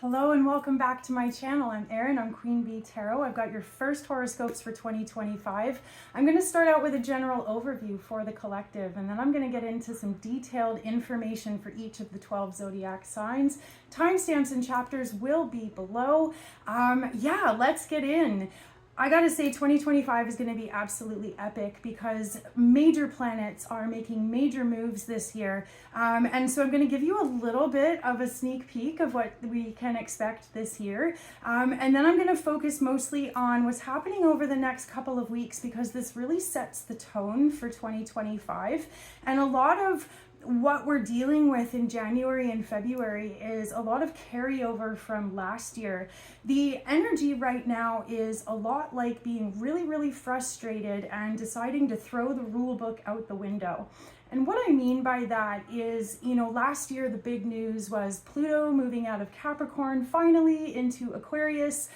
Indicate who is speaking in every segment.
Speaker 1: Hello and welcome back to my channel. I'm Erin, I'm Queen Bee Tarot. I've got your first horoscopes for 2025. I'm going to start out with a general overview for the collective, and then I'm going to get into some detailed information for each of the 12 zodiac signs. Timestamps and chapters will be below. Let's get in. I gotta say 2025 is going to be absolutely epic because major planets are making major moves this year. And so I'm going to give you a little bit of a sneak peek of what we can expect this year. And then I'm going to focus mostly on what's happening over the next couple of weeks because this really sets the tone for 2025. And a lot of what we're dealing with in January and February is a lot of carryover from last year. The energy right now is a lot like being really frustrated and deciding to throw the rule book out the window. And what I mean by that is, last year the big news was Pluto moving out of Capricorn finally into Aquarius.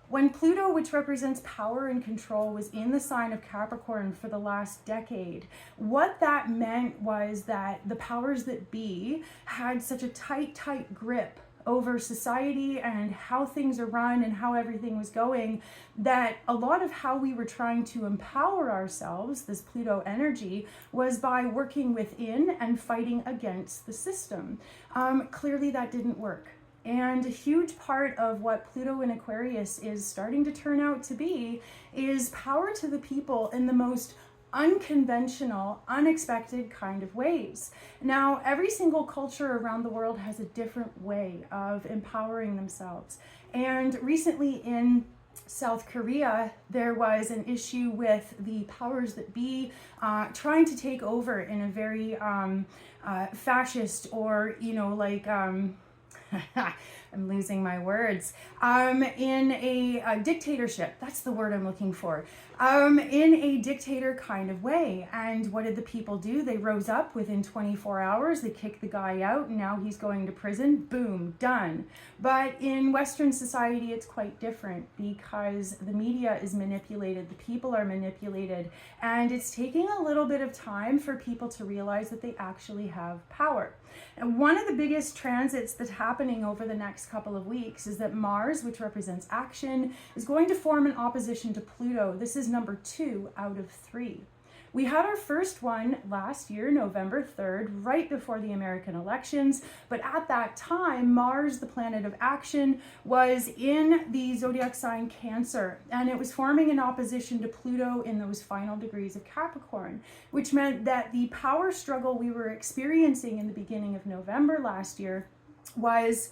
Speaker 1: When Pluto, which represents power and control, was in the sign of Capricorn for the last decade, what that meant was that the powers that be had such a tight grip over society and how things are run and how everything was going, that a lot of how we were trying to empower ourselves, this Pluto energy, was by working within and fighting against the system. Clearly that didn't work. And a huge part of what Pluto in Aquarius is starting to turn out to be is power to the people in the most unconventional, unexpected kind of ways. Now, every single culture around the world has a different way of empowering themselves. And recently in South Korea, there was an issue with the powers that be trying to take over in a very fascist or, I'm losing my words, in a dictatorship. That's the word I'm looking for. In a dictator kind of way. And what did the people do? They rose up within 24 hours. They kicked the guy out and now he's going to prison. Boom, done. But in Western society, it's quite different because the media is manipulated. The people are manipulated. And it's taking a little bit of time for people to realize that they actually have power. And one of the biggest transits that's happening over the next couple of weeks is that Mars, which represents action, is going to form an opposition to Pluto. This is number 2 out of 3. We had our first one last year, November 3rd, right before the American elections. But at that time, Mars, the planet of action, was in the zodiac sign Cancer. And it was forming an opposition to Pluto in those final degrees of Capricorn, which meant that the power struggle we were experiencing in the beginning of November last year was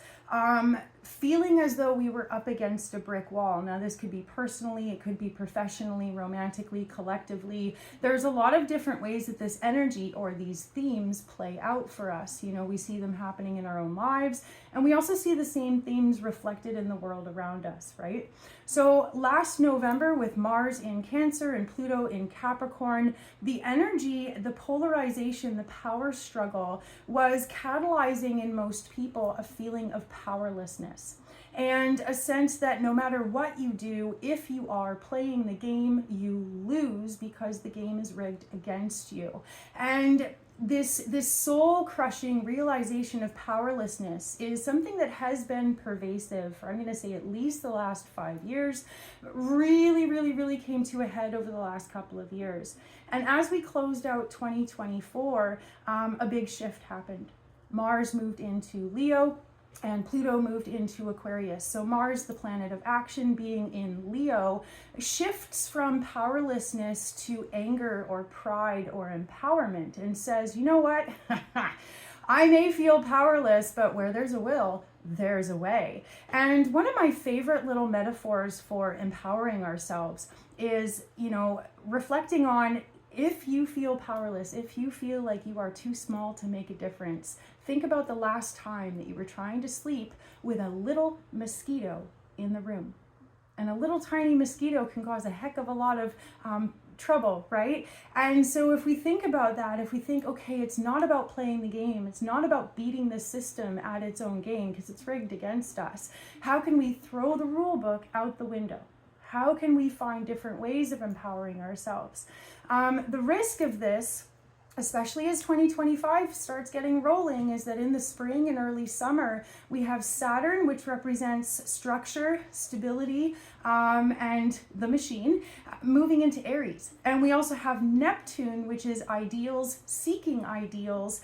Speaker 1: feeling as though we were up against a brick wall. Now, this could be personally, it could be professionally, romantically, collectively. There's a lot of different ways that this energy or these themes play out for us. We see them happening in our own lives, and we also see the same themes reflected in the world around us, right? So last November, with Mars in Cancer and Pluto in Capricorn, the energy, the polarization, the power struggle was catalyzing in most people a feeling of powerlessness. And a sense that no matter what you do, if you are playing the game, you lose because the game is rigged against you. And this soul-crushing realization of powerlessness is something that has been pervasive for, I'm going to say, at least the last 5 years. Really came to a head over the last couple of years. And as we closed out 2024, a big shift happened. Mars moved into Leo, and Pluto moved into Aquarius. So Mars, the planet of action, being in Leo, shifts from powerlessness to anger or pride or empowerment and says, you know what? I may feel powerless, but where there's a will, there's a way. And one of my favorite little metaphors for empowering ourselves is, reflecting on, if you feel powerless, if you feel like you are too small to make a difference, think about the last time that you were trying to sleep with a little mosquito in the room. And a little tiny mosquito can cause a heck of a lot of trouble, right? And so if we think about that, if we think, okay, it's not about playing the game, it's not about beating the system at its own game because it's rigged against us, how can we throw the rule book out the window? How can we find different ways of empowering ourselves? The risk of this especially as 2025 starts getting rolling, is that in the spring and early summer, we have Saturn, which represents structure, stability, and the machine, moving into Aries. And we also have Neptune, which is ideals, seeking ideals,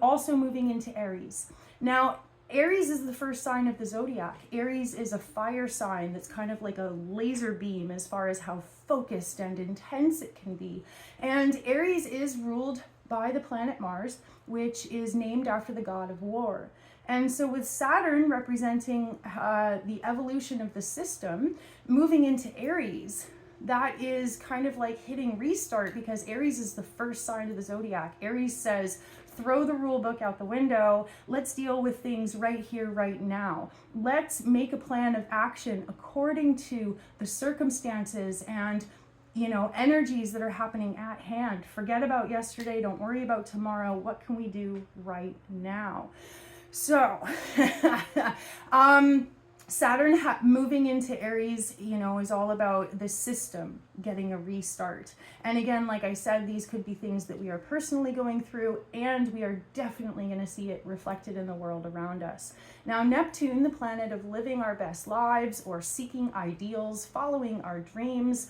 Speaker 1: also moving into Aries. Now, Aries is the first sign of the zodiac. Aries is a fire sign that's kind of like a laser beam as far as how focused and intense it can be. And Aries is ruled by the planet Mars, which is named after the god of war. And so with Saturn representing the evolution of the system, moving into Aries, that is kind of like hitting restart, because Aries is the first sign of the zodiac. Aries says, throw the rule book out the window. Let's deal with things right here, right now. Let's make a plan of action according to the circumstances and, you know, energies that are happening at hand. Forget about yesterday. Don't worry about tomorrow. What can we do right now? So, Saturn moving into Aries, you know, is all about the system getting a restart. And again, like I said, these could be things that we are personally going through, and we are definitely going to see it reflected in the world around us. Now, Neptune, the planet of living our best lives or seeking ideals, following our dreams.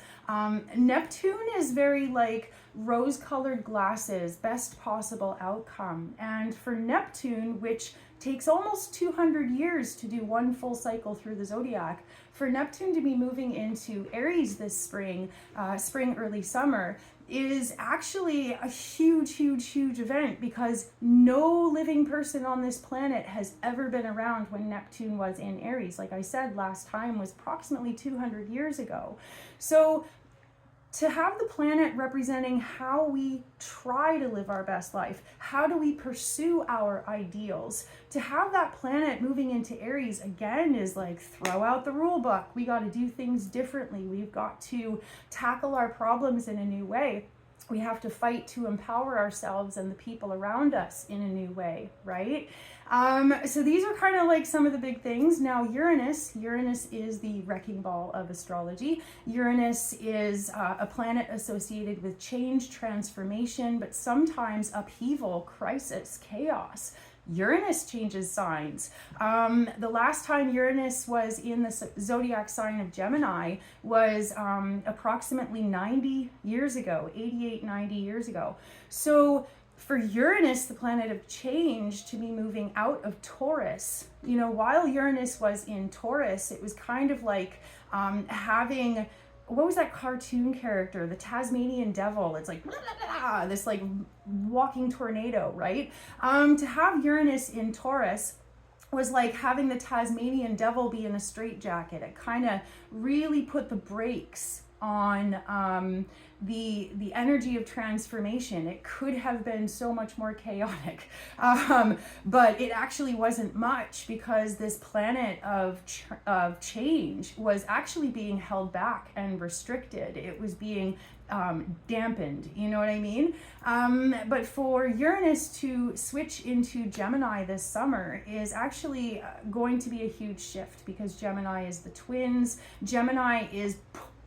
Speaker 1: Neptune is very like rose-colored glasses, best possible outcome. And for Neptune, which takes almost 200 years to do one full cycle through the zodiac, for Neptune to be moving into Aries this spring, early summer, is actually a huge event, because no living person on this planet has ever been around when Neptune was in Aries. Like I said, last time was approximately 200 years ago. So to have the planet representing how we try to live our best life, how do we pursue our ideals, to have that planet moving into Aries again is like, throw out the rule book. We got to do things differently. We've got to tackle our problems in a new way. We have to fight to empower ourselves and the people around us in a new way, right? So these are kind of like some of the big things. Now, Uranus is the wrecking ball of astrology. Uranus is a planet associated with change, transformation, but sometimes upheaval, crisis, chaos. Uranus changes signs. The last time Uranus was in the zodiac sign of Gemini was approximately 90 years ago, 88, 90 years ago. So for Uranus, the planet of change, to be moving out of Taurus, you know, while Uranus was in Taurus, it was kind of like having, what was that cartoon character? The Tasmanian devil. It's like, blah, blah, blah, this like walking tornado, right? To have Uranus in Taurus was like having the Tasmanian devil be in a straitjacket. It kind of really put the brakes on the energy of transformation. It could have been so much more chaotic, but it actually wasn't much, because this planet of change was actually being held back and restricted. It was being dampened, you know what I mean? But for Uranus to switch into Gemini this summer is actually going to be a huge shift, because Gemini is the twins. Gemini is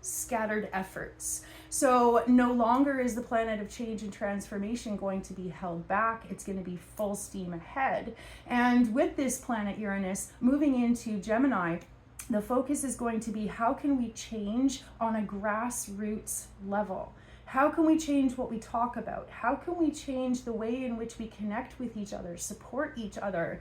Speaker 1: scattered efforts. So no longer is the planet of change and transformation going to be held back. It's going to be full steam ahead. And with this planet Uranus moving into Gemini, the focus is going to be, how can we change on a grassroots level? How can we change what we talk about? How can we change the way in which we connect with each other, support each other,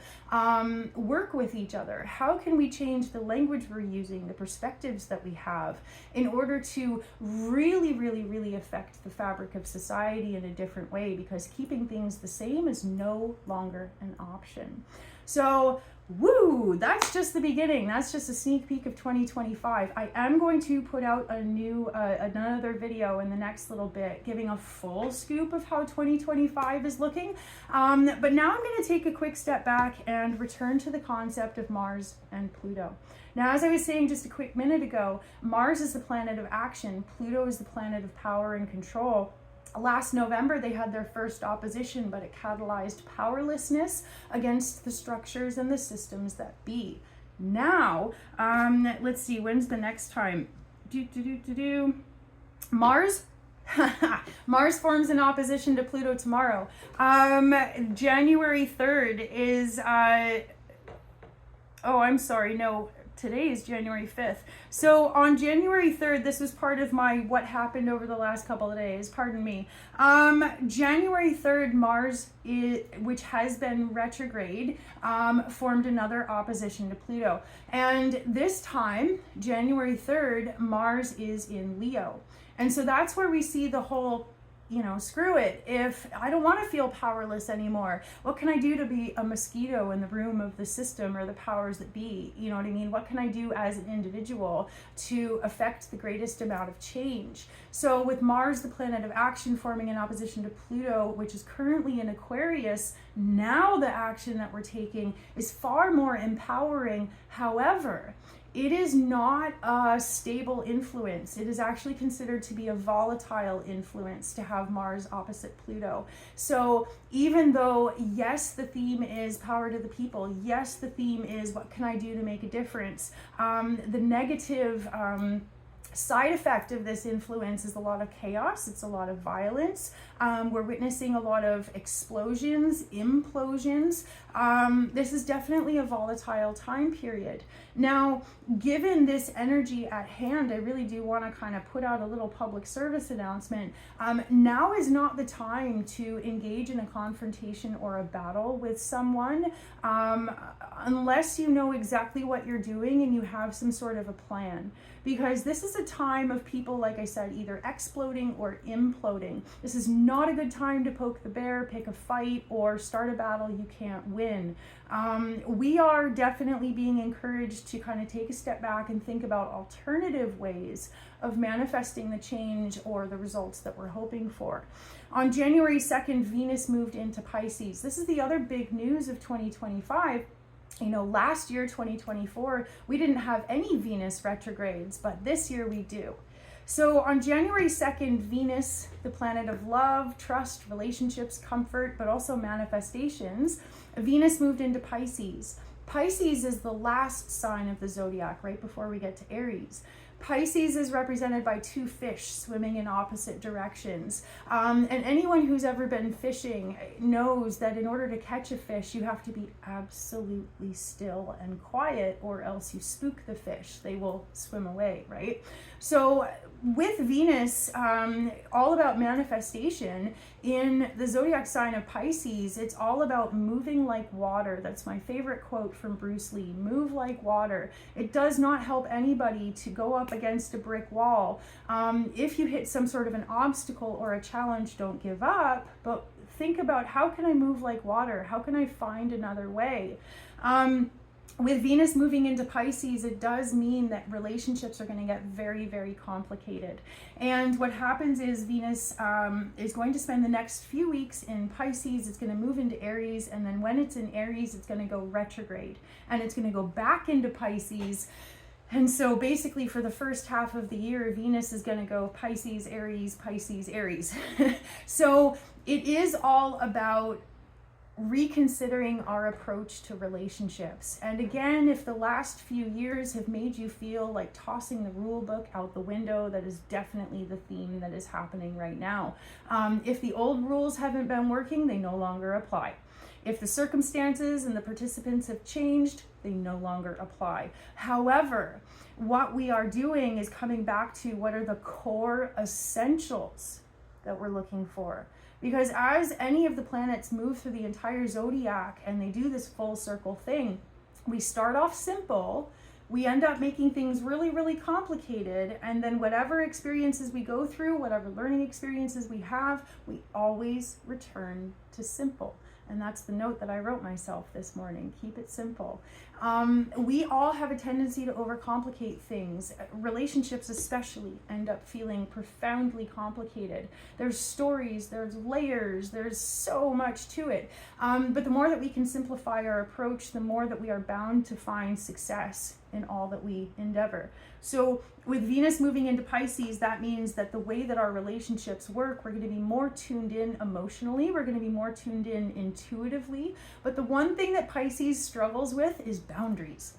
Speaker 1: work with each other? How can we change the language we're using, the perspectives that we have, in order to really affect the fabric of society in a different way? Because keeping things the same is no longer an option. So, woo, that's just the beginning. That's just a sneak peek of 2025. I am going to put out another video in the next little bit, giving a full scoop of how 2025 is looking. But now I'm going to take a quick step back and return to the concept of Mars and Pluto. Now, as I was saying just a quick minute ago, Mars is the planet of action. Pluto is the planet of power and control. Last November, they had their first opposition, but it catalyzed powerlessness against the structures and the systems that be. Now, let's see, when's the next time? Mars Mars forms in opposition to Pluto tomorrow. January 3rd is, oh, I'm sorry, no, today is January 5th. So on January 3rd, this was part of my what happened over the last couple of days, pardon me. January 3rd, Mars, which has been retrograde, formed another opposition to Pluto. And this time, January 3rd, Mars is in Leo. And so that's where we see the whole, you know, screw it. If I don't want to feel powerless anymore, what can I do to be a mosquito in the room of the system or the powers that be? You know what I mean? What can I do as an individual to affect the greatest amount of change? So with Mars, the planet of action, forming in opposition to Pluto, which is currently in Aquarius, now the action that we're taking is far more empowering. However, it is not a stable influence. It is actually considered to be a volatile influence to have Mars opposite Pluto. So even though, yes, the theme is power to the people, yes, the theme is what can I do to make a difference, the negative side effect of this influence is a lot of chaos. It's a lot of violence. We're witnessing a lot of explosions, implosions. This is definitely a volatile time period. Now, given this energy at hand, I really do want to kind of put out a little public service announcement. Now is not the time to engage in a confrontation or a battle with someone unless you know exactly what you're doing and you have some sort of a plan. Because this is a time of people, like I said, either exploding or imploding. This is not a good time to poke the bear, pick a fight, or start a battle you can't win. We are definitely being encouraged to kind of take a step back and think about alternative ways of manifesting the change or the results that we're hoping for. On January 2nd, Venus moved into Pisces. This is the other big news of 2025. You know, last year, 2024, we didn't have any Venus retrogrades, but this year we do. So on January 2nd, Venus, the planet of love, trust, relationships, comfort, but also manifestations, Venus moved into Pisces. Pisces is the last sign of the zodiac, right before we get to Aries. Pisces is represented by two fish swimming in opposite directions. And anyone who's ever been fishing knows that in order to catch a fish, you have to be absolutely still and quiet, or else you spook the fish. They will swim away, right? So with Venus, all about manifestation, in the zodiac sign of Pisces, it's all about moving like water. That's my favorite quote from Bruce Lee, move like water. It does not help anybody to go up against a brick wall. If you hit some sort of an obstacle or a challenge, don't give up, but think about, how can I move like water? How can I find another way? With Venus moving into Pisces, it does mean that relationships are going to get very, very complicated. And what happens is Venus is going to spend the next few weeks in Pisces. It's going to move into Aries. And then when it's in Aries, it's going to go retrograde. And it's going to go back into Pisces. And so basically for the first half of the year, Venus is going to go Pisces, Aries, Pisces, Aries. So it is all about reconsidering our approach to relationships. And again, if the last few years have made you feel like tossing the rule book out the window, that is definitely the theme that is happening right now. If the old rules haven't been working, they no longer apply. If the circumstances and the participants have changed, they no longer apply. However, what we are doing is coming back to what are the core essentials that we're looking for. Because as any of the planets move through the entire zodiac and they do this full circle thing, we start off simple, we end up making things really, really complicated, and then whatever experiences we go through, whatever learning experiences we have, we always return to simple. And that's the note that I wrote myself this morning. Keep it simple. We all have a tendency to overcomplicate things. Relationships especially end up feeling profoundly complicated. There's stories, there's layers, there's so much to it. But the more that we can simplify our approach, the more that we are bound to find success in all that we endeavor. So with Venus moving into Pisces, that means that the way that our relationships work, we're going to be more tuned in emotionally, we're going to be more tuned in intuitively. But the one thing that Pisces struggles with is boundaries.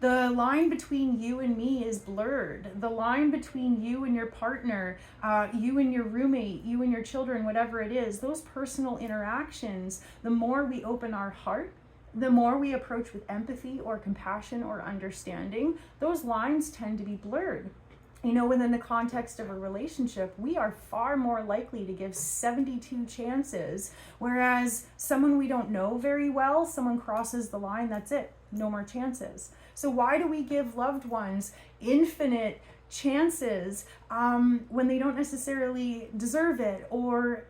Speaker 1: The line between you and me is blurred. The line between you and your partner, you and your roommate, you and your children, whatever it is, those personal interactions, the more we open our heart, the more we approach with empathy or compassion or understanding, those lines tend to be blurred. You know, within the context of a relationship, we are far more likely to give 72 chances, whereas someone we don't know very well, someone crosses the line, that's it, no more chances. So why do we give loved ones infinite chances when they don't necessarily deserve it? Or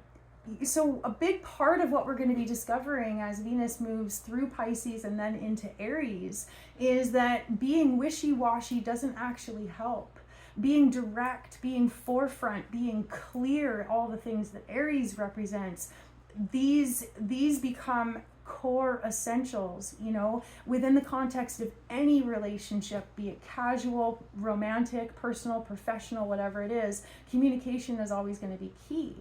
Speaker 1: so a big part of what we're going to be discovering as Venus moves through Pisces and then into Aries is that being wishy-washy doesn't actually help. Being direct, being forefront, being clear, all the things that Aries represents, these become core essentials, you know, within the context of any relationship, be it casual, romantic, personal, professional, whatever it is. Communication is always going to be key.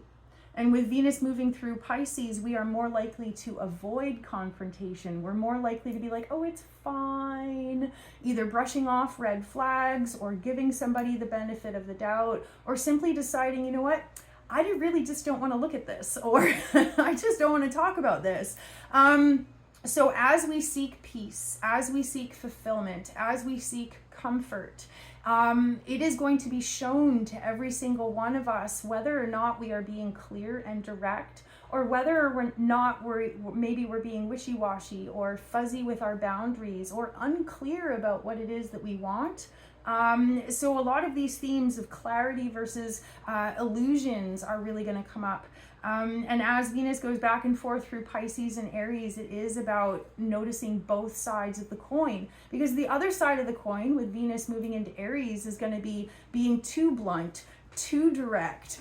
Speaker 1: And with Venus moving through Pisces, we are more likely to avoid confrontation. We're more likely to be like, oh, it's fine. Either brushing off red flags or giving somebody the benefit of the doubt, or simply deciding, you know what, I really just don't want to look at this, or I just don't want to talk about this. So as we seek peace, as we seek fulfillment, as we seek comfort, it is going to be shown to every single one of us whether or not we are being clear and direct, or whether or not maybe we're being wishy-washy or fuzzy with our boundaries or unclear about what it is that we want. So a lot of these themes of clarity versus illusions are really going to come up. And as Venus goes back and forth through Pisces and Aries, it is about noticing both sides of the coin, because the other side of the coin with Venus moving into Aries is going to be being too blunt, too direct,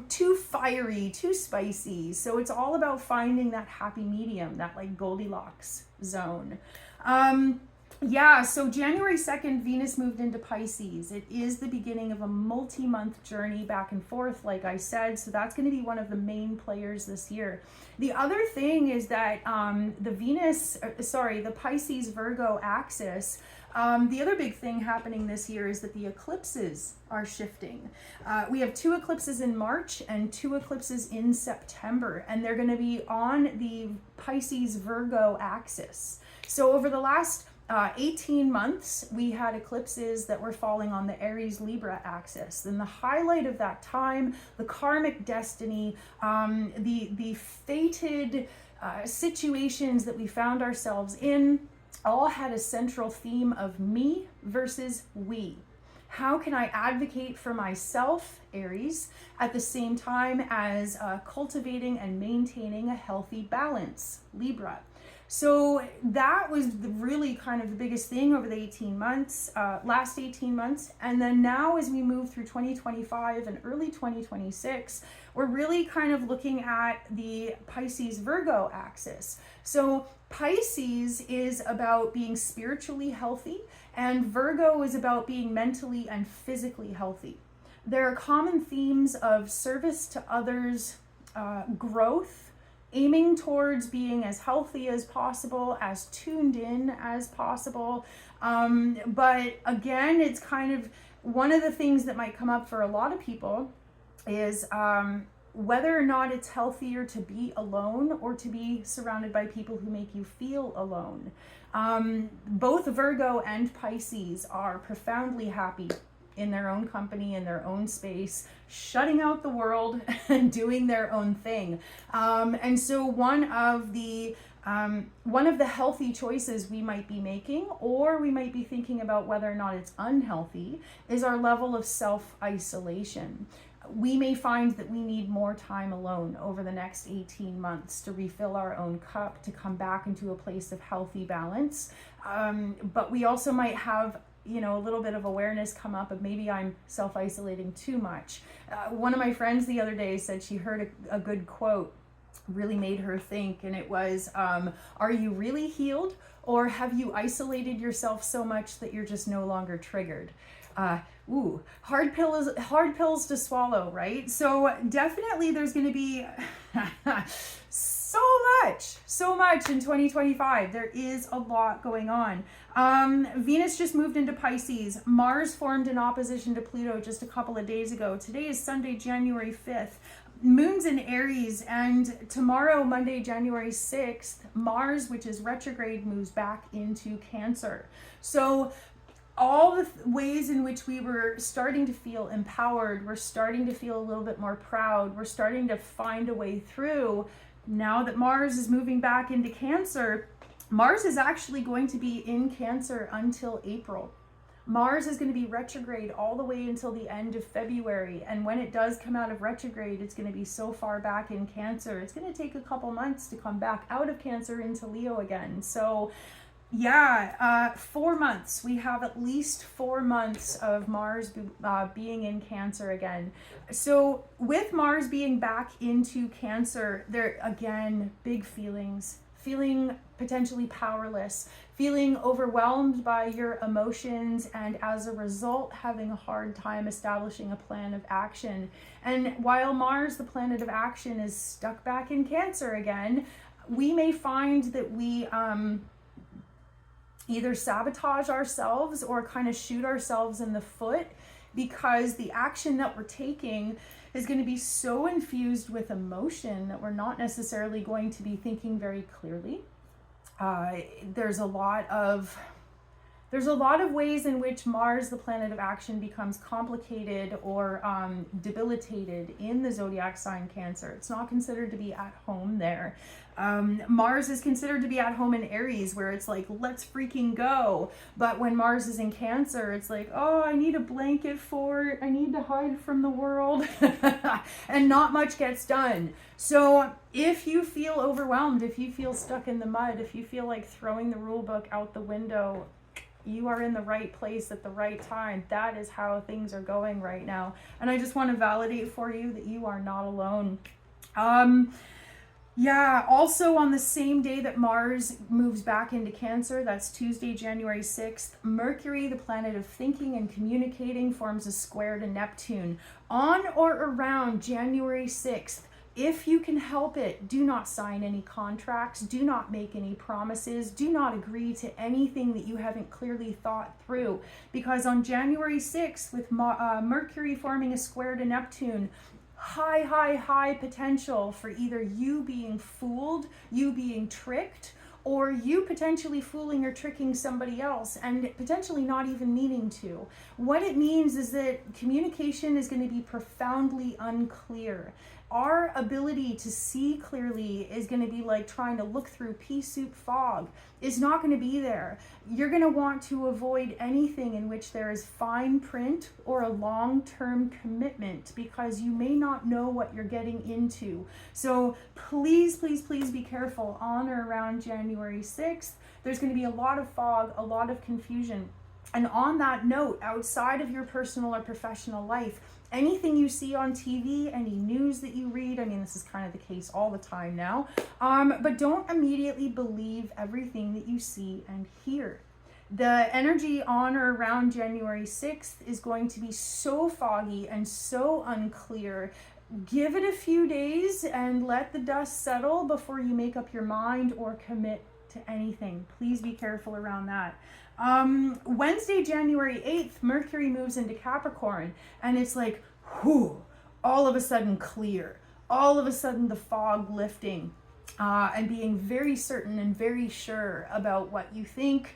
Speaker 1: too fiery, too spicy. So it's all about finding that happy medium, that like Goldilocks zone. Yeah, so January 2nd, Venus moved into Pisces. It is the beginning of a multi-month journey back and forth, like I said. So that's going to be one of the main players this year. The other thing is that the Pisces Virgo axis, the other big thing happening this year is that the eclipses are shifting. We have 2 eclipses in March and 2 eclipses in September, and they're going to be on the Pisces Virgo axis. So over the last 18 months, we had eclipses that were falling on the Aries Libra axis. And the highlight of that time, the karmic destiny, the fated situations that we found ourselves in, all had a central theme of me versus we. How can I advocate for myself, Aries, at the same time as cultivating and maintaining a healthy balance, Libra? So that was really kind of the biggest thing over the last 18 months. And then now as we move through 2025 and early 2026, we're really kind of looking at the Pisces Virgo axis. So Pisces is about being spiritually healthy, and Virgo is about being mentally and physically healthy. There are common themes of service to others, growth, aiming towards being as healthy as possible, as tuned in as possible. But again, it's kind of one of the things that might come up for a lot of people is whether or not it's healthier to be alone or to be surrounded by people who make you feel alone. Both Virgo and Pisces are profoundly happy in their own company, in their own space, shutting out the world and doing their own thing. And so one of the healthy choices we might be making, or we might be thinking about whether or not it's unhealthy, is our level of self-isolation. We may find that we need more time alone over the next 18 months to refill our own cup, to come back into a place of healthy balance. But we also might have a little bit of awareness come up of maybe I'm self-isolating too much. One of my friends the other day said she heard a good quote, really made her think, and it was, are you really healed, or have you isolated yourself so much that you're just no longer triggered? Hard pills to swallow, right? So definitely there's going to be so much in 2025. There is a lot going on. Venus just moved into Pisces. Mars formed in opposition to Pluto just a couple of days ago. Today is Sunday, January 5th. Moon's in Aries, and tomorrow, Monday, January 6th, Mars, which is retrograde, moves back into Cancer. So all the ways in which we were starting to feel empowered, we're starting to feel a little bit more proud, we're starting to find a way through. Now that Mars is moving back into Cancer, Mars is actually going to be in Cancer until April. Mars is going to be retrograde all the way until the end of February. And when it does come out of retrograde, it's going to be so far back in Cancer. It's going to take a couple months to come back out of Cancer into Leo again. So yeah, 4 months. We have at least 4 months of Mars being in Cancer again. So with Mars being back into Cancer, there again, big feelings. Feeling potentially powerless, feeling overwhelmed by your emotions, and as a result, having a hard time establishing a plan of action. And while Mars, the planet of action, is stuck back in Cancer again, we may find that we either sabotage ourselves or kind of shoot ourselves in the foot, because the action that we're taking is going to be so infused with emotion that we're not necessarily going to be thinking very clearly. There's a lot of ways in which Mars, the planet of action, becomes complicated or debilitated in the zodiac sign Cancer. It's not considered to be at home there. Mars is considered to be at home in Aries, where it's like, let's freaking go. But when Mars is in Cancer, it's like, oh, I need a blanket fort. I need to hide from the world. And not much gets done. So if you feel overwhelmed, if you feel stuck in the mud, if you feel like throwing the rule book out the window, you are in the right place at the right time. That is how things are going right now. And I just want to validate for you that you are not alone. Yeah, also on the same day that Mars moves back into Cancer, that's Tuesday, January 6th, Mercury, the planet of thinking and communicating, forms a square to Neptune. On or around January 6th, if you can help it, do not sign any contracts, do not make any promises, do not agree to anything that you haven't clearly thought through. Because on January 6th, with Mercury forming a square to Neptune, high potential for either you being fooled, you being tricked, or you potentially fooling or tricking somebody else and potentially not even meaning to. What it means is that communication is going to be profoundly unclear. Our ability to see clearly is going to be like trying to look through pea soup fog. Is not going to be there. You're going to want to avoid anything in which there is fine print or a long-term commitment, because you may not know what you're getting into. So please be careful on or around January 6th. There's going to be a lot of fog, a lot of confusion. And on that note, outside of your personal or professional life, anything you see on TV, any news that you read, I mean, this is kind of the case all the time now, but don't immediately believe everything that you see and hear. The energy on or around January 6th is going to be so foggy and so unclear. Give it a few days and let the dust settle before you make up your mind or commit to anything. Please be careful around that. Wednesday, January 8th, Mercury moves into Capricorn, and it's like, whew, all of a sudden clear, all of a sudden the fog lifting, and being very certain and very sure about what you think,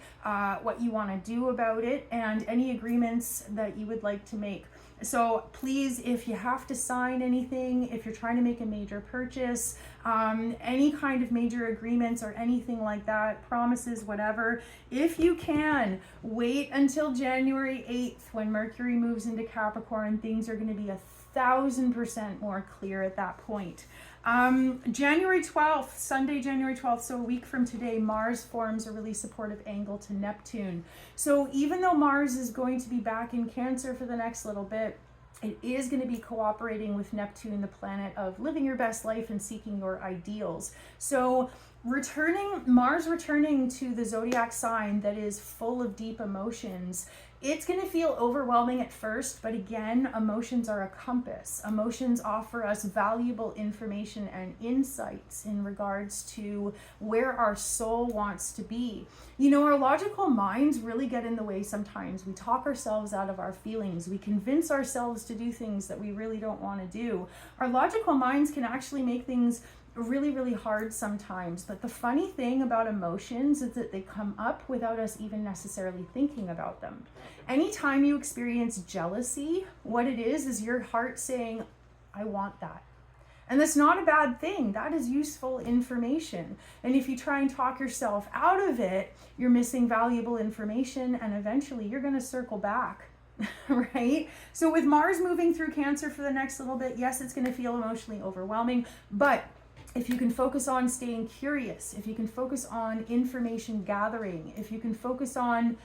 Speaker 1: what you want to do about it, and any agreements that you would like to make. So please, if you have to sign anything, if you're trying to make a major purchase, any kind of major agreements or anything like that, promises, whatever, if you can, wait until January 8th when Mercury moves into Capricorn. Things are going to be 1,000% more clear at that point. January 12th, Sunday, January 12th, so a week from today, Mars forms a really supportive angle to Neptune. So even though Mars is going to be back in Cancer for the next little bit, it is going to be cooperating with Neptune, the planet of living your best life and seeking your ideals. So Mars returning to the zodiac sign that is full of deep emotions, it's going to feel overwhelming at first, but again, emotions are a compass. Emotions offer us valuable information and insights in regards to where our soul wants to be. You know, our logical minds really get in the way sometimes. We talk ourselves out of our feelings. We convince ourselves to do things that we really don't want to do. Our logical minds can actually make things really, really hard sometimes. But the funny thing about emotions is that they come up without us even necessarily thinking about them. Anytime you experience jealousy, what it is your heart saying, I want that. And that's not a bad thing. That is useful information. And if you try and talk yourself out of it, you're missing valuable information, and eventually you're going to circle back. Right? So with Mars moving through Cancer for the next little bit, yes, it's going to feel emotionally overwhelming, but if you can focus on staying curious, if you can focus on information gathering, if you can focus on,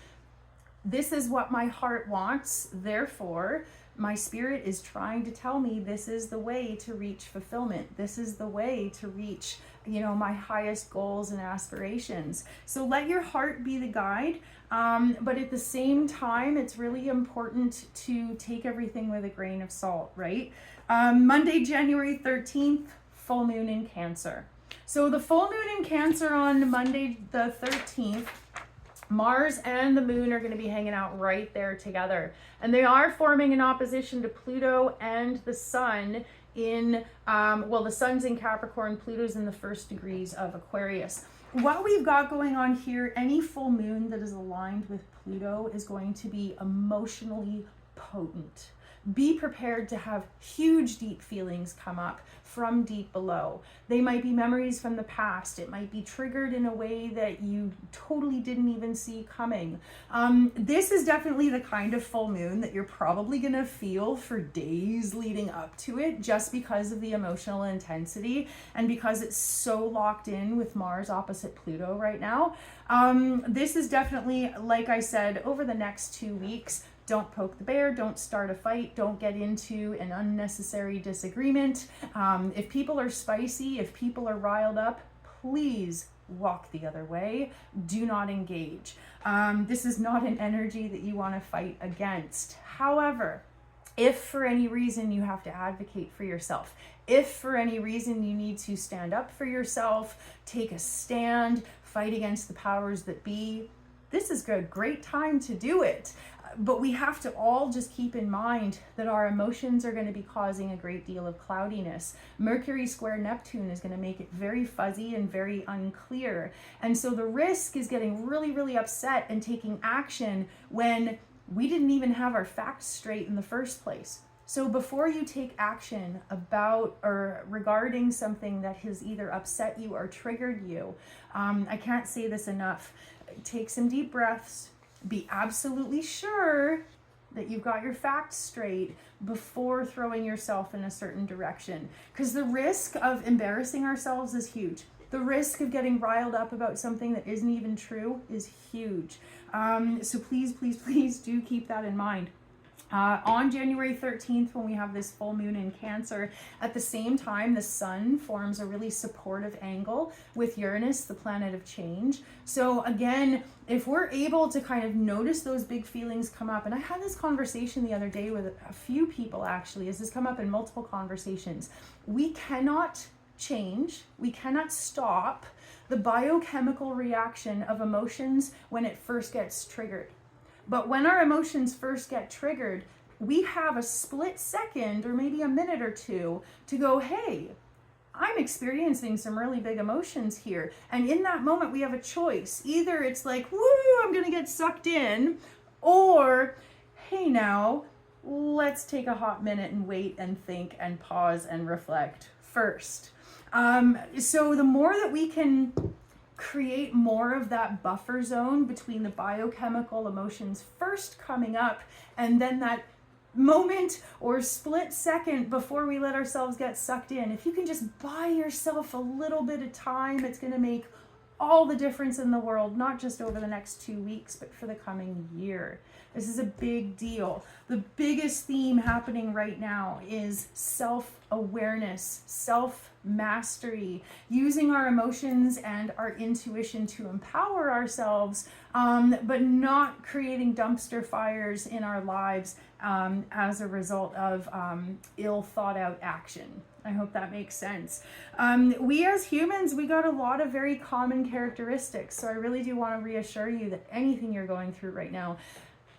Speaker 1: this is what my heart wants, therefore my spirit is trying to tell me this is the way to reach fulfillment. This is the way to reach, you know, my highest goals and aspirations. So let your heart be the guide. But at the same time, it's really important to take everything with a grain of salt, right? Monday, January 13th, full moon in Cancer. So the full moon in Cancer on Monday the 13th, Mars and the moon are going to be hanging out right there together. And they are forming an opposition to Pluto and the sun in, the sun's in Capricorn, Pluto's in the first degrees of Aquarius. What we've got going on here, any full moon that is aligned with Pluto is going to be emotionally potent. Be prepared to have huge, deep feelings come up from deep below. They might be memories from the past. It might be triggered in a way that you totally didn't even see coming. This is definitely the kind of full moon that you're probably going to feel for days leading up to it, just because of the emotional intensity and because it's so locked in with Mars opposite Pluto right now. This is definitely, like I said, over the next 2 weeks, don't poke the bear, don't start a fight, don't get into an unnecessary disagreement. If people are spicy, if people are riled up, please walk the other way. Do not engage. This is not an energy that you want to fight against. However, if for any reason you have to advocate for yourself, if for any reason you need to stand up for yourself, take a stand, fight against the powers that be, this is a great time to do it. But we have to all just keep in mind that our emotions are going to be causing a great deal of cloudiness. Mercury square Neptune is going to make it very fuzzy and very unclear. And so the risk is getting really, really upset and taking action when we didn't even have our facts straight in the first place. So before you take action about or regarding something that has either upset you or triggered you, I can't say this enough. Take some deep breaths. Be absolutely sure that you've got your facts straight before throwing yourself in a certain direction. Because the risk of embarrassing ourselves is huge. The risk of getting riled up about something that isn't even true is huge. So please, please, please do keep that in mind. On January 13th, when we have this full moon in Cancer, at the same time, the sun forms a really supportive angle with Uranus, the planet of change. So again, if we're able to kind of notice those big feelings come up, and I had this conversation the other day with a few people actually, as this come up in multiple conversations, we cannot change, we cannot stop the biochemical reaction of emotions when it first gets triggered. But when our emotions first get triggered, we have a split second or maybe a minute or two to go, hey, I'm experiencing some really big emotions here. And in that moment, we have a choice. Either it's like, woo, I'm going to get sucked in, or, hey, now, let's take a hot minute and wait and think and pause and reflect first. So the more that we can create more of that buffer zone between the biochemical emotions first coming up and then that moment or split second before we let ourselves get sucked in. If you can just buy yourself a little bit of time, it's going to make all the difference in the world, not just over the next 2 weeks, but for the coming year. This is a big deal. The biggest theme happening right now is self-awareness, self-mastery, using our emotions and our intuition to empower ourselves, but not creating dumpster fires in our lives as a result of ill thought out action. I hope that makes sense. We as humans, we got a lot of very common characteristics. So I really do want to reassure you that anything you're going through right now,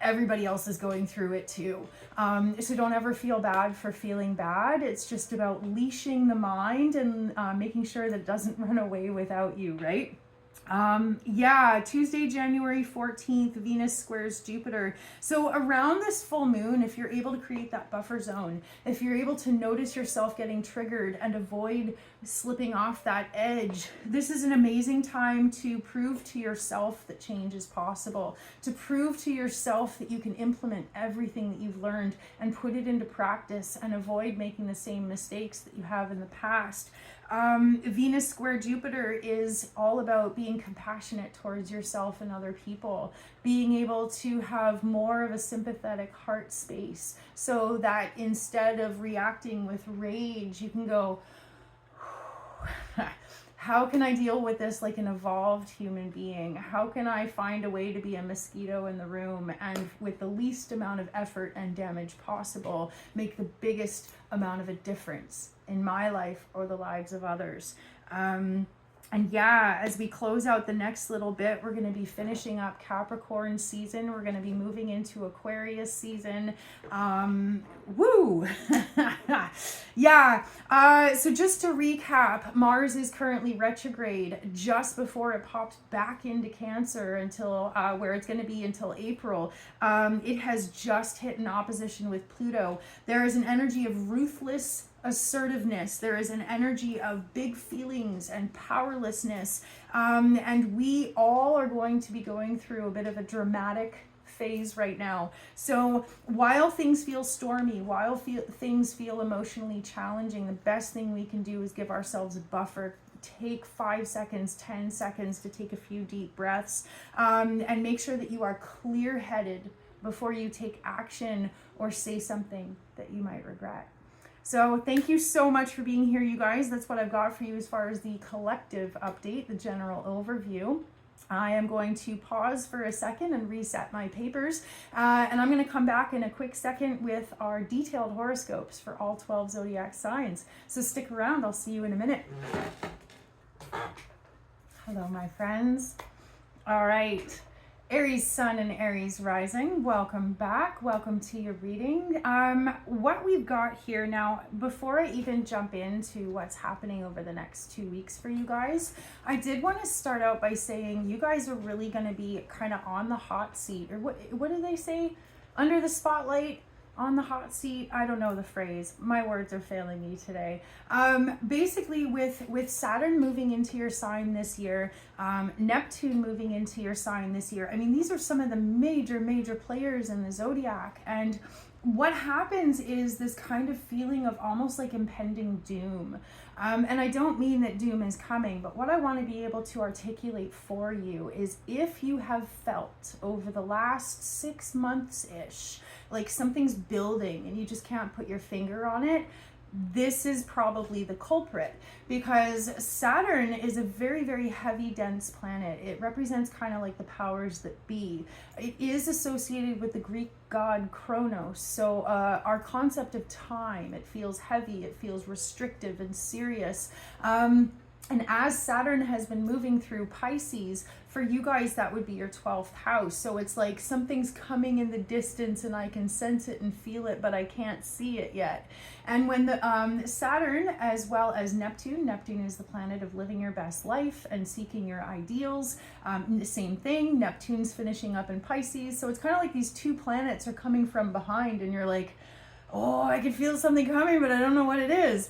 Speaker 1: everybody else is going through it too. So don't ever feel bad for feeling bad. It's just about leashing the mind and making sure that it doesn't run away without you, right? Tuesday, January 14th, Venus squares Jupiter. So around this full moon, if you're able to create that buffer zone, if you're able to notice yourself getting triggered and avoid slipping off that edge, this is an amazing time to prove to yourself that change is possible, to prove to yourself that you can implement everything that you've learned and put it into practice and avoid making the same mistakes that you have in the past. Venus square Jupiter is all about being compassionate towards yourself and other people, being able to have more of a sympathetic heart space so that instead of reacting with rage, you can go, how can I deal with this like an evolved human being? How can I find a way to be a mosquito in the room and with the least amount of effort and damage possible, make the biggest amount of a difference in my life or the lives of others? As we close out the next little bit, we're going to be finishing up Capricorn season. We're going to be moving into Aquarius season. So just to recap, Mars is currently retrograde just before it pops back into Cancer until where it's going to be until April. It has just hit an opposition with Pluto. There is an energy of ruthless assertiveness. There is an energy of big feelings and powerlessness. And we all are going to be going through a bit of a dramatic phase right now. So while things feel stormy, while things feel emotionally challenging, the best thing we can do is give ourselves a buffer. Take 5 seconds, 10 seconds to take a few deep breaths, and make sure that you are clear-headed before you take action or say something that you might regret. So thank you so much for being here, you guys. That's what I've got for you as far as the collective update, the general overview. I am going to pause for a second and reset my papers, and I'm going to come back in a quick second with our detailed horoscopes for all 12 zodiac signs. So stick around. I'll see you in a minute. Hello, my friends. All right. Aries sun and Aries rising, welcome back. Welcome to your reading. What we've got here now, before I even jump into what's happening over the next 2 weeks for you guys, I did want to start out by saying you guys are really going to be kind of on the hot seat, or what do they say? Under the spotlight, on the hot seat. I don't know the phrase. My words are failing me today. Basically with Saturn moving into your sign this year, Neptune moving into your sign this year. I mean, these are some of the major players in the zodiac. And what happens is this kind of feeling of almost like impending doom. And I don't mean that doom is coming, but what I want to be able to articulate for you is if you have felt over the last 6 months-ish, like something's building and you just can't put your finger on it, this is probably the culprit, because Saturn is a very heavy, dense planet. It represents kind of like the powers that be. It is associated with the Greek god Kronos. So our concept of time, it feels heavy, it feels restrictive and serious. And as Saturn has been moving through Pisces, for you guys, that would be your 12th house. So it's like something's coming in the distance and I can sense it and feel it, but I can't see it yet. And when the Saturn, as well as Neptune is the planet of living your best life and seeking your ideals. The same thing, Neptune's finishing up in Pisces. So it's kind of like these two planets are coming from behind and you're like, oh, I can feel something coming, but I don't know what it is.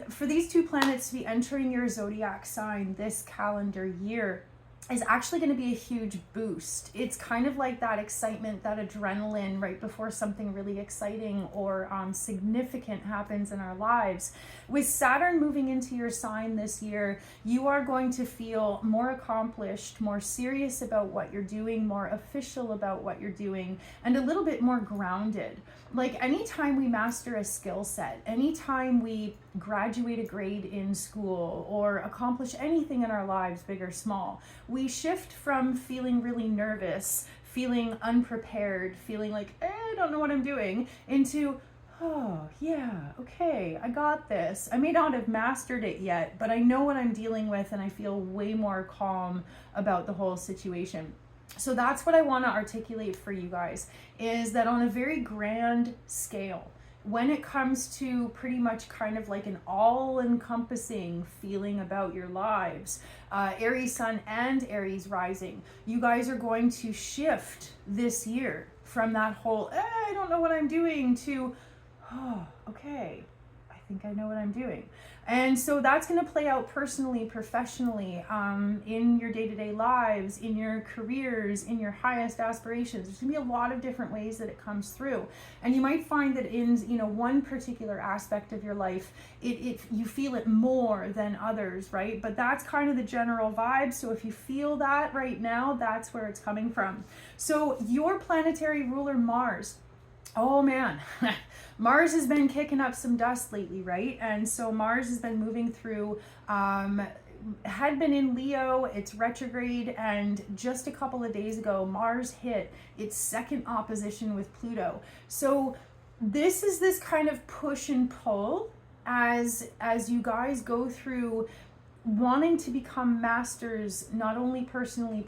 Speaker 1: For these two planets to be entering your zodiac sign this calendar year, is actually going to be a huge boost. It's kind of like that excitement, that adrenaline right before something really exciting or significant happens in our lives. With Saturn moving into your sign this year, you are going to feel more accomplished, more serious about what you're doing, more official about what you're doing, and a little bit more grounded. Like anytime we master a skill set, anytime we graduate a grade in school or accomplish anything in our lives, big or small, we shift from feeling really nervous, feeling unprepared, feeling like, I don't know what I'm doing, into, oh yeah, okay, I got this. I may not have mastered it yet, but I know what I'm dealing with and I feel way more calm about the whole situation. So that's what I want to articulate for you guys, is that on a very grand scale, when it comes to pretty much kind of like an all-encompassing feeling about your lives, Aries Sun and Aries Rising, you guys are going to shift this year from that whole, I don't know what I'm doing, to, oh, okay, I think I know what I'm doing. And so that's going to play out personally, professionally, in your day-to-day lives, in your careers, in your highest aspirations. There's going to be a lot of different ways that it comes through. And you might find that in, one particular aspect of your life, you feel it more than others, right? But that's kind of the general vibe. So if you feel that right now, that's where it's coming from. So your planetary ruler, Mars, oh man, Mars has been kicking up some dust lately, right? And so Mars has been moving through, had been in Leo, it's retrograde, and just a couple of days ago, Mars hit its second opposition with Pluto. So this is this kind of push and pull as you guys go through wanting to become masters, not only personally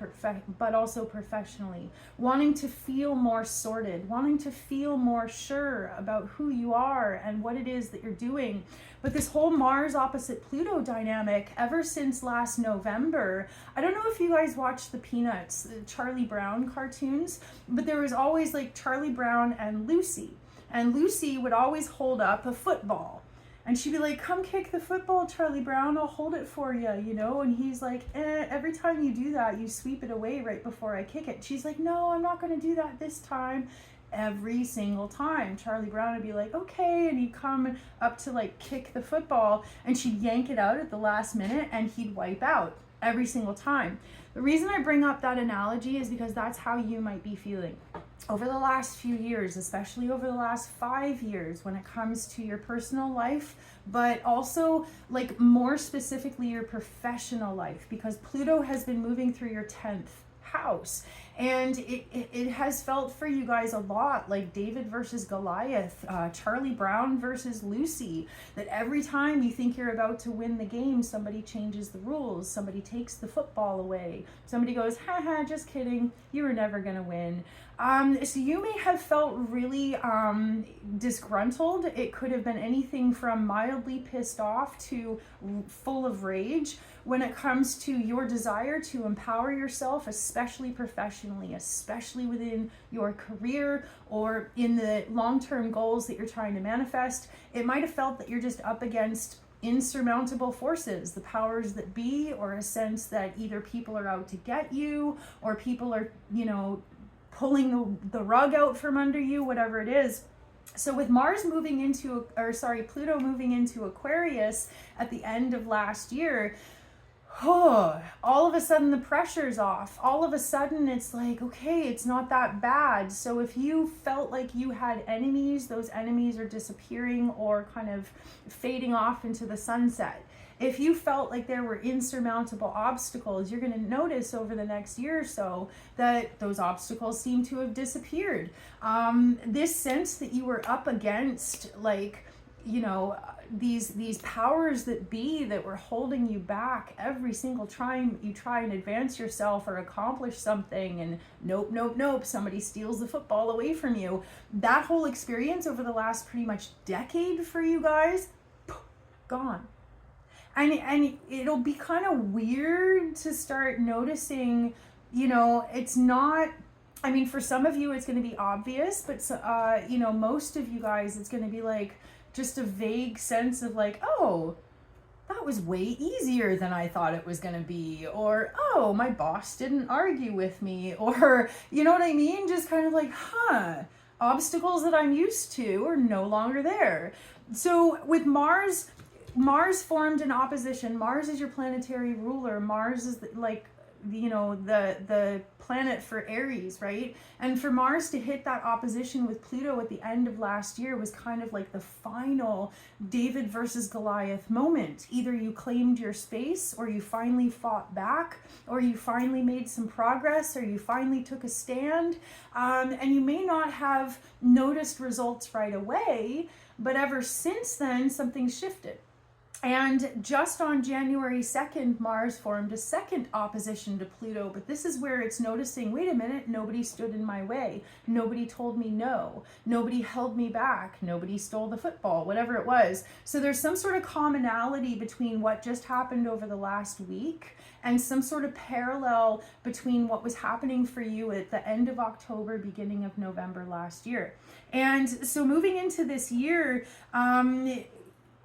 Speaker 1: but also professionally, wanting to feel more sorted, wanting to feel more sure about who you are and what it is that you're doing. But this whole Mars opposite Pluto dynamic, ever since last November, I don't know if you guys watched the Peanuts, the Charlie Brown cartoons, but there was always like Charlie Brown and Lucy would always hold up a football. And she'd be like, come kick the football, Charlie Brown, I'll hold it for you, And he's like, every time you do that, you sweep it away right before I kick it. She's like, no, I'm not going to do that this time. Every single time, Charlie Brown would be like, okay. And he'd come up to like kick the football and she'd yank it out at the last minute and he'd wipe out every single time. The reason I bring up that analogy is because that's how you might be feeling over the last few years, especially over the last 5 years when it comes to your personal life, but also like more specifically your professional life, because Pluto has been moving through your 10th house. And it has felt for you guys a lot like David versus Goliath, Charlie Brown versus Lucy, that every time you think you're about to win the game, somebody changes the rules, somebody takes the football away, somebody goes, haha, just kidding, you were never gonna win. So you may have felt really disgruntled. It could have been anything from mildly pissed off to full of rage when it comes to your desire to empower yourself, especially professionally, especially within your career or in the long-term goals that you're trying to manifest. It might have felt that you're just up against insurmountable forces, the powers that be, or a sense that either people are out to get you or people are, pulling the rug out from under you, whatever it is. So with Pluto moving into Aquarius at the end of last year, all of a sudden the pressure's off. All of a sudden it's like, okay, it's not that bad. So if you felt like you had enemies, those enemies are disappearing or kind of fading off into the sunset. If you felt like there were insurmountable obstacles, you're going to notice over the next year or so that those obstacles seem to have disappeared. This sense that you were up against, these powers that be that were holding you back every single time you try and advance yourself or accomplish something, and nope, somebody steals the football away from you. That whole experience over the last pretty much decade for you guys, gone. And it'll be kind of weird to start noticing, it's not, for some of you it's going to be obvious, but most of you guys, it's going to be like just a vague sense of like, oh, that that was way easier than I thought it was going to be. Or, oh, my boss didn't argue with me. Or, you know what I mean? Just kind of like, obstacles that I'm used to are no longer there. So with Mars formed an opposition. Mars is your planetary ruler. Mars is like, you know, the planet for Aries, right? And for Mars to hit that opposition with Pluto at the end of last year was kind of like the final David versus Goliath moment. Either you claimed your space, or you finally fought back, or you finally made some progress, or you finally took a stand. And you may not have noticed results right away, but ever since then, something's shifted. And just on January 2nd, Mars formed a second opposition to Pluto. But this is where it's noticing, wait a minute, nobody stood in my way. Nobody told me no. Nobody held me back. Nobody stole the football, whatever it was. So there's some sort of commonality between what just happened over the last week and some sort of parallel between what was happening for you at the end of October, beginning of November last year. And so moving into this year,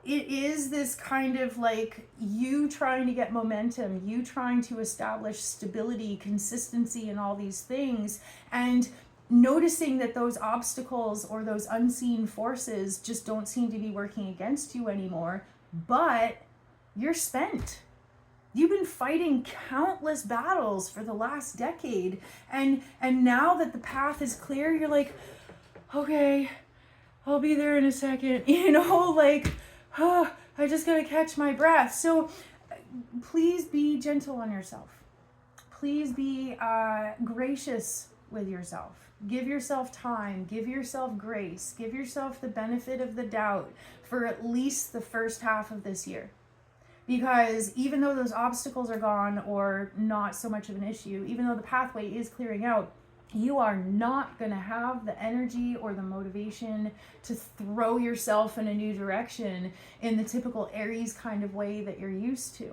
Speaker 1: it is this kind of like you trying to get momentum, you trying to establish stability, consistency, and all these things, and noticing that those obstacles or those unseen forces just don't seem to be working against you anymore, but you're spent. You've been fighting countless battles for the last decade, and now that the path is clear, you're like, okay, I'll be there in a second, you know, like, I just gotta catch my breath. So please be gentle on yourself. Please be gracious with yourself. Give yourself time. Give yourself grace. Give yourself the benefit of the doubt for at least the first half of this year. Because even though those obstacles are gone or not so much of an issue, even though the pathway is clearing out, you are not going to have the energy or the motivation to throw yourself in a new direction in the typical Aries kind of way that you're used to.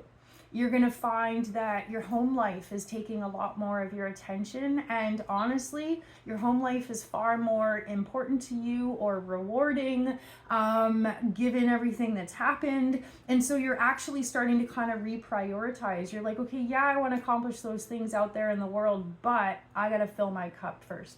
Speaker 1: You're going to find that your home life is taking a lot more of your attention, and honestly, your home life is far more important to you or rewarding, given everything that's happened. And so you're actually starting to kind of reprioritize. You're like, okay, yeah, I want to accomplish those things out there in the world, but I got to fill my cup first.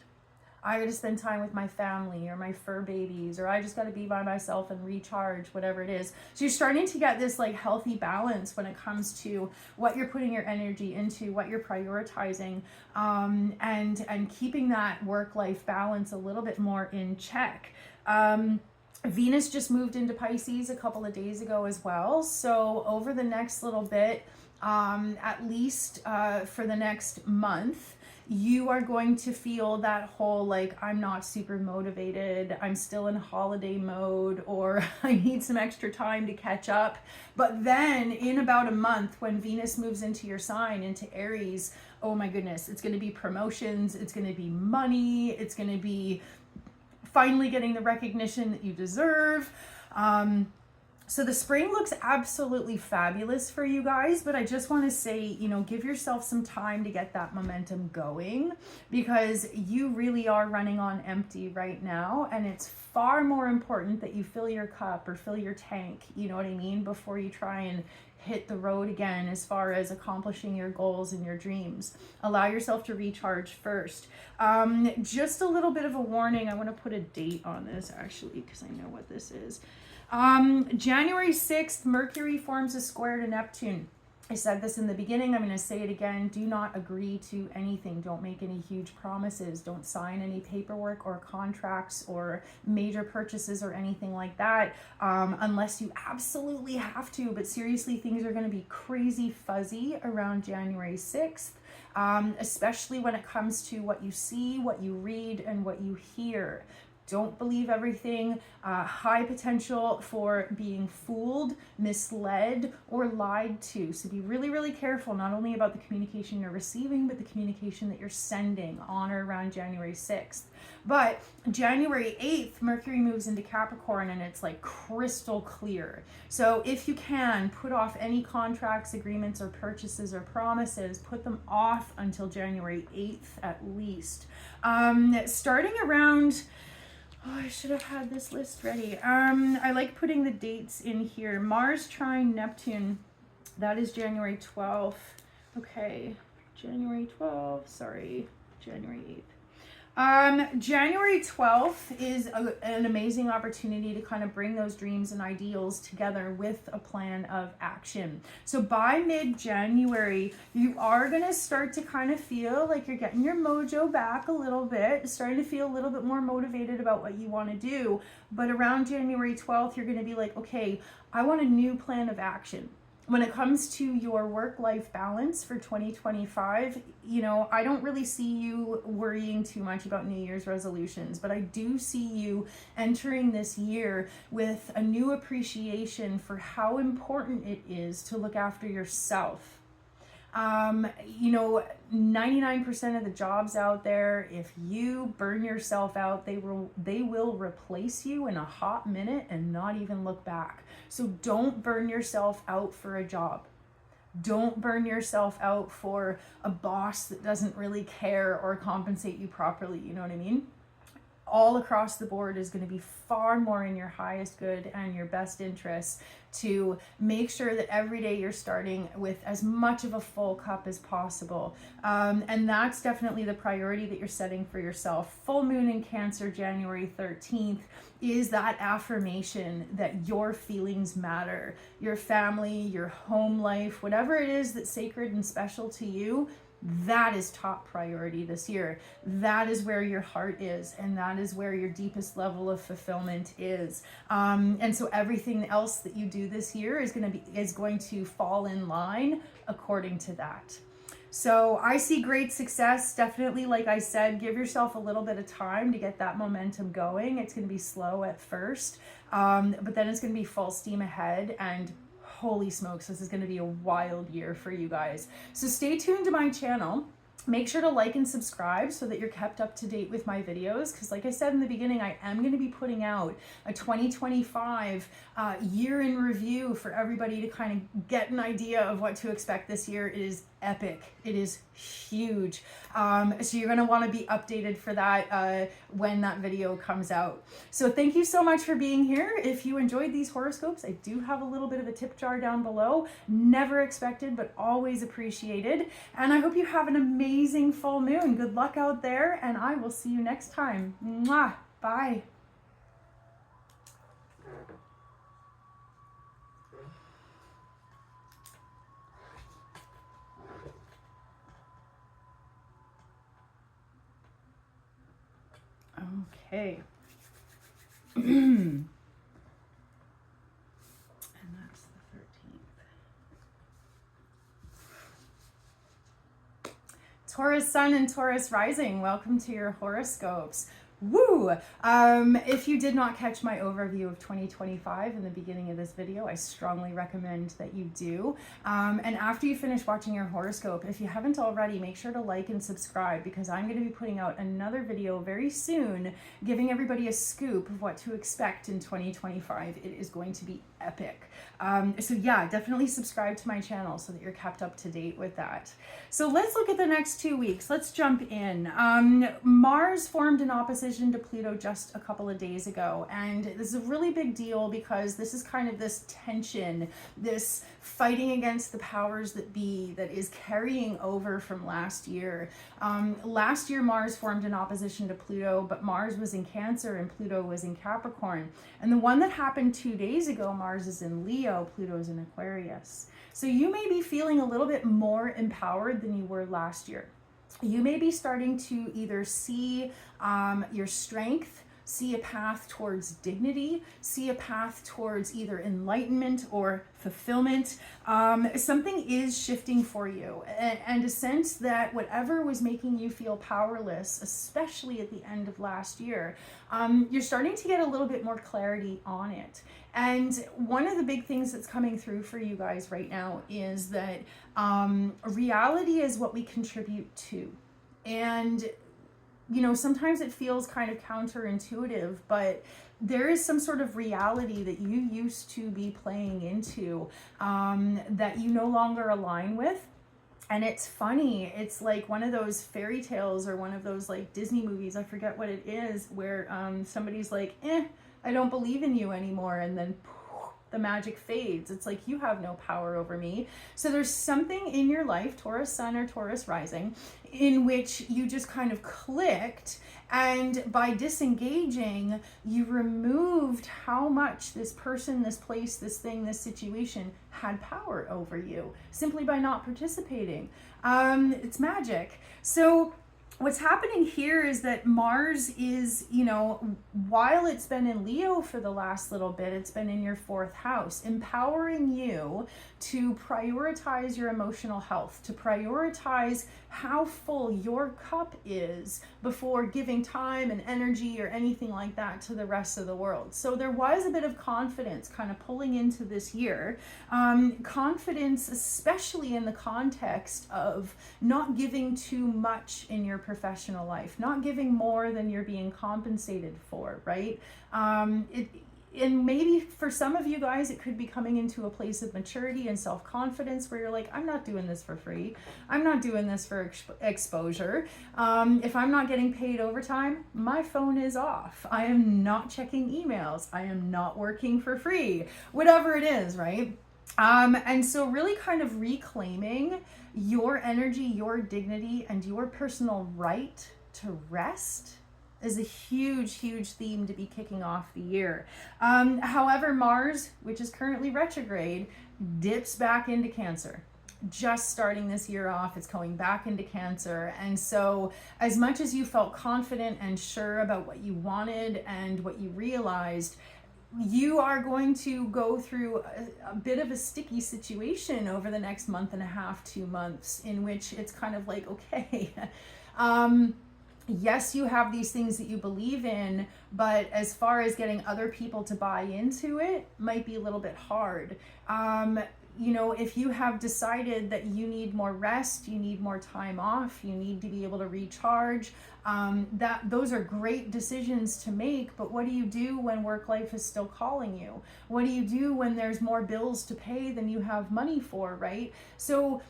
Speaker 1: I got to spend time with my family or my fur babies, or I just got to be by myself and recharge, whatever it is. So you're starting to get this like healthy balance when it comes to what you're putting your energy into, what you're prioritizing, and keeping that work-life balance a little bit more in check. Venus just moved into Pisces a couple of days ago as well. So over the next little bit, at least for the next month, you are going to feel that whole like, I'm not super motivated, I'm still in holiday mode, or I need some extra time to catch up. But then in about a month, when Venus moves into your sign, into Aries, oh my goodness, it's going to be promotions, it's going to be money, it's going to be finally getting the recognition that you deserve. So the spring looks absolutely fabulous for you guys, but I just want to say, you know, give yourself some time to get that momentum going, because you really are running on empty right now, and it's far more important that you fill your cup or fill your tank, you know what I mean, before you try and hit the road again as far as accomplishing your goals and your dreams. Allow yourself to recharge first. Just a little bit of a warning. I want to put a date on this actually, because I know what this is. January 6th, Mercury forms a square to Neptune. I said this in the beginning, I'm going to say it again. Do not agree to anything. Don't make any huge promises. Don't sign any paperwork or contracts or major purchases or anything like that, unless you absolutely have to. But seriously, things are going to be crazy fuzzy around January 6th. Especially when it comes to what you see, what you read, and what you hear. Don't believe everything. High potential for being fooled, misled, or lied to. So be really, really careful, not only about the communication you're receiving, but the communication that you're sending on or around January 6th. But January 8th, Mercury moves into Capricorn, and it's like crystal clear. So if you can, put off any contracts, agreements, or purchases or promises, put them off until January 8th at least. Starting around... Oh, I should have had this list ready. I like putting the dates in here. Mars trine Neptune. That is January 12th. Okay, January 12th. Sorry, January 8th. January 12th is an amazing opportunity to kind of bring those dreams and ideals together with a plan of action. So by mid-January, you are going to start to kind of feel like you're getting your mojo back a little bit, starting to feel a little bit more motivated about what you want to do. But around January 12th, you're going to be like, okay, I want a new plan of action. When it comes to your work-life balance for 2025, you know, I don't really see you worrying too much about New Year's resolutions, but I do see you entering this year with a new appreciation for how important it is to look after yourself. You know, 99% of the jobs out there, if you burn yourself out, they will replace you in a hot minute and not even look back. So don't burn yourself out for a job. Don't burn yourself out for a boss that doesn't really care or compensate you properly. You know what I mean? All across the board is going to be far more in your highest good and your best interest to make sure that every day you're starting with as much of a full cup as possible. And that's definitely the priority that you're setting for yourself. Full moon in Cancer, January 13th, is that affirmation that your feelings matter. Your family, your home life, whatever it is that's sacred and special to you, that is top priority this year. That is where your heart is, and that is where your deepest level of fulfillment is. And so everything else that you do this year is going to fall in line according to that. So I see great success. Definitely, like I said, give yourself a little bit of time to get that momentum going. It's going to be slow at first, but then it's going to be full steam ahead, and holy smokes, this is going to be a wild year for you guys. So stay tuned to my channel. Make sure to like and subscribe so that you're kept up to date with my videos, because like I said in the beginning, I am going to be putting out a 2025 year in review for everybody to kind of get an idea of what to expect this year. It is epic. It is huge. So you're going to want to be updated for that when that video comes out. So thank you so much for being here. If you enjoyed these horoscopes, I do have a little bit of a tip jar down below. Never expected, but always appreciated. And I hope you have an amazing full moon. Good luck out there, and I will see you next time. Mwah. Bye. Okay. And that's the 13th. Taurus Sun and Taurus Rising, welcome to your horoscopes. Woo! If you did not catch my overview of 2025 in the beginning of this video, I strongly recommend that you do. And after you finish watching your horoscope, if you haven't already, make sure to like and subscribe, because I'm going to be putting out another video very soon, giving everybody a scoop of what to expect in 2025. It is going to be epic. So yeah, definitely subscribe to my channel so that you're kept up to date with that. So let's look at the next 2 weeks. Let's jump in. Mars formed an opposition to Pluto just a couple of days ago, and this is a really big deal because this is kind of this tension, this fighting against the powers that be that is carrying over from last year. Last year Mars formed an opposition to Pluto, but Mars was in Cancer and Pluto was in Capricorn. And the one that happened 2 days ago, Mars is in Leo, Pluto is in Aquarius. So you may be feeling a little bit more empowered than you were last year. You may be starting to either see your strength, see a path towards dignity, see a path towards either enlightenment or fulfillment. Something is shifting for you, and a sense that whatever was making you feel powerless, especially at the end of last year, you're starting to get a little bit more clarity on it. And one of the big things that's coming through for you guys right now is that reality is what we contribute to. And you know, sometimes it feels kind of counterintuitive, but there is some sort of reality that you used to be playing into that you no longer align with. And it's funny, it's like one of those fairy tales or one of those like Disney movies, I forget what it is, where somebody's like, I don't believe in you anymore, and then poof, the magic fades. It's like, you have no power over me. So there's something in your life, Taurus sun or Taurus rising, in which you just kind of clicked, and by disengaging, you removed how much this person, this place, this thing, this situation had power over you simply by not participating. It's magic. So what's happening here is that Mars is, you know, while it's been in Leo for the last little bit, it's been in your 4th house, empowering you to prioritize your emotional health, to prioritize how full your cup is before giving time and energy or anything like that to the rest of the world. So there was a bit of confidence kind of pulling into this year. Confidence, especially in the context of not giving too much in your professional life, not giving more than you're being compensated for, right? And maybe for some of you guys, it could be coming into a place of maturity and self-confidence where you're like, I'm not doing this for free. I'm not doing this for exposure. If I'm not getting paid overtime, my phone is off. I am not checking emails. I am not working for free, whatever it is, right? And so really kind of reclaiming your energy, your dignity, and your personal right to rest is a huge, huge theme to be kicking off the year. However, Mars, which is currently retrograde, dips back into Cancer. Just starting this year off, it's going back into Cancer. And so as much as you felt confident and sure about what you wanted and what you realized, you are going to go through a bit of a sticky situation over the next month and a half, 2 months, in which it's kind of like, okay, yes, you have these things that you believe in, but as far as getting other people to buy into it might be a little bit hard. You know, if you have decided that you need more rest, you need more time off, you need to be able to recharge, those are great decisions to make, but what do you do when work life is still calling you? What do you do when there's more bills to pay than you have money for, right? So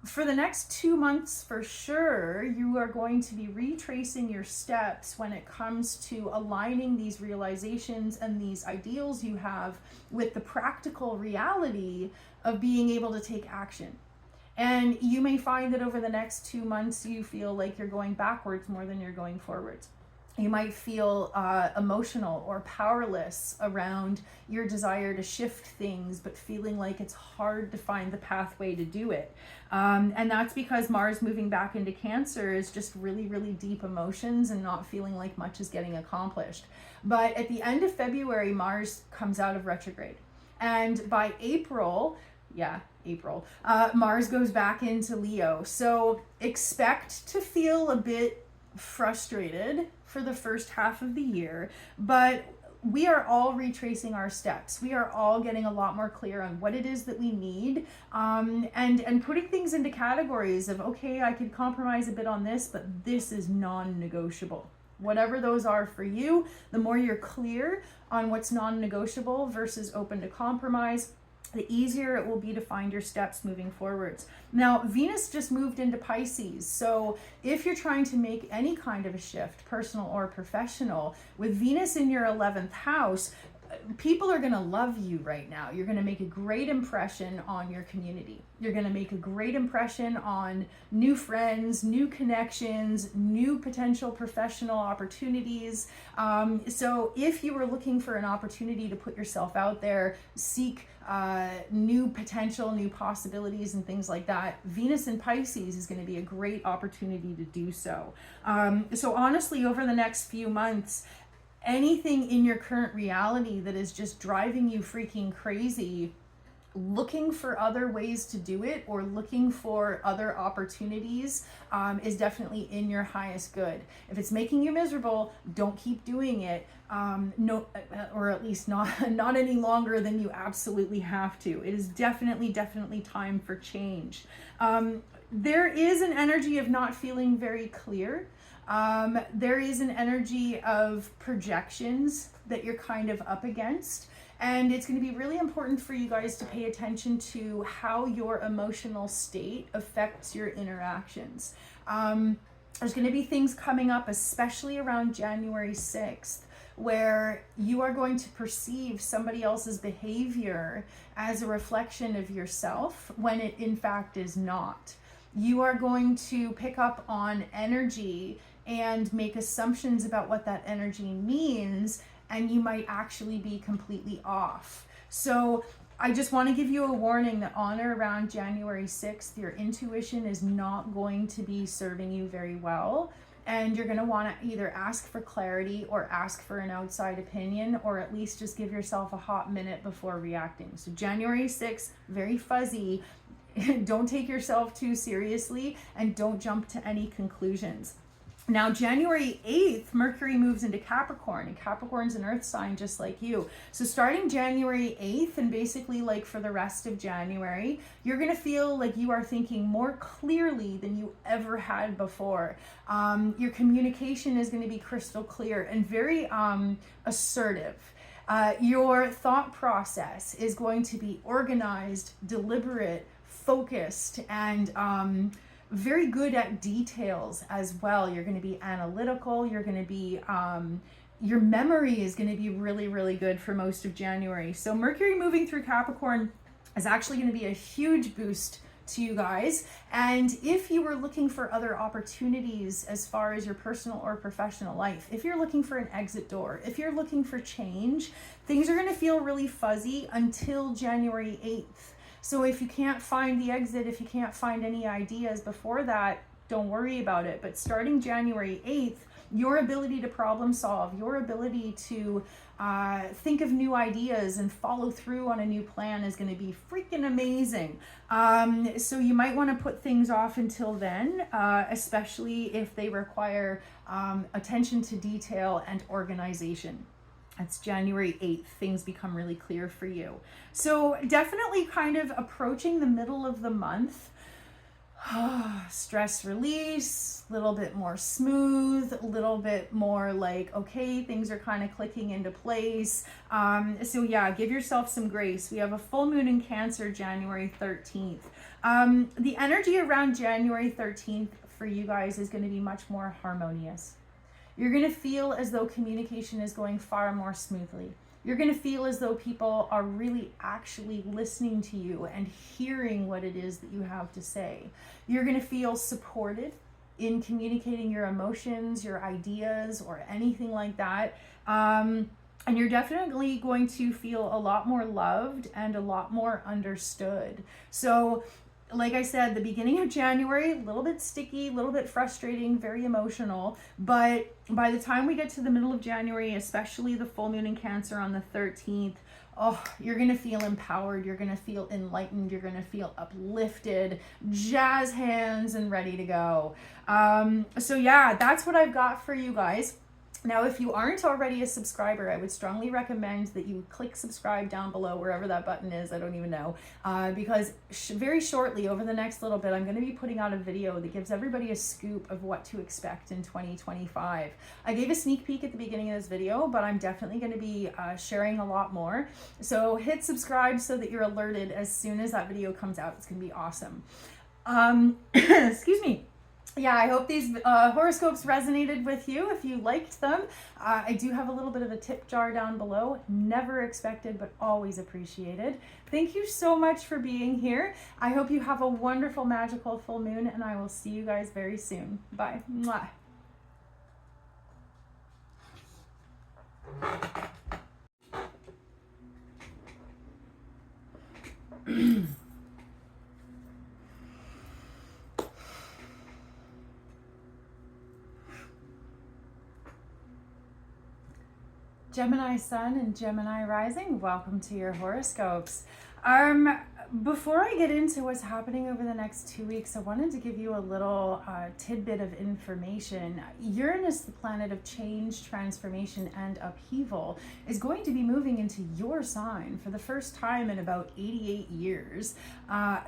Speaker 1: for the next 2 months, for sure, you are going to be retracing your steps when it comes to aligning these realizations and these ideals you have with the practical reality of being able to take action. And you may find that over the next 2 months, you feel like you're going backwards more than you're going forwards. You might feel emotional or powerless around your desire to shift things, but feeling like it's hard to find the pathway to do it. And that's because Mars moving back into Cancer is just really, really deep emotions and not feeling like much is getting accomplished. But at the end of February, Mars comes out of retrograde. And by April, Mars goes back into Leo. So expect to feel a bit frustrated for the first half of the year, but we are all retracing our steps. We are all getting a lot more clear on what it is that we need, and putting things into categories of, okay, I could compromise a bit on this, but this is non-negotiable. Whatever those are for you, the more you're clear on what's non-negotiable versus open to compromise, the easier it will be to find your steps moving forwards. Now, Venus just moved into Pisces. So if you're trying to make any kind of a shift, personal or professional, with Venus in your 11th house, people are going to love you right now. You're going to make a great impression on your community. You're going to make a great impression on new friends, new connections, new potential professional opportunities. So if you were looking for an opportunity to put yourself out there, seek new potential, new possibilities and things like that, Venus in Pisces is going to be a great opportunity to do so. So honestly, over the next few months, anything in your current reality that is just driving you freaking crazy, looking for other ways to do it or looking for other opportunities is definitely in your highest good. If it's making you miserable, don't keep doing it. No, or at least not any longer than you absolutely have to. It is definitely time for change. There is an energy of not feeling very clear. There is an energy of projections that you're kind of up against. And it's going to be really important for you guys to pay attention to how your emotional state affects your interactions. There's going to be things coming up, especially around January 6th, where you are going to perceive somebody else's behavior as a reflection of yourself when it in fact is not. You are going to pick up on energy and make assumptions about what that energy means, and you might actually be completely off. So I just want to give you a warning that on or around January 6th, your intuition is not going to be serving you very well. And you're going to want to either ask for clarity or ask for an outside opinion, or at least just give yourself a hot minute before reacting. So January 6th, very fuzzy. Don't take yourself too seriously and don't jump to any conclusions. Now, January 8th, Mercury moves into Capricorn, and Capricorn's an earth sign just like you. So starting January 8th and basically like for the rest of January, you're going to feel like you are thinking more clearly than you ever had before. Your communication is going to be crystal clear and very assertive. Your thought process is going to be organized, deliberate, focused, and very good at details as well. You're going to be analytical. You're going to be, your memory is going to be really, really good for most of January. So Mercury moving through Capricorn is actually going to be a huge boost to you guys. And if you were looking for other opportunities as far as your personal or professional life, if you're looking for an exit door, if you're looking for change, things are going to feel really fuzzy until January 8th. So if you can't find the exit, if you can't find any ideas before that, don't worry about it. But starting January 8th, your ability to problem solve, your ability to think of new ideas and follow through on a new plan is going to be freaking amazing. So you might want to put things off until then, especially if they require attention to detail and organization. It's January 8th, things become really clear for you. So definitely kind of approaching the middle of the month, stress release, a little bit more smooth, a little bit more like, okay, things are kind of clicking into place. So yeah, give yourself some grace. We have a full moon in Cancer, January 13th. The energy around January 13th for you guys is going to be much more harmonious. You're going to feel as though communication is going far more smoothly. You're going to feel as though people are really actually listening to you and hearing what it is that you have to say. You're going to feel supported in communicating your emotions, your ideas, or anything like that. And you're definitely going to feel a lot more loved and a lot more understood. So like I said, the beginning of January, a little bit sticky, a little bit frustrating, very emotional. But by the time we get to the middle of January, especially the full moon in Cancer on the 13th, oh, you're going to feel empowered. You're going to feel enlightened. You're going to feel uplifted, jazz hands, and ready to go. So yeah, that's what I've got for you guys. Now, if you aren't already a subscriber, I would strongly recommend that you click subscribe down below, wherever that button is. I don't even know, because very shortly, over the next little bit, I'm going to be putting out a video that gives everybody a scoop of what to expect in 2025. I gave a sneak peek at the beginning of this video, but I'm definitely going to be sharing a lot more. So hit subscribe so that you're alerted as soon as that video comes out. It's going to be awesome. Excuse me. Yeah, I hope these horoscopes resonated with you. If you liked them, I do have a little bit of a tip jar down below. Never expected, but always appreciated. Thank you so much for being here. I hope you have a wonderful, magical full moon, and I will see you guys very soon. Bye. Mwah. Gemini Sun and Gemini Rising, welcome to your horoscopes. Before I get into what's happening over the next 2 weeks, I wanted to give you a little tidbit of information. Uranus, the planet of change, transformation, and upheaval, is going to be moving into your sign for the first time in about 88 years.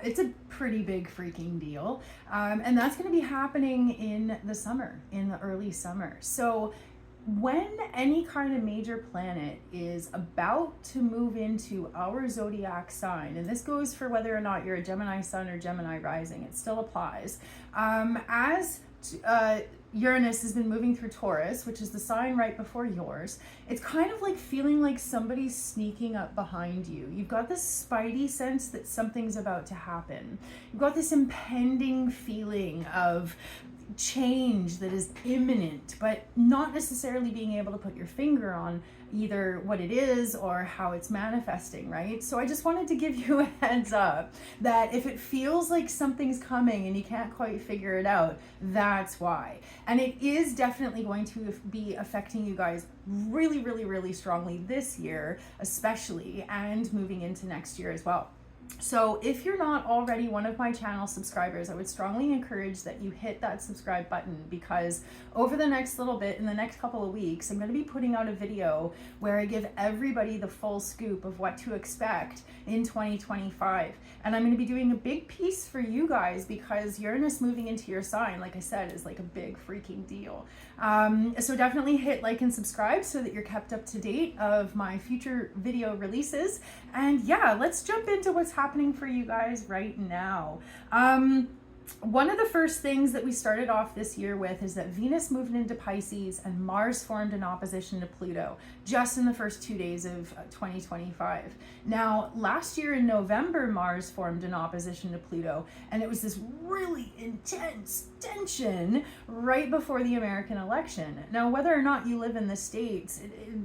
Speaker 1: It's a pretty big freaking deal. And that's going to be happening in the summer, in the early summer. So when any kind of major planet is about to move into our zodiac sign, and this goes for whether or not you're a Gemini sun or Gemini rising, it still applies. As Uranus has been moving through Taurus, which is the sign right before yours, it's kind of like feeling like somebody's sneaking up behind you. You've got this spidey sense that something's about to happen. You've got this impending feeling of change that is imminent, but not necessarily being able to put your finger on either what it is or how it's manifesting, right? So I just wanted to give you a heads up that if it feels like something's coming and you can't quite figure it out, that's why. And it is definitely going to be affecting you guys really, really, really strongly this year, especially, and moving into next year as well. So if you're not already one of my channel subscribers, I would strongly encourage that you hit that subscribe button, because over the next little bit, in the next couple of weeks, I'm going to be putting out a video where I give everybody the full scoop of what to expect in 2025. And I'm going to be doing a big piece for you guys, because Uranus moving into your sign, like I said, is like a big freaking deal. So definitely hit like and subscribe so that you're kept up to date of my future video releases. And yeah, let's jump into what's happening for you guys right now. One of the first things that we started off this year with is that Venus moved into Pisces and Mars formed an opposition to Pluto just in the first 2 days of 2025. Now, last year in November, Mars formed an opposition to Pluto, and it was this really intense tension right before the American election. Now, whether or not you live in the States,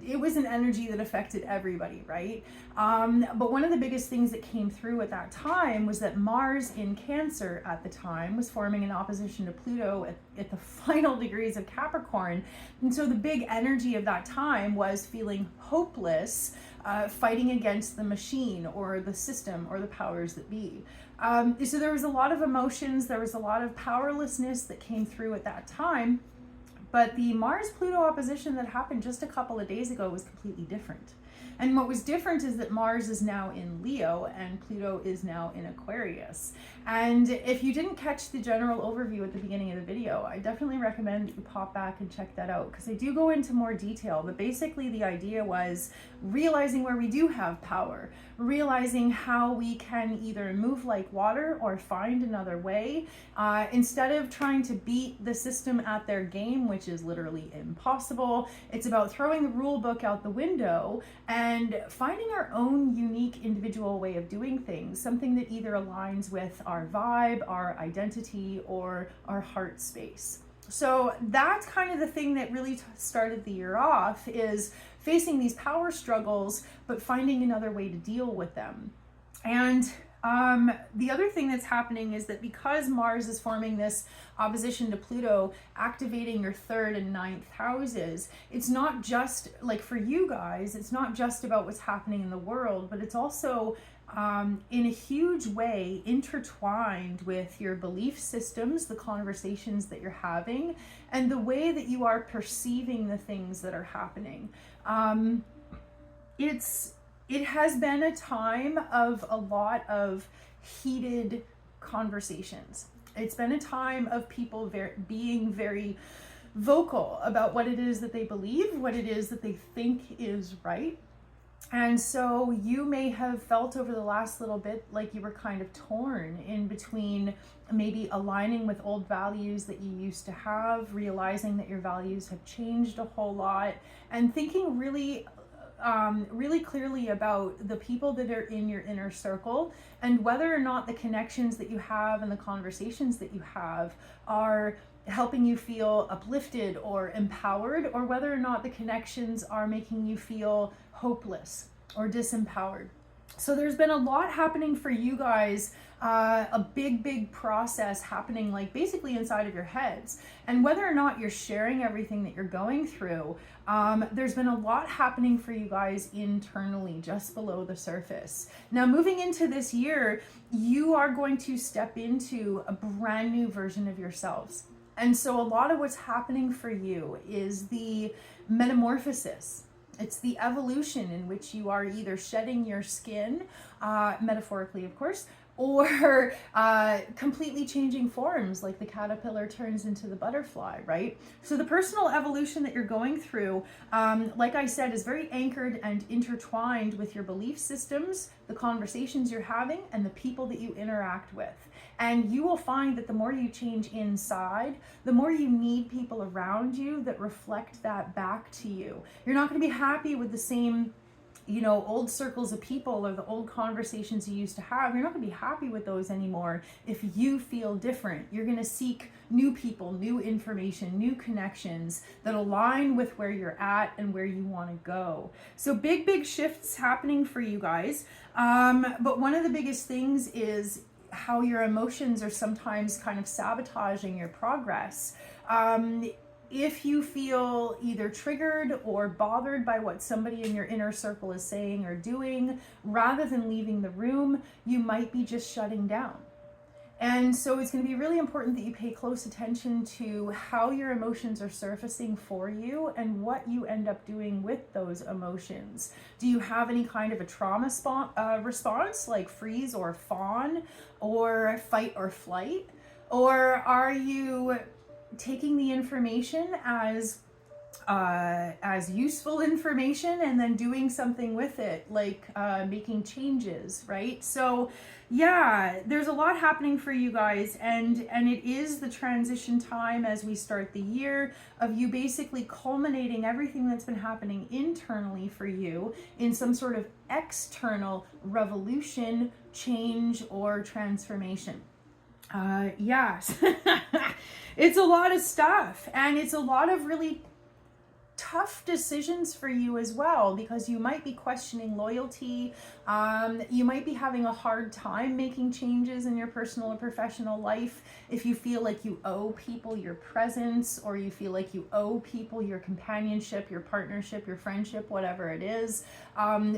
Speaker 1: it was an energy that affected everybody, right? But one of the biggest things that came through at that time was that Mars in Cancer at the time was forming an opposition to Pluto at the final degrees of Capricorn. And so the big energy of that time was feeling hopeless, fighting against the machine or the system or the powers that be. So there was a lot of emotions, there was a lot of powerlessness that came through at that time. But the Mars-Pluto opposition that happened just a couple of days ago was completely different. And what was different is that Mars is now in Leo and Pluto is now in Aquarius. And if you didn't catch the general overview at the beginning of the video, I definitely recommend that you pop back and check that out, because I do go into more detail. But basically the idea was realizing where we do have power, realizing how we can either move like water or find another way, instead of trying to beat the system at their game, which is literally impossible. It's about throwing the rule book out the window and finding our own unique individual way of doing things, something that either aligns with our vibe, our identity, or our heart space. So that's kind of the thing that really started the year off, is facing these power struggles, but finding another way to deal with them. And the other thing that's happening is that because Mars is forming this opposition to Pluto, activating your 3rd and 9th houses, it's not just, like for you guys, it's not just about what's happening in the world, but it's also in a huge way intertwined with your belief systems, the conversations that you're having, and the way that you are perceiving the things that are happening. It has been a time of a lot of heated conversations. It's been a time of people being very vocal about what it is that they believe, what it is that they think is right. And so you may have felt over the last little bit like you were kind of torn in between maybe aligning with old values that you used to have, realizing that your values have changed a whole lot, and thinking really clearly about the people that are in your inner circle and whether or not the connections that you have and the conversations that you have are helping you feel uplifted or empowered, or whether or not the connections are making you feel hopeless or disempowered. So there's been a lot happening for you guys, a big process happening like basically inside of your heads. And whether or not you're sharing everything that you're going through, there's been a lot happening for you guys internally, just below the surface. Now, moving into this year, you are going to step into a brand new version of yourselves. And so a lot of what's happening for you is the metamorphosis. It's the evolution in which you are either shedding your skin, metaphorically, of course, or completely changing forms, like the caterpillar turns into the butterfly, right? So the personal evolution that you're going through, like I said, is very anchored and intertwined with your belief systems, the conversations you're having, and the people that you interact with. And you will find that the more you change inside, the more you need people around you that reflect that back to you. You're not going to be happy with the same, you know, old circles of people or the old conversations you used to have. You're not going to be happy with those anymore if you feel different. You're going to seek new people, new information, new connections that align with where you're at and where you want to go. So big shifts happening for you guys. But one of the biggest things is how your emotions are sometimes kind of sabotaging your progress. If you feel either triggered or bothered by what somebody in your inner circle is saying or doing, rather than leaving the room, you might be just shutting down. And so it's going to be really important that you pay close attention to how your emotions are surfacing for you and what you end up doing with those emotions. Do you have any kind of a trauma response, like freeze or fawn, or fight or flight? Or are you taking the information as useful information and then doing something with it, like making changes, right? So yeah, there's a lot happening for you guys, and it is the transition time as we start the year of you basically culminating everything that's been happening internally for you in some sort of external revolution, change, or transformation. Yes. It's a lot of stuff, and it's a lot of really tough decisions for you as well, because you might be questioning loyalty. You might be having a hard time making changes in your personal or professional life if you feel like you owe people your presence, or you feel like you owe people your companionship, your partnership, your friendship, whatever it is.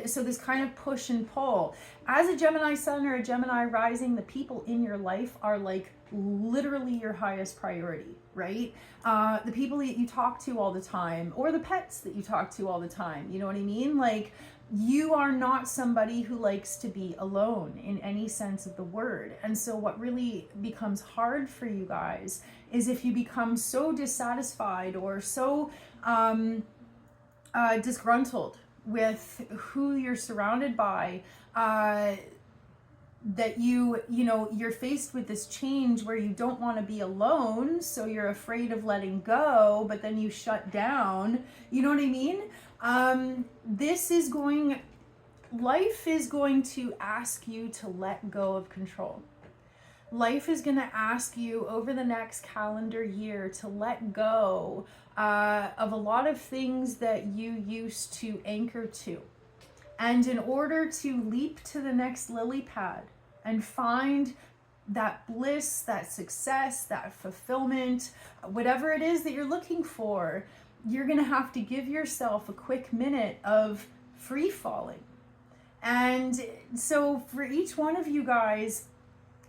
Speaker 1: So this kind of push and pull. As a Gemini sun or a Gemini rising, the people in your life are like literally your highest priority, right? The people that you talk to all the time, or the pets that you talk to all the time, you know what I mean? Like, you are not somebody who likes to be alone in any sense of the word. And so what really becomes hard for you guys is if you become so dissatisfied or so disgruntled with who you're surrounded by, that you're faced with this change where you don't want to be alone, so you're afraid of letting go, but then you shut down. You know what I mean? Life is going to ask you to let go of control. Life is going to ask you over the next calendar year to let go of a lot of things that you used to anchor to. And in order to leap to the next lily pad and find that bliss, that success, that fulfillment, whatever it is that you're looking for, you're going to have to give yourself a quick minute of free falling. And so for each one of you guys,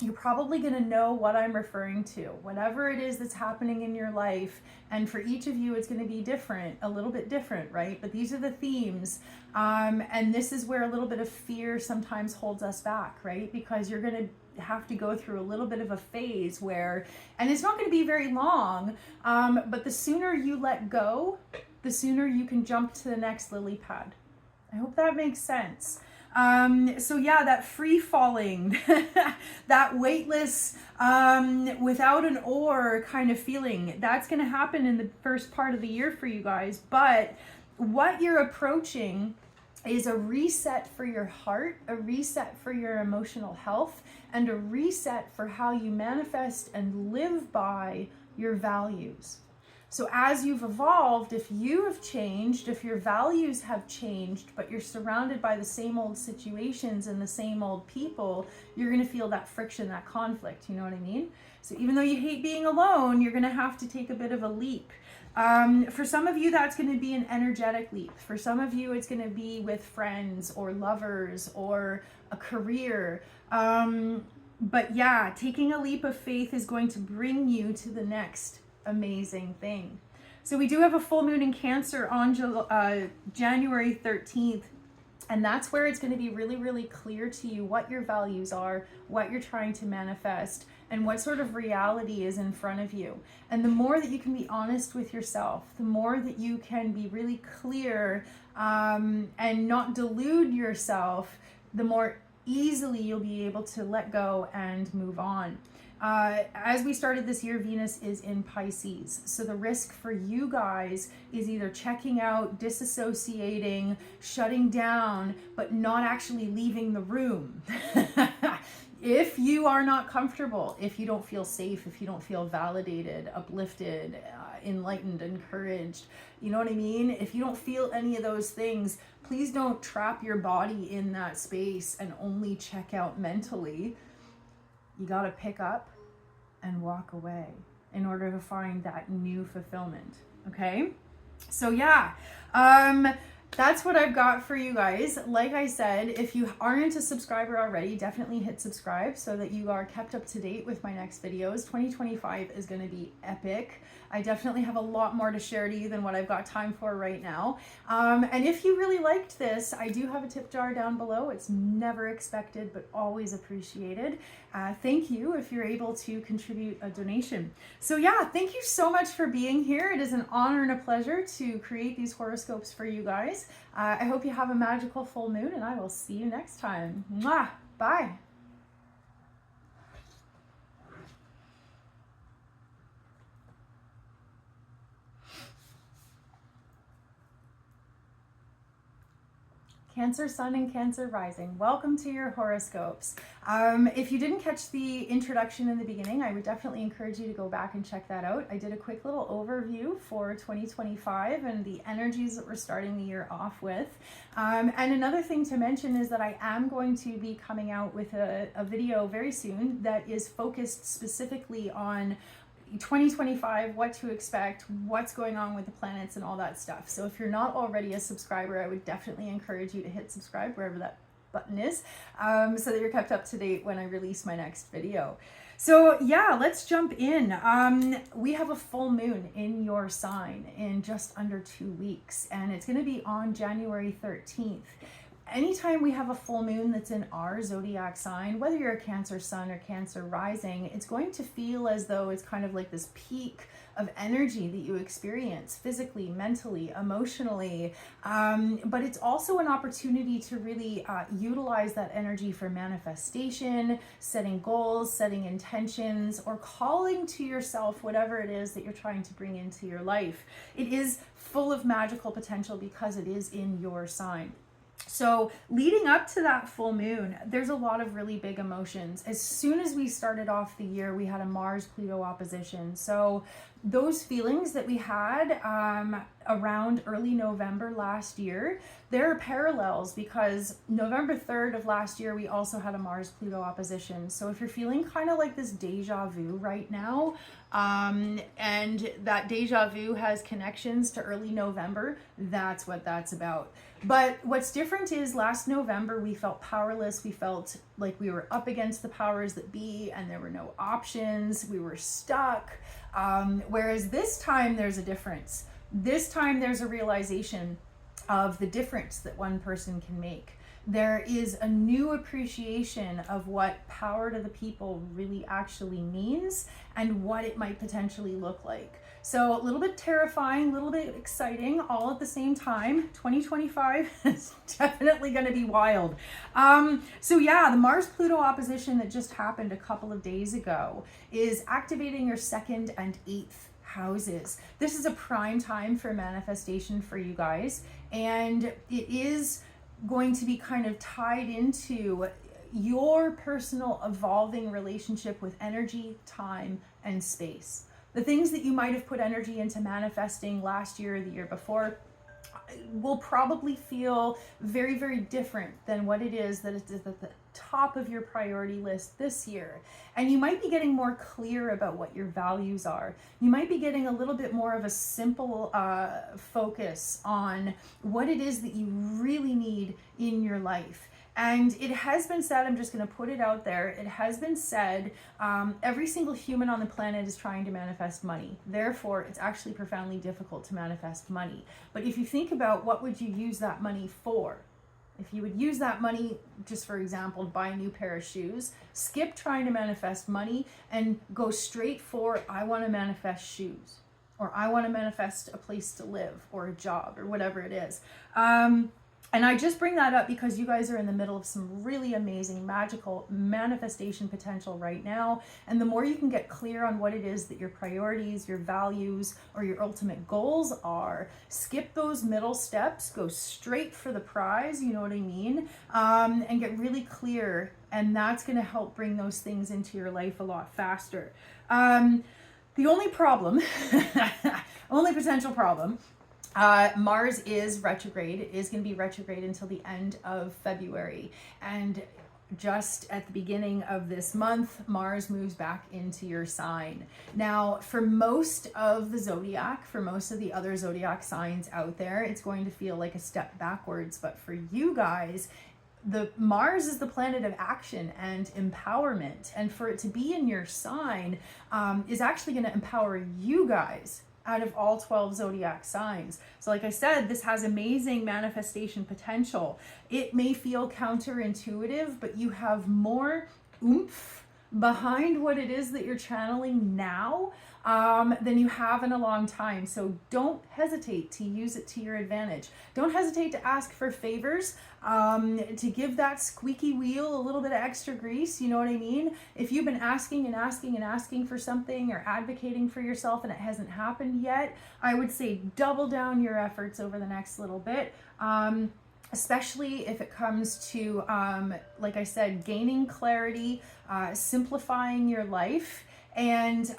Speaker 1: you're probably going to know what I'm referring to, whatever it is that's happening in your life. And for each of you, it's going to be different, a little bit different, right? But these are the themes. And this is where a little bit of fear sometimes holds us back, right? Because you're going to have to go through a little bit of a phase where, and it's not going to be very long, but the sooner you let go, the sooner you can jump to the next lily pad. I hope that makes sense. So yeah, that free falling, that weightless, without an oar kind of feeling, that's going to happen in the first part of the year for you guys. But what you're approaching is a reset for your heart, a reset for your emotional health, and a reset for how you manifest and live by your values. So as you've evolved, if you have changed, if your values have changed, but you're surrounded by the same old situations and the same old people, you're going to feel that friction, that conflict. You know what I mean? So even though you hate being alone, you're going to have to take a bit of a leap. For some of you, that's going to be an energetic leap. For some of you, it's going to be with friends or lovers or a career. But yeah, taking a leap of faith is going to bring you to the next amazing thing. So we do have a full moon in Cancer on January 13th. And that's where it's going to be really, really clear to you what your values are, what you're trying to manifest, and what sort of reality is in front of you. And the more that you can be honest with yourself, the more that you can be really clear and not delude yourself, the more easily you'll be able to let go and move on. As we started this year, Venus is in Pisces. So the risk for you guys is either checking out, disassociating, shutting down, but not actually leaving the room. If you are not comfortable, if you don't feel safe, if you don't feel validated, uplifted, enlightened, encouraged, you know what I mean? If you don't feel any of those things, please don't trap your body in that space and only check out mentally. You got to pick up and walk away in order to find that new fulfillment. Okay? So yeah, that's what I've got for you guys. Like I said, if you aren't a subscriber already, definitely hit subscribe so that you are kept up to date with my next videos. 2025 is going to be epic. I definitely have a lot more to share to you than what I've got time for right now. And if you really liked this, I do have a tip jar down below. It's never expected, but always appreciated. Thank you if you're able to contribute a donation. So yeah, thank you so much for being here. It is an honor and a pleasure to create these horoscopes for you guys. I hope you have a magical full moon, and I will see you next time. Mwah! Bye. Cancer Sun and Cancer Rising. Welcome to your horoscopes. If you didn't catch the introduction in the beginning, I would definitely encourage you to go back and check that out. I did a quick little overview for 2025 and the energies that we're starting the year off with. And another thing to mention is that I am going to be coming out with a video very soon that is focused specifically on 2025, what to expect, what's going on with the planets and all that stuff. So if you're not already a subscriber, I would definitely encourage you to hit subscribe wherever that button is, so that you're kept up to date when I release my next video. So yeah, let's jump in. We have a full moon in your sign in just under 2 weeks, and it's going to be on January 13th. Anytime we have a full moon that's in our zodiac sign, whether you're a Cancer Sun or Cancer Rising, it's going to feel as though it's kind of like this peak of energy that you experience physically, mentally, emotionally. But it's also an opportunity to really utilize that energy for manifestation, setting goals, setting intentions, or calling to yourself whatever it is that you're trying to bring into your life. It is full of magical potential because it is in your sign. So leading up to that full moon, there's a lot of really big emotions. As soon as we started off the year, we had a Mars-Pluto opposition. So those feelings that we had around early November last year, there are parallels because November 3rd of last year, we also had a Mars-Pluto opposition. So if you're feeling kind of like this deja vu right now, and that deja vu has connections to early November, that's what that's about. But what's different is last November, we felt powerless. We felt like we were up against the powers that be and there were no options. We were stuck. Whereas this time there's a difference. This time there's a realization of the difference that one person can make. There is a new appreciation of what power to the people really actually means and what it might potentially look like. So a little bit terrifying, a little bit exciting, all at the same time. 2025 is definitely going to be wild. So yeah, the Mars-Pluto opposition that just happened a couple of days ago is activating your 2nd and 8th houses. This is a prime time for manifestation for you guys, and it is going to be kind of tied into your personal evolving relationship with energy, time, and space. The things that you might have put energy into manifesting last year or the year before will probably feel very, very different than what it is that is at the top of your priority list this year. And you might be getting more clear about what your values are. You might be getting a little bit more of a simple focus on what it is that you really need in your life. And it has been said, I'm just going to put it out there, it has been said, every single human on the planet is trying to manifest money. Therefore, it's actually profoundly difficult to manifest money. But if you think about what would you use that money for? If you would use that money, just for example, to buy a new pair of shoes, skip trying to manifest money and go straight for, I want to manifest shoes, or I want to manifest a place to live or a job or whatever it is. And I just bring that up because you guys are in the middle of some really amazing magical manifestation potential right now. And the more you can get clear on what it is that your priorities, your values, or your ultimate goals are, skip those middle steps, go straight for the prize, you know what I mean? And get really clear. And that's going to help bring those things into your life a lot faster. The only problem, only potential problem, Mars is retrograde. It is going to be retrograde until the end of February. And just at the beginning of this month, Mars moves back into your sign. Now, for most of the zodiac, for most of the other zodiac signs out there, it's going to feel like a step backwards. But for you guys, the Mars is the planet of action and empowerment. And for it to be in your sign is actually going to empower you guys out of all 12 zodiac signs. So like I said, this has amazing manifestation potential. It may feel counterintuitive, but you have more oomph behind what it is that you're channeling now than you have in a long time. So don't hesitate to use it to your advantage. Don't hesitate to ask for favors, to give that squeaky wheel a little bit of extra grease, you know what I mean? If you've been asking and asking and asking for something or advocating for yourself and it hasn't happened yet, I would say double down your efforts over the next little bit. Especially if it comes to, like I said, gaining clarity, simplifying your life, and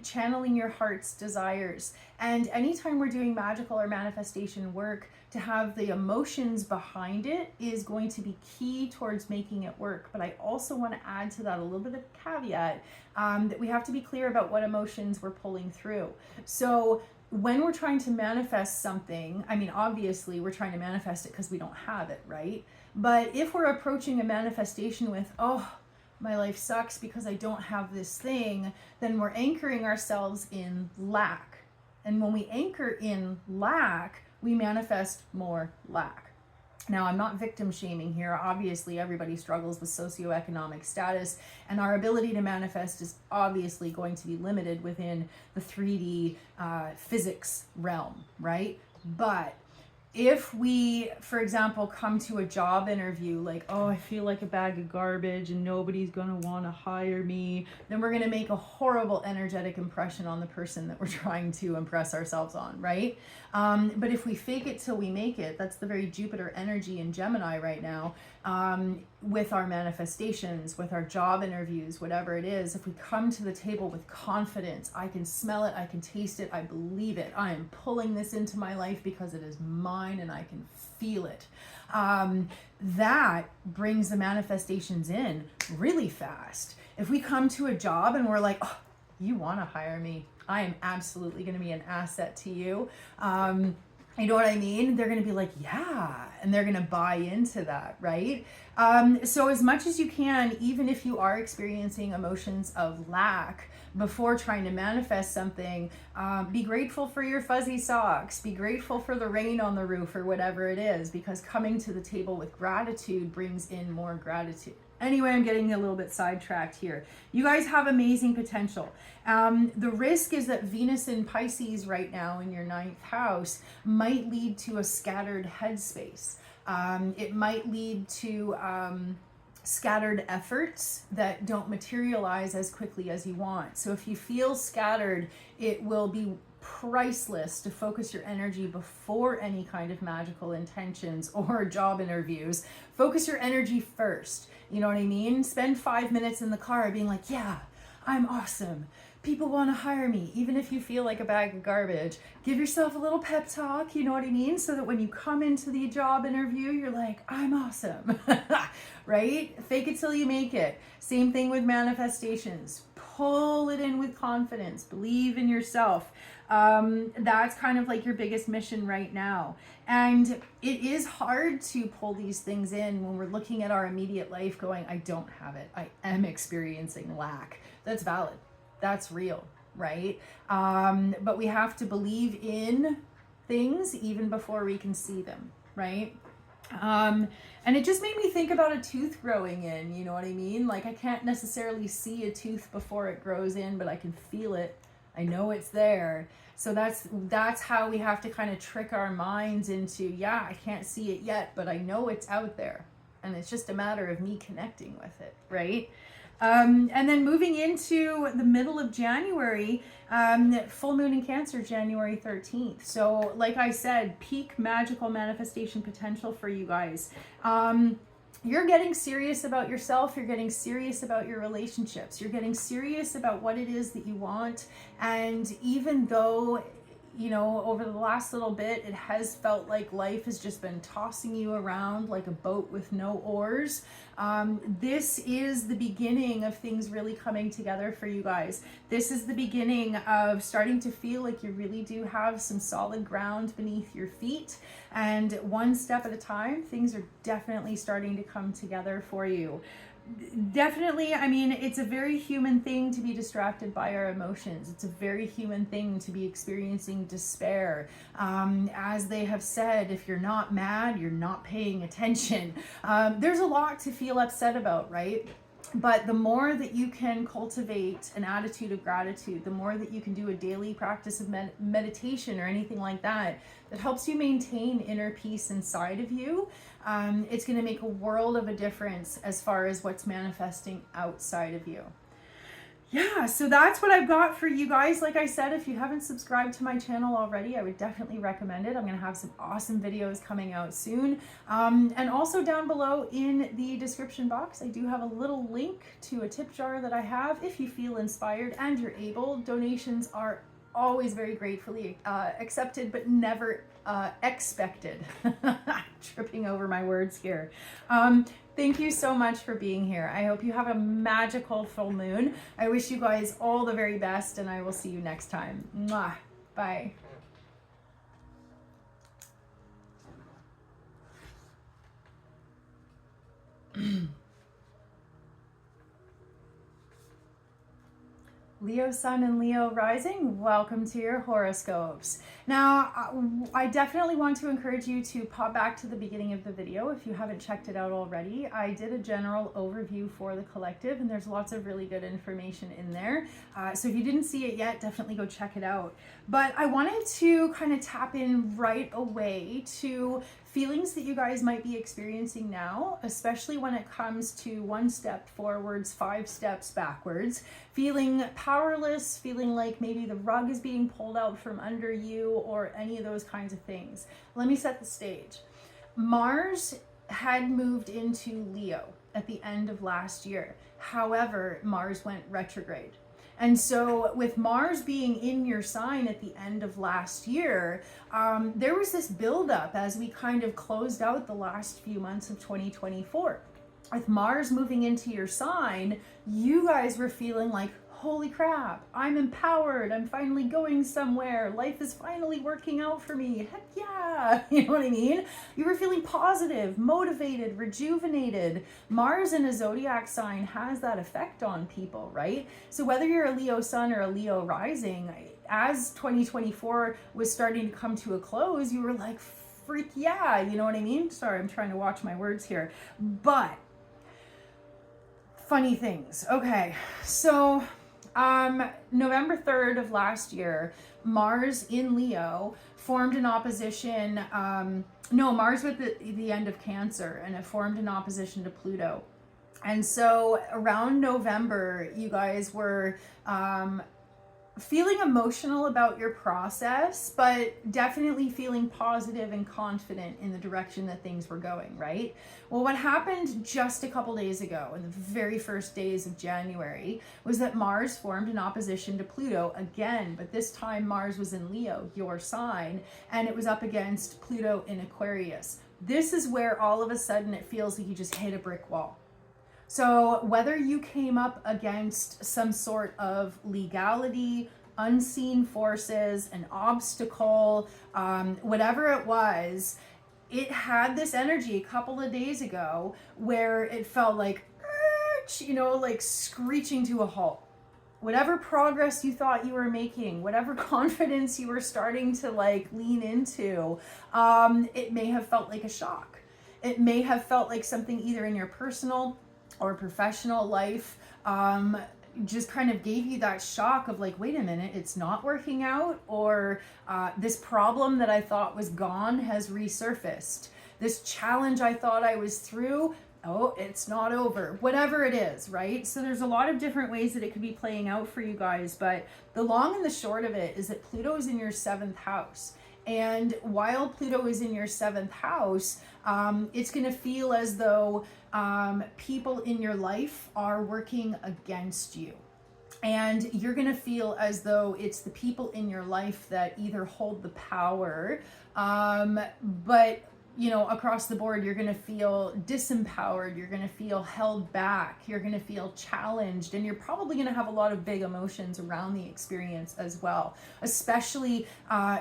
Speaker 1: channeling your heart's desires. And anytime we're doing magical or manifestation work, to have the emotions behind it is going to be key towards making it work. But I also want to add to that a little bit of caveat, that we have to be clear about what emotions we're pulling through. So when we're trying to manifest something, I mean, obviously we're trying to manifest it because we don't have it, right? But if we're approaching a manifestation with, oh, my life sucks because I don't have this thing, then we're anchoring ourselves in lack. And when we anchor in lack, we manifest more lack. Now, I'm not victim shaming here. Obviously, everybody struggles with socioeconomic status, and our ability to manifest is obviously going to be limited within the 3D physics realm, right? But if we, for example, come to a job interview like, oh, I feel like a bag of garbage and nobody's going to want to hire me, then we're going to make a horrible energetic impression on the person that we're trying to impress ourselves on, right? But if we fake it till we make it, that's the very Jupiter energy in Gemini right now, with our manifestations, with our job interviews, whatever it is. If we come to the table with confidence, I can smell it, I can taste it, I believe it, I am pulling this into my life because it is mine and I can feel it. That brings the manifestations in really fast. If we come to a job and we're like, oh, you want to hire me, I am absolutely going to be an asset to you. You know what I mean? They're going to be like, yeah, and they're going to buy into that, right? So as much as you can, even if you are experiencing emotions of lack before trying to manifest something, be grateful for your fuzzy socks, be grateful for the rain on the roof or whatever it is, because coming to the table with gratitude brings in more gratitude. Anyway, I'm getting a little bit sidetracked here. You guys have amazing potential. The risk is that Venus in Pisces right now in your 9th house might lead to a scattered headspace. It might lead to scattered efforts that don't materialize as quickly as you want. So if you feel scattered, it will be priceless to focus your energy before any kind of magical intentions or job interviews. Focus your energy first. You know what I mean? Spend 5 minutes in the car being like, yeah, I'm awesome. People want to hire me, even if you feel like a bag of garbage. Give yourself a little pep talk, you know what I mean? So that when you come into the job interview, you're like, I'm awesome, right? Fake it till you make it. Same thing with manifestations. Pull it in with confidence. Believe in yourself. That's kind of like your biggest mission right now. And it is hard to pull these things in when we're looking at our immediate life going, I don't have it. I am experiencing lack. That's valid. That's real, right? But we have to believe in things even before we can see them, right? And it just made me think about a tooth growing in, you know what I mean? Like, I can't necessarily see a tooth before it grows in, but I can feel it. I know it's there. So that's how we have to kind of trick our minds into, yeah, I can't see it yet, but I know it's out there. And it's just a matter of me connecting with it, right? And then moving into the middle of January, full moon in Cancer, January 13th. So like I said, peak magical manifestation potential for you guys. You're getting serious about yourself. You're getting serious about your relationships. You're getting serious about what it is that you want. And even though, you know, over the last little bit, it has felt like life has just been tossing you around like a boat with no oars. This is the beginning of things really coming together for you guys. This is the beginning of starting to feel like you really do have some solid ground beneath your feet. And one step at a time, things are definitely starting to come together for you. Definitely, I mean, it's a very human thing to be distracted by our emotions. It's a very human thing to be experiencing despair. As they have said, if you're not mad, you're not paying attention. There's a lot to feel upset about, right? But the more that you can cultivate an attitude of gratitude, the more that you can do a daily practice of meditation or anything like that, that helps you maintain inner peace inside of you, it's going to make a world of a difference as far as what's manifesting outside of you. Yeah, so that's what I've got for you guys. Like I said, if you haven't subscribed to my channel already, I would definitely recommend it. I'm going to have some awesome videos coming out soon. And also down below in the description box, I do have a little link to a tip jar that I have if you feel inspired and you're able. Donations are always very gratefully accepted, but never expected. Tripping over my words here. Thank you so much for being here. I hope you have a magical full moon. I wish you guys all the very best, and I will see you next time. Mwah. Bye. Leo Sun and Leo Rising, welcome to your horoscopes. Now, I definitely want to encourage you to pop back to the beginning of the video if you haven't checked it out already. I did a general overview for the collective, and there's lots of really good information in there. So if you didn't see it yet, definitely go check it out. But I wanted to kind of tap in right away to feelings that you guys might be experiencing now, especially when it comes to 1 step forwards, 5 steps backwards, feeling powerless, feeling like maybe the rug is being pulled out from under you, or any of those kinds of things. Let me set the stage. Mars had moved into Leo at the end of last year. However, Mars went retrograde. And so with Mars being in your sign at the end of last year, there was this buildup as we kind of closed out the last few months of 2024. With Mars moving into your sign, you guys were feeling like, holy crap, I'm empowered. I'm finally going somewhere. Life is finally working out for me. Heck yeah. You know what I mean? You were feeling positive, motivated, rejuvenated. Mars in a zodiac sign has that effect on people, right? So whether you're a Leo sun or a Leo rising, as 2024 was starting to come to a close, you were like, freak yeah. You know what I mean? Sorry, I'm trying to watch my words here. But funny things. Okay, so November 3rd of last year, Mars in Leo formed an opposition, Mars with the end of Cancer, and it formed an opposition to Pluto. And so around November, you guys were feeling emotional about your process, but definitely feeling positive and confident in the direction that things were going, right? Well, what happened just a couple days ago, in the very first days of January, was that Mars formed an opposition to Pluto again, but this time Mars was in Leo, your sign, and it was up against Pluto in Aquarius. This is where all of a sudden it feels like you just hit a brick wall. So whether you came up against some sort of legality, unseen forces, an obstacle, whatever it was, it had this energy a couple of days ago where it felt like, like screeching to a halt. Whatever progress you thought you were making, whatever confidence you were starting to like lean into, it may have felt like a shock. It may have felt like something either in your personal or professional life just kind of gave you that shock of like, wait a minute, it's not working out, or this problem that I thought was gone has resurfaced. This challenge I thought I was through, oh, it's not over. Whatever it is, right? So there's a lot of different ways that it could be playing out for you guys, but the long and the short of it is that Pluto is in your 7th house. And while Pluto is in your 7th house, it's going to feel as though people in your life are working against you. And you're going to feel as though it's the people in your life that either hold the power, but you know, across the board, you're going to feel disempowered, you're going to feel held back, you're going to feel challenged, and you're probably going to have a lot of big emotions around the experience as well, especially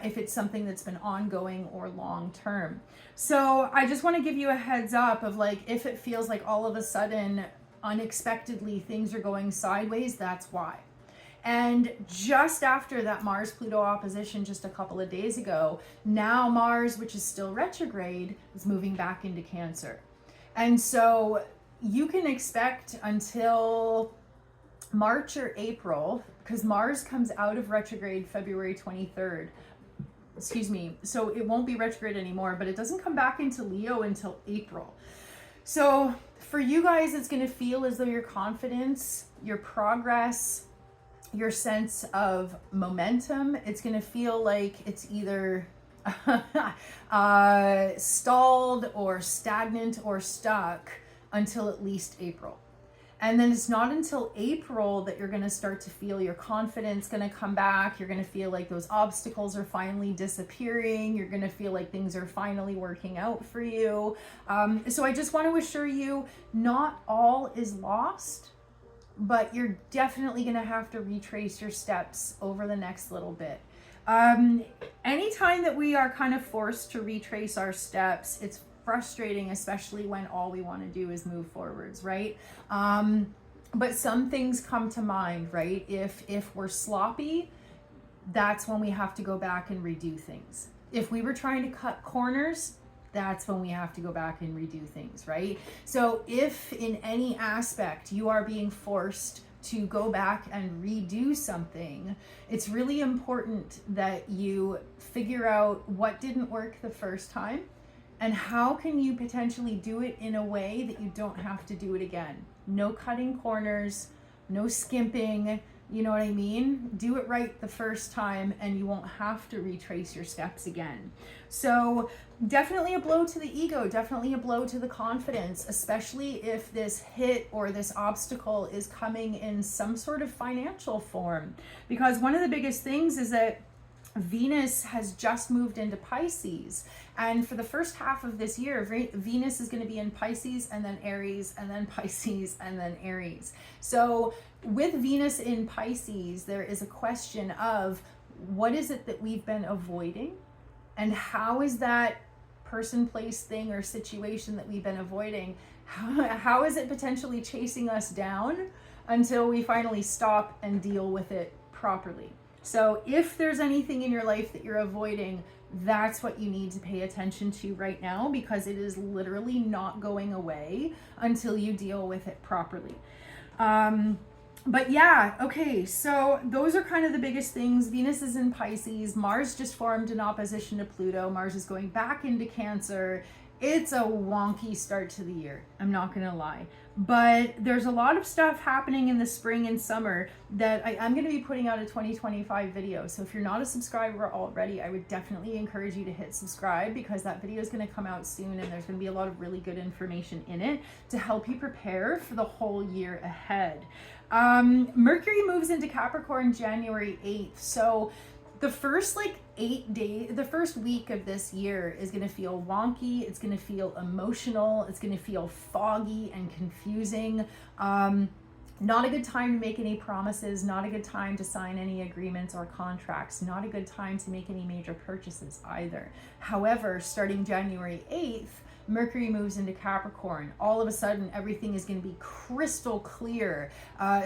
Speaker 1: if it's something that's been ongoing or long term. So I just want to give you a heads up of like, if it feels like all of a sudden, unexpectedly, things are going sideways, that's why. And just after that Mars-Pluto opposition just a couple of days ago, now Mars, which is still retrograde, is moving back into Cancer. And so you can expect until March or April, because Mars comes out of retrograde February 23rd. Excuse me. So it won't be retrograde anymore, but it doesn't come back into Leo until April. So for you guys, it's going to feel as though your confidence, your progress, your sense of momentum, it's going to feel like it's either stalled or stagnant or stuck until at least April. And then it's not until April that you're going to start to feel your confidence going to come back. You're going to feel like those obstacles are finally disappearing. You're going to feel like things are finally working out for you. So I just want to assure you, not all is lost, but you're definitely going to have to retrace your steps over the next little bit. Anytime that we are kind of forced to retrace our steps, it's frustrating, especially when all we want to do is move forwards, right? But some things come to mind, right? If we're sloppy, that's when we have to go back and redo things. If we were trying to cut corners, that's when we have to go back and redo things, right? So if in any aspect you are being forced to go back and redo something, it's really important that you figure out what didn't work the first time and how can you potentially do it in a way that you don't have to do it again. No cutting corners, no skimping, you know what I mean? Do it right the first time and you won't have to retrace your steps again. So definitely a blow to the ego, definitely a blow to the confidence, especially if this hit or this obstacle is coming in some sort of financial form. Because one of the biggest things is that Venus has just moved into Pisces, and for the first half of this year, Venus is going to be in Pisces and then Aries and then Pisces and then Aries. So with Venus in Pisces, there is a question of what is it that we've been avoiding, and how is that person, place, thing, or situation that we've been avoiding, how is it potentially chasing us down until we finally stop and deal with it properly. So if there's anything in your life that you're avoiding, that's what you need to pay attention to right now, because it is literally not going away until you deal with it properly. But yeah, okay, so those are kind of the biggest things. Venus is in Pisces. Mars just formed an opposition to Pluto. Mars is going back into Cancer. It's a wonky start to the year, I'm not gonna lie. But there's a lot of stuff happening in the spring and summer that I'm gonna be putting out a 2025 video. So if you're not a subscriber already, I would definitely encourage you to hit subscribe, because that video is gonna come out soon and there's gonna be a lot of really good information in it to help you prepare for the whole year ahead. Mercury moves into Capricorn January 8th. So the first 8 days, the first week of this year is going to feel wonky. It's going to feel emotional. It's going to feel foggy and confusing. Not a good time to make any promises. Not a good time to sign any agreements or contracts. Not a good time to make any major purchases either. However, starting January 8th, Mercury moves into Capricorn. All of a sudden, everything is going to be crystal clear.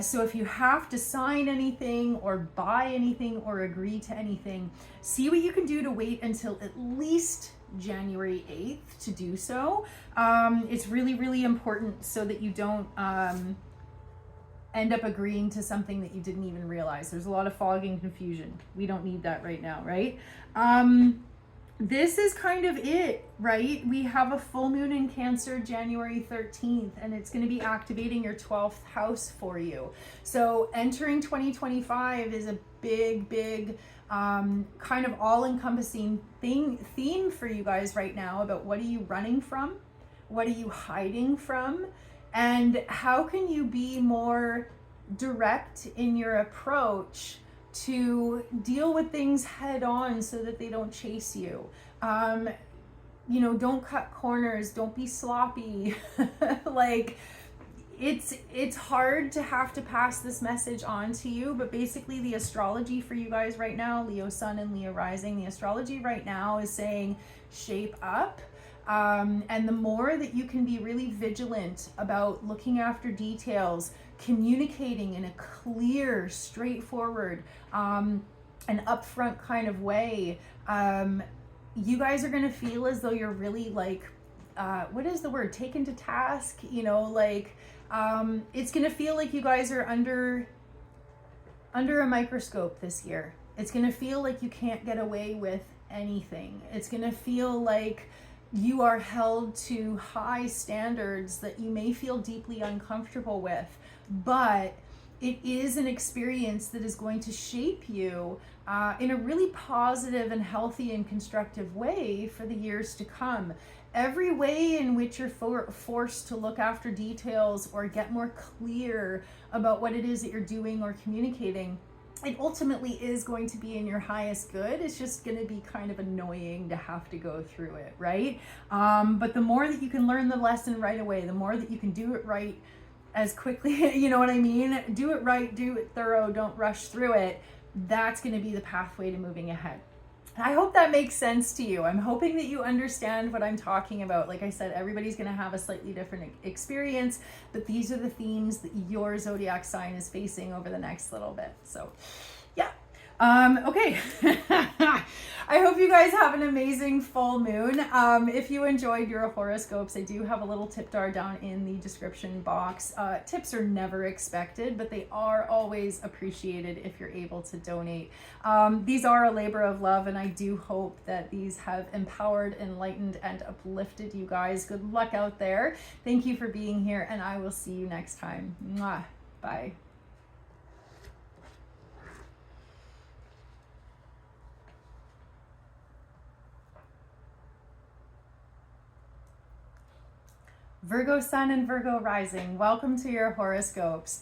Speaker 1: So if you have to sign anything or buy anything or agree to anything, see what you can do to wait until at least January 8th to do so. It's really, really important so that you don't end up agreeing to something that you didn't even realize. There's a lot of fog and confusion. We don't need that right now, right? This is kind of it, right? We have a full moon in Cancer January 13th, and it's going to be activating your 12th house for you. So entering 2025 is a big kind of all-encompassing theme for you guys right now about what are you running from? What are you hiding from? And how can you be more direct in your approach to deal with things head on so that they don't chase you? You know, don't cut corners, don't be sloppy. Like, it's hard to have to pass this message on to you, but basically the astrology for you guys right now, Leo Sun and Leo Rising, the astrology right now is saying shape up. And the more that you can be really vigilant about looking after details, communicating in a clear, straightforward, and upfront kind of way, you guys are going to feel as though you're really like, what is the word? Taken to task, you know, like, it's going to feel like you guys are under a microscope this year. It's going to feel like you can't get away with anything. It's going to feel like you are held to high standards that you may feel deeply uncomfortable with, but it is an experience that is going to shape you in a really positive and healthy and constructive way for the years to come. Every way in which you're forced to look after details or get more clear about what it is that you're doing or communicating, it ultimately is going to be in your highest good. It's just going to be kind of annoying to have to go through it, right? But the more that you can learn the lesson right away, the more that you can do it right as quickly, you know what I mean? Do it right, do it thorough, don't rush through it. That's going to be the pathway to moving ahead. I hope that makes sense to you. I'm hoping that you understand what I'm talking about. Like I said, everybody's going to have a slightly different experience, but these are the themes that your zodiac sign is facing over the next little bit. So, yeah. Okay. I hope you guys have an amazing full moon. If you enjoyed your horoscopes, I do have a little tip jar down in the description box. Tips are never expected, but they are always appreciated if you're able to donate. These are a labor of love, and I do hope that these have empowered, enlightened, and uplifted you guys. Good luck out there. Thank you for being here, and I will see you next time. Mwah. Bye. Virgo Sun and Virgo Rising, welcome to your horoscopes.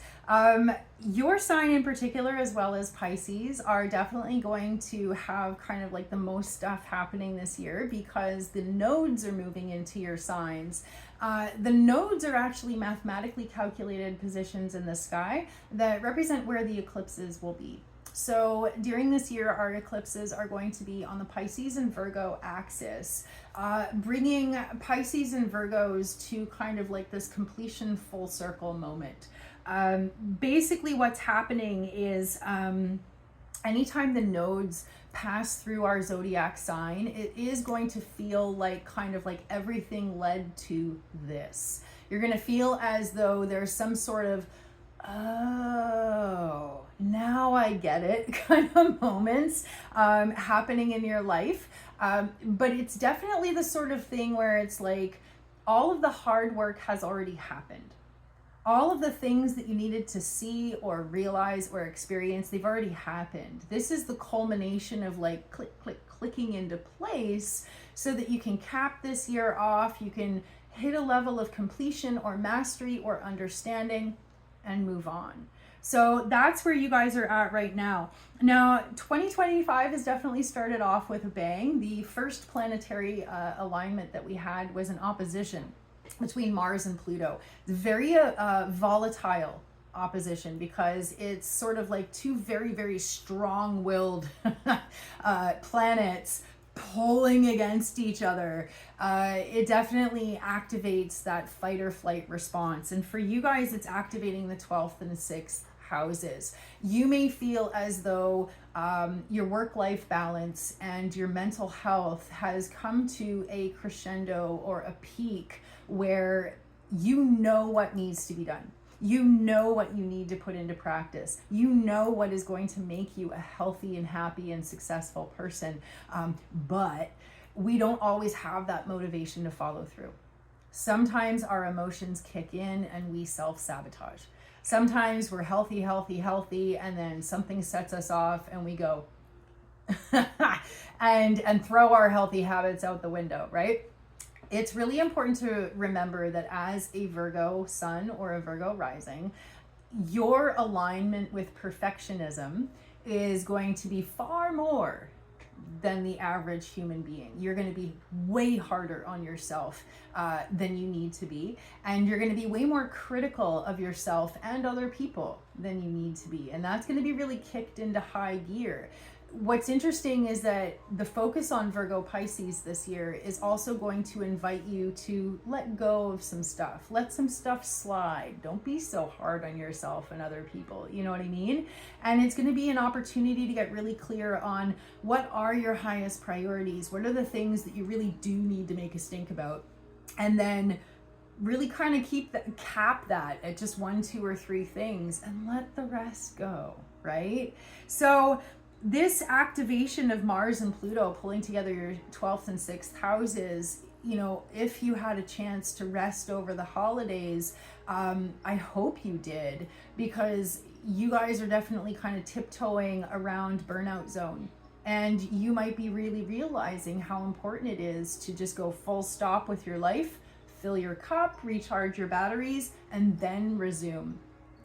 Speaker 1: Your sign in particular, as well as Pisces, are definitely going to have kind of like the most stuff happening this year because the nodes are moving into your signs. The nodes are actually mathematically calculated positions in the sky that represent where the eclipses will be. So during this year, our eclipses are going to be on the Pisces and Virgo axis, bringing Pisces and Virgos to kind of like this completion full circle moment. Basically what's happening is anytime the nodes pass through our zodiac sign, it is going to feel like kind of like everything led to this. You're going to feel as though there's some sort of, oh, now I get it kind of moments happening in your life. But it's definitely the sort of thing where it's like all of the hard work has already happened. All of the things that you needed to see or realize or experience, they've already happened. This is the culmination of like clicking into place so that you can cap this year off. You can hit a level of completion or mastery or understanding and move on. So that's where you guys are at right now. Now, 2025 has definitely started off with a bang. The first planetary alignment that we had was an opposition between Mars and Pluto. It's very volatile opposition because it's sort of like two very, very strong-willed planets pulling against each other. It definitely activates that fight or flight response. And for you guys, it's activating the 12th and 6th houses. You may feel as though your work-life balance and your mental health has come to a crescendo or a peak where you know what needs to be done. You know what you need to put into practice. You know what is going to make you a healthy and happy and successful person. But we don't always have that motivation to follow through. Sometimes our emotions kick in and we self-sabotage. Sometimes we're healthy, and then something sets us off and we go and throw our healthy habits out the window, right? It's really important to remember that as a Virgo sun or a Virgo rising, your alignment with perfectionism is going to be far more than the average human being. You're going to be way harder on yourself than you need to be. And you're going to be way more critical of yourself and other people than you need to be. And that's going to be really kicked into high gear. What's interesting is that the focus on Virgo Pisces this year is also going to invite you to let go of some stuff. Let some stuff slide. Don't be so hard on yourself and other people. You know what I mean? And it's going to be an opportunity to get really clear on what are your highest priorities. What are the things that you really do need to make a stink about? And then really kind of cap that at just 1, 2, or 3 things and let the rest go, right? So this activation of Mars and Pluto pulling together your 12th and 6th houses, you know, if you had a chance to rest over the holidays, I hope you did, because you guys are definitely kind of tiptoeing around burnout zone. And you might be really realizing how important it is to just go full stop with your life, fill your cup, recharge your batteries, and then resume.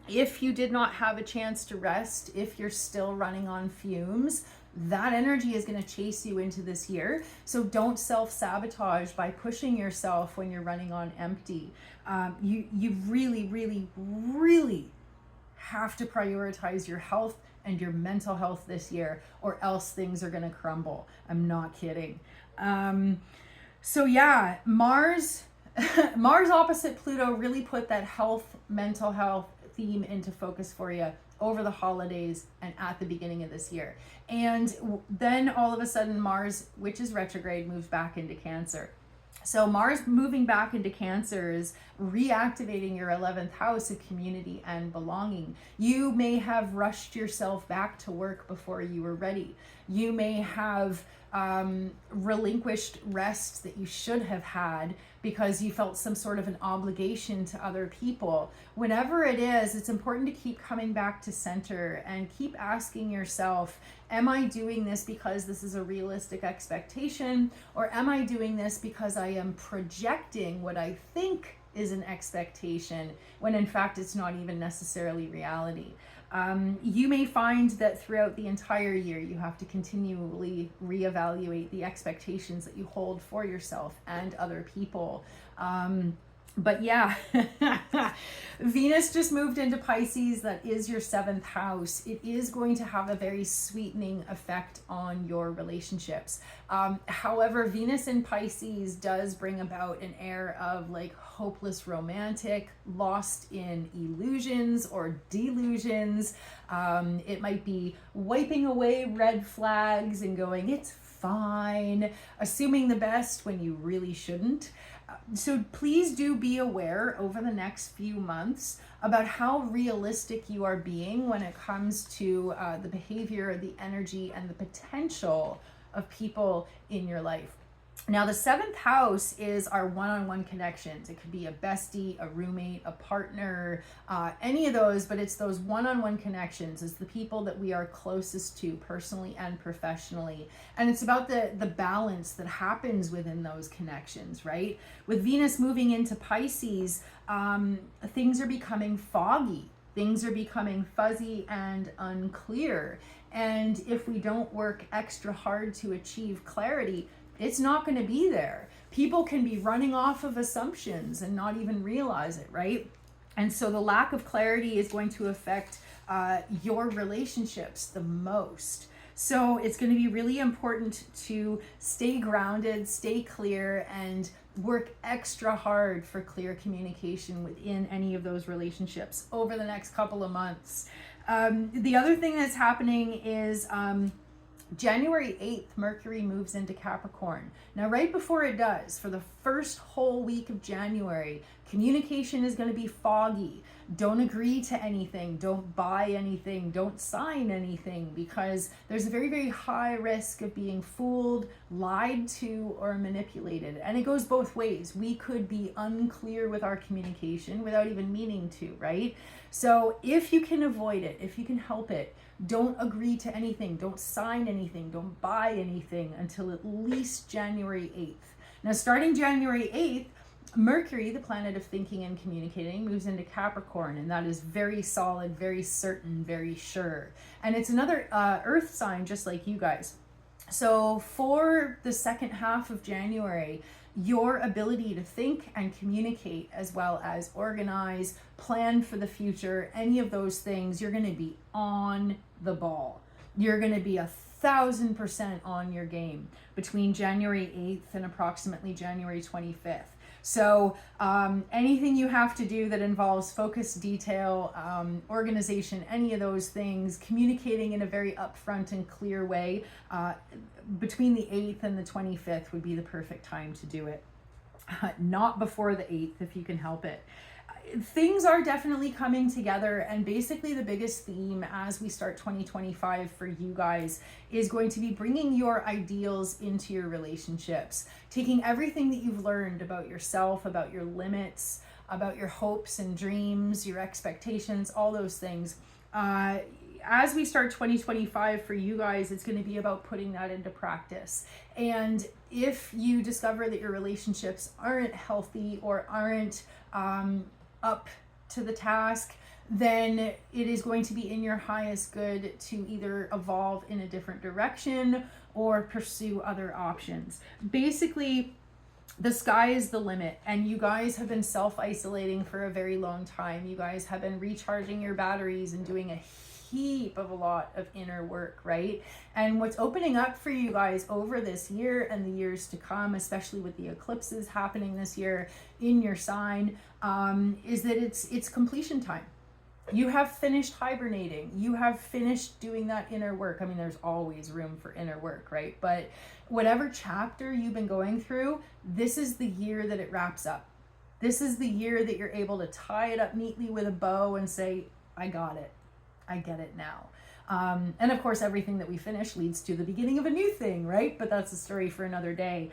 Speaker 1: If you did not have a chance to rest, if you're still running on fumes, that energy is going to chase you into this year. So don't self-sabotage by pushing yourself when you're running on empty. You really, really, really have to prioritize your health and your mental health this year, or else things are going to crumble. I'm not kidding. So yeah, Mars opposite Pluto really put that mental health theme into focus for you over the holidays and at the beginning of this year. And then all of a sudden Mars, which is retrograde, moves back into Cancer. So Mars moving back into Cancer is reactivating your 11th house of community and belonging. You may have rushed yourself back to work before you were ready. You may have relinquished rest that you should have had because you felt some sort of an obligation to other people. Whenever it is, it's important to keep coming back to center and keep asking yourself, am I doing this because this is a realistic expectation, or am I doing this because I am projecting what I think is an expectation when in fact it's not even necessarily reality? You may find that throughout the entire year you have to continually reevaluate the expectations that you hold for yourself and other people. But yeah, Venus just moved into Pisces. That is your 7th house. It is going to have a very sweetening effect on your relationships. However, Venus in Pisces does bring about an air of like hopeless romantic, lost in illusions or delusions. It might be wiping away red flags and going, it's fine, assuming the best when you really shouldn't. So please do be aware over the next few months about how realistic you are being when it comes to the behavior, the energy, and the potential of people in your life. Now, the 7th house is our one-on-one connections. It could be a bestie, a roommate, a partner, any of those, but it's those one-on-one connections. It's the people that we are closest to personally and professionally. And it's about the balance that happens within those connections, right? With Venus moving into Pisces, things are becoming foggy. Things are becoming fuzzy and unclear. And if we don't work extra hard to achieve clarity, it's not going to be there. People can be running off of assumptions and not even realize it, right? And so the lack of clarity is going to affect your relationships the most. So it's going to be really important to stay grounded, stay clear, and work extra hard for clear communication within any of those relationships over the next couple of months. The other thing that's happening is January 8th, Mercury moves into Capricorn. Now, right before it does, for the first whole week of January, communication is going to be foggy. Don't agree to anything. Don't buy anything. Don't sign anything, because there's a very, very high risk of being fooled, lied to, or manipulated. And it goes both ways. We could be unclear with our communication without even meaning to, right? So if you can avoid it, if you can help it, don't agree to anything. Don't sign anything. Don't buy anything until at least January 8th. Now, starting January 8th, Mercury, the planet of thinking and communicating, moves into Capricorn, and that is very solid, very certain, very sure. And it's another earth sign, just like you guys. So for the second half of January, your ability to think and communicate, as well as organize, plan for the future, any of those things, you're going to be on the ball. You're going to be 1,000% on your game between January 8th and approximately January 25th. So anything you have to do that involves focus, detail, organization, any of those things, communicating in a very upfront and clear way, between the 8th and the 25th would be the perfect time to do it. Not before the 8th if you can help it. Things are definitely coming together, and basically the biggest theme as we start 2025 for you guys is going to be bringing your ideals into your relationships, taking everything that you've learned about yourself, about your limits, about your hopes and dreams, your expectations, all those things. As we start 2025 for you guys, it's going to be about putting that into practice. And if you discover that your relationships aren't healthy or aren't up to the task, then it is going to be in your highest good to either evolve in a different direction or pursue other options. Basically, the sky is the limit, and you guys have been self-isolating for a very long time. You guys have been recharging your batteries and doing a heap of a lot of inner work, right? And what's opening up for you guys over this year and the years to come, especially with the eclipses happening this year in your sign, is that it's completion time. You have finished hibernating. You have finished doing that inner work. I mean, there's always room for inner work, right? But whatever chapter you've been going through, this is the year that it wraps up. This is the year that you're able to tie it up neatly with a bow and say, I got it. I get it now. And of course, everything that we finish leads to the beginning of a new thing, right? But that's a story for another day.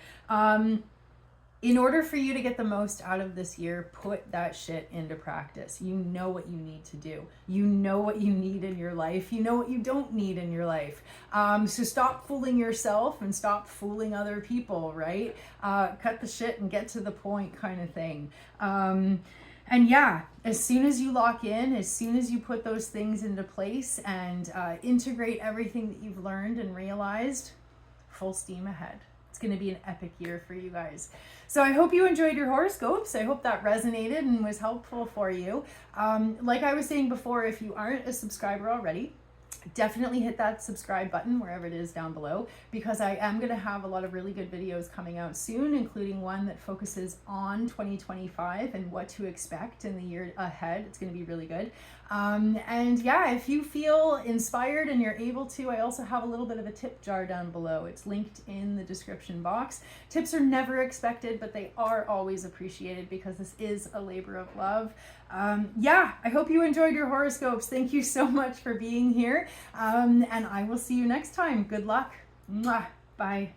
Speaker 1: In order for you to get the most out of this year, put that shit into practice. You know what you need to do. You know what you need in your life. You know what you don't need in your life. So stop fooling yourself and stop fooling other people, right? Cut the shit and get to the point, kind of thing. And yeah, as soon as you lock in, as soon as you put those things into place and integrate everything that you've learned and realized, full steam ahead. It's going to be an epic year for you guys. So I hope you enjoyed your horoscopes. I hope that resonated and was helpful for you. Like I was saying before, if you aren't a subscriber already, definitely hit that subscribe button wherever it is down below, because I am going to have a lot of really good videos coming out soon, including one that focuses on 2025 and what to expect in the year ahead. It's going to be really good. And yeah, if you feel inspired and you're able to, I also have a little bit of a tip jar down below. It's linked in the description box. Tips are never expected, but they are always appreciated because this is a labor of love. Yeah, I hope you enjoyed your horoscopes. Thank you so much for being here. And I will see you next time. Good luck. Mwah. Bye.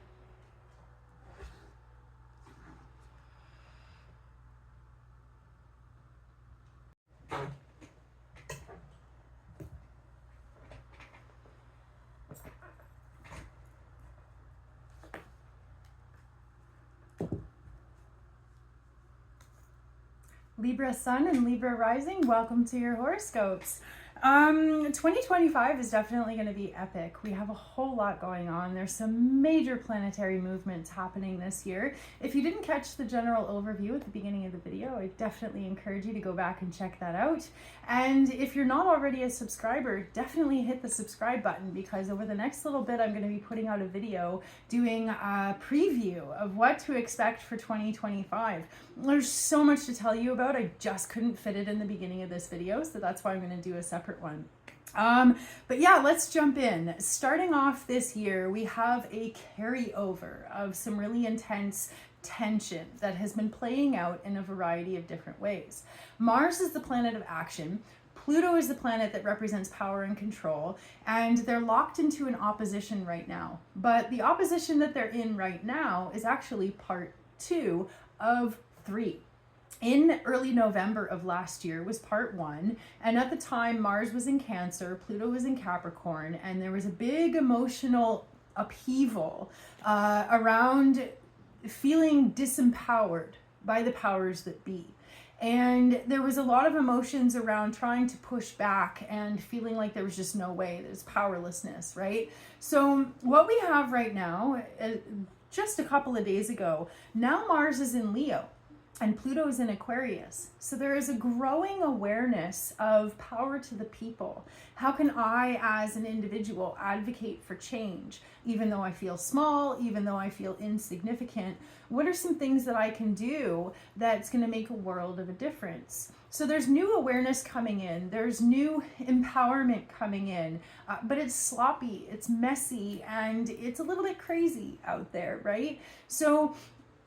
Speaker 1: Libra Sun and Libra Rising, welcome to your horoscopes. 2025 is definitely going to be epic. We have a whole lot going on. There's some major planetary movements happening this year. If you didn't catch the general overview at the beginning of the video, I definitely encourage you to go back and check that out. And if you're not already a subscriber, definitely hit the subscribe button, because over the next little bit, I'm going to be putting out a video doing a preview of what to expect for 2025. There's so much to tell you about. I just couldn't fit it in the beginning of this video, so that's why I'm going to do a separate one. But yeah, let's jump in. Starting off this year, we have a carryover of some really intense tension that has been playing out in a variety of different ways. Mars is the planet of action. Pluto is the planet that represents power and control, and they're locked into an opposition right now. But the opposition that they're in right now is actually part 2 of 3. In early November of last year was part 1, and at the time Mars was in Cancer, Pluto was in Capricorn, and there was a big emotional upheaval around feeling disempowered by the powers that be. And there was a lot of emotions around trying to push back and feeling like there was just no way, there's powerlessness, right? So what we have right now, just a couple of days ago, now Mars is in Leo and Pluto is in Aquarius. So there is a growing awareness of power to the people. How can I, as an individual, advocate for change? Even though I feel small, even though I feel insignificant, what are some things that I can do that's going to make a world of a difference? So there's new awareness coming in, there's new empowerment coming in, but it's sloppy, it's messy, and it's a little bit crazy out there, right? So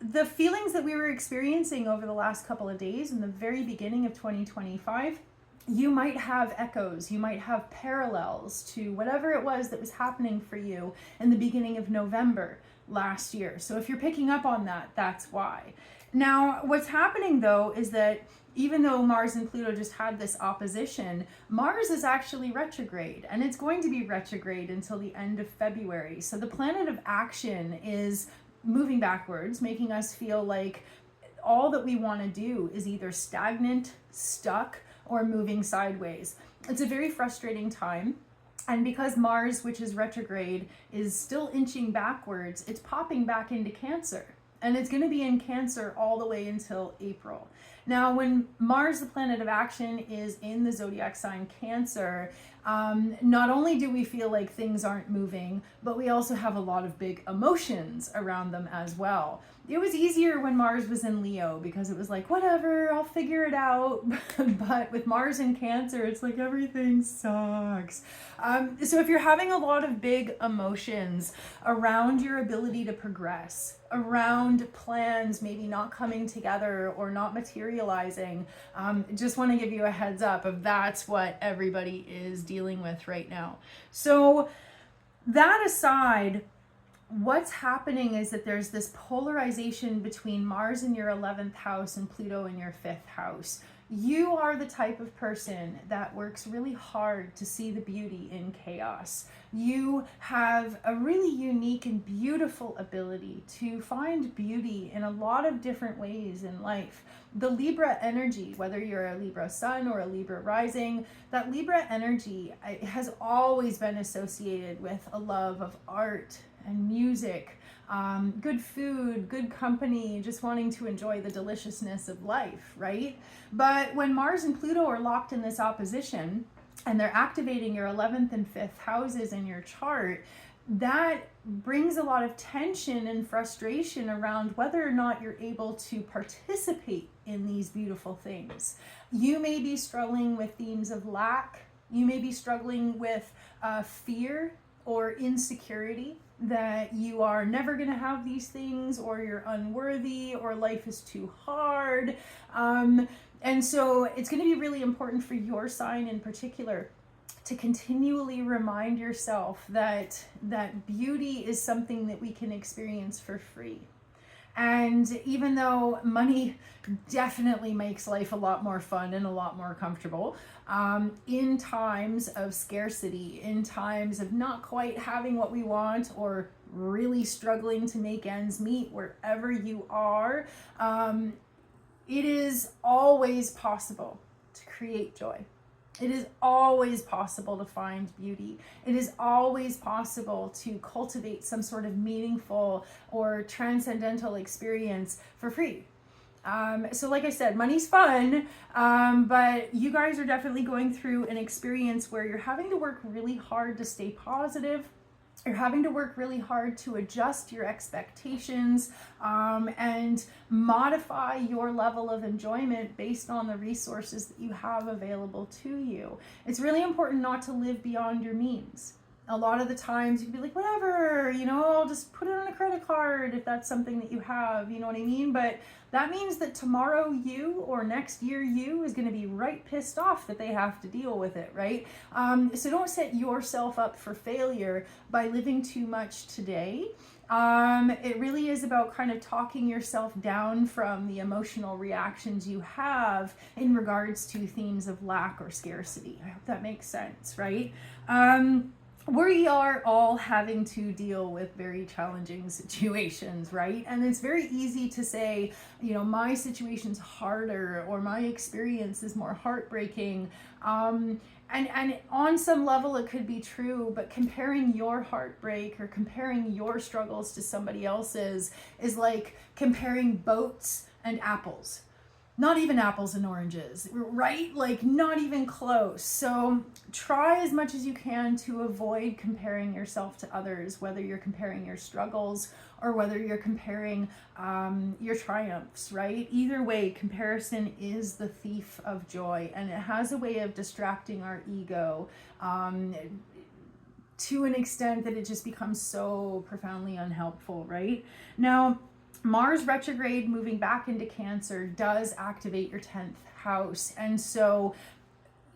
Speaker 1: the feelings that we were experiencing over the last couple of days in the very beginning of 2025, you might have echoes, you might have parallels to whatever it was that was happening for you in the beginning of November last year. So if you're picking up on that, that's why. Now, what's happening though is that even though Mars and Pluto just had this opposition, Mars is actually retrograde, and it's going to be retrograde until the end of February. So the planet of action is moving backwards, making us feel like all that we want to do is either stagnant, stuck, or moving sideways. It's a very frustrating time. And because Mars, which is retrograde, is still inching backwards, it's popping back into Cancer. And it's going to be in Cancer all the way until April. Now, when Mars, the planet of action, is in the zodiac sign Cancer, not only do we feel like things aren't moving, but we also have a lot of big emotions around them as well. It was easier when Mars was in Leo because it was like, whatever, I'll figure it out. But with Mars in Cancer, it's like everything sucks. So if you're having a lot of big emotions around your ability to progress, around plans maybe not coming together or not materializing, just want to give you a heads up of that's what everybody is dealing with right now. So that aside, what's happening is that there's this polarization between Mars in your 11th house and Pluto in your 5th house. You are the type of person that works really hard to see the beauty in chaos. You have a really unique and beautiful ability to find beauty in a lot of different ways in life. The Libra energy, whether you're a Libra sun or a Libra rising, that Libra energy has always been associated with a love of art and music, good food, good company, just wanting to enjoy the deliciousness of life, right? But when Mars and Pluto are locked in this opposition and they're activating your 11th and 5th houses in your chart, that brings a lot of tension and frustration around whether or not you're able to participate in these beautiful things. You may be struggling with themes of lack. You may be struggling with fear or insecurity, that you are never going to have these things, or you're unworthy, or life is too hard. And so it's going to be really important for your sign in particular to continually remind yourself that beauty is something that we can experience for free. And even though money definitely makes life a lot more fun and a lot more comfortable, in times of scarcity, in times of not quite having what we want or really struggling to make ends meet wherever you are, it is always possible to create joy. It is always possible to find beauty. It is always possible to cultivate some sort of meaningful or transcendental experience for free. So like I said, money's fun, but you guys are definitely going through an experience where you're having to work really hard to stay positive, You're having to work really hard to adjust your expectations and modify your level of enjoyment based on the resources that you have available to you. It's really important not to live beyond your means. A lot of the times you'd be like, whatever, you know, I'll just put it on a credit card if that's something that you have, you know what I mean? But that means that tomorrow you or next year you is going to be right pissed off that they have to deal with it, right? So don't set yourself up for failure by living too much today. It really is about kind of talking yourself down from the emotional reactions you have in regards to themes of lack or scarcity. I hope that makes sense, right? We are all having to deal with very challenging situations, right? And it's very easy to say, you know, my situation's harder or my experience is more heartbreaking. And on some level it could be true, but comparing your heartbreak or comparing your struggles to somebody else's is like comparing boats and apples. Not even apples and oranges, right? Like not even close. So try as much as you can to avoid comparing yourself to others, whether you're comparing your struggles or whether you're comparing your triumphs, right? Either way, comparison is the thief of joy, and it has a way of distracting our ego to an extent that it just becomes so profoundly unhelpful, right? Now, Mars retrograde moving back into Cancer does activate your 10th house. And so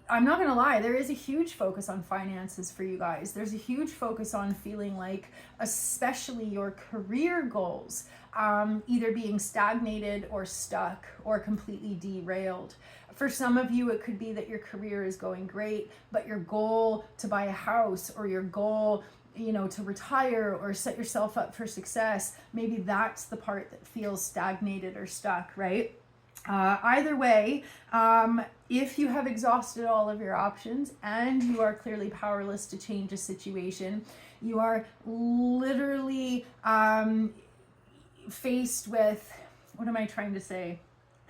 Speaker 1: I'm not going to lie, there is a huge focus on finances for you guys. There's a huge focus on feeling like, especially your career goals, either being stagnated or stuck or completely derailed. For some of you, it could be that your career is going great, but your goal to buy a house or your goal, you know, to retire or set yourself up for success, maybe that's the part that feels stagnated or stuck, right? Either way, if you have exhausted all of your options and you are clearly powerless to change a situation, you are literally faced with, what am I trying to say?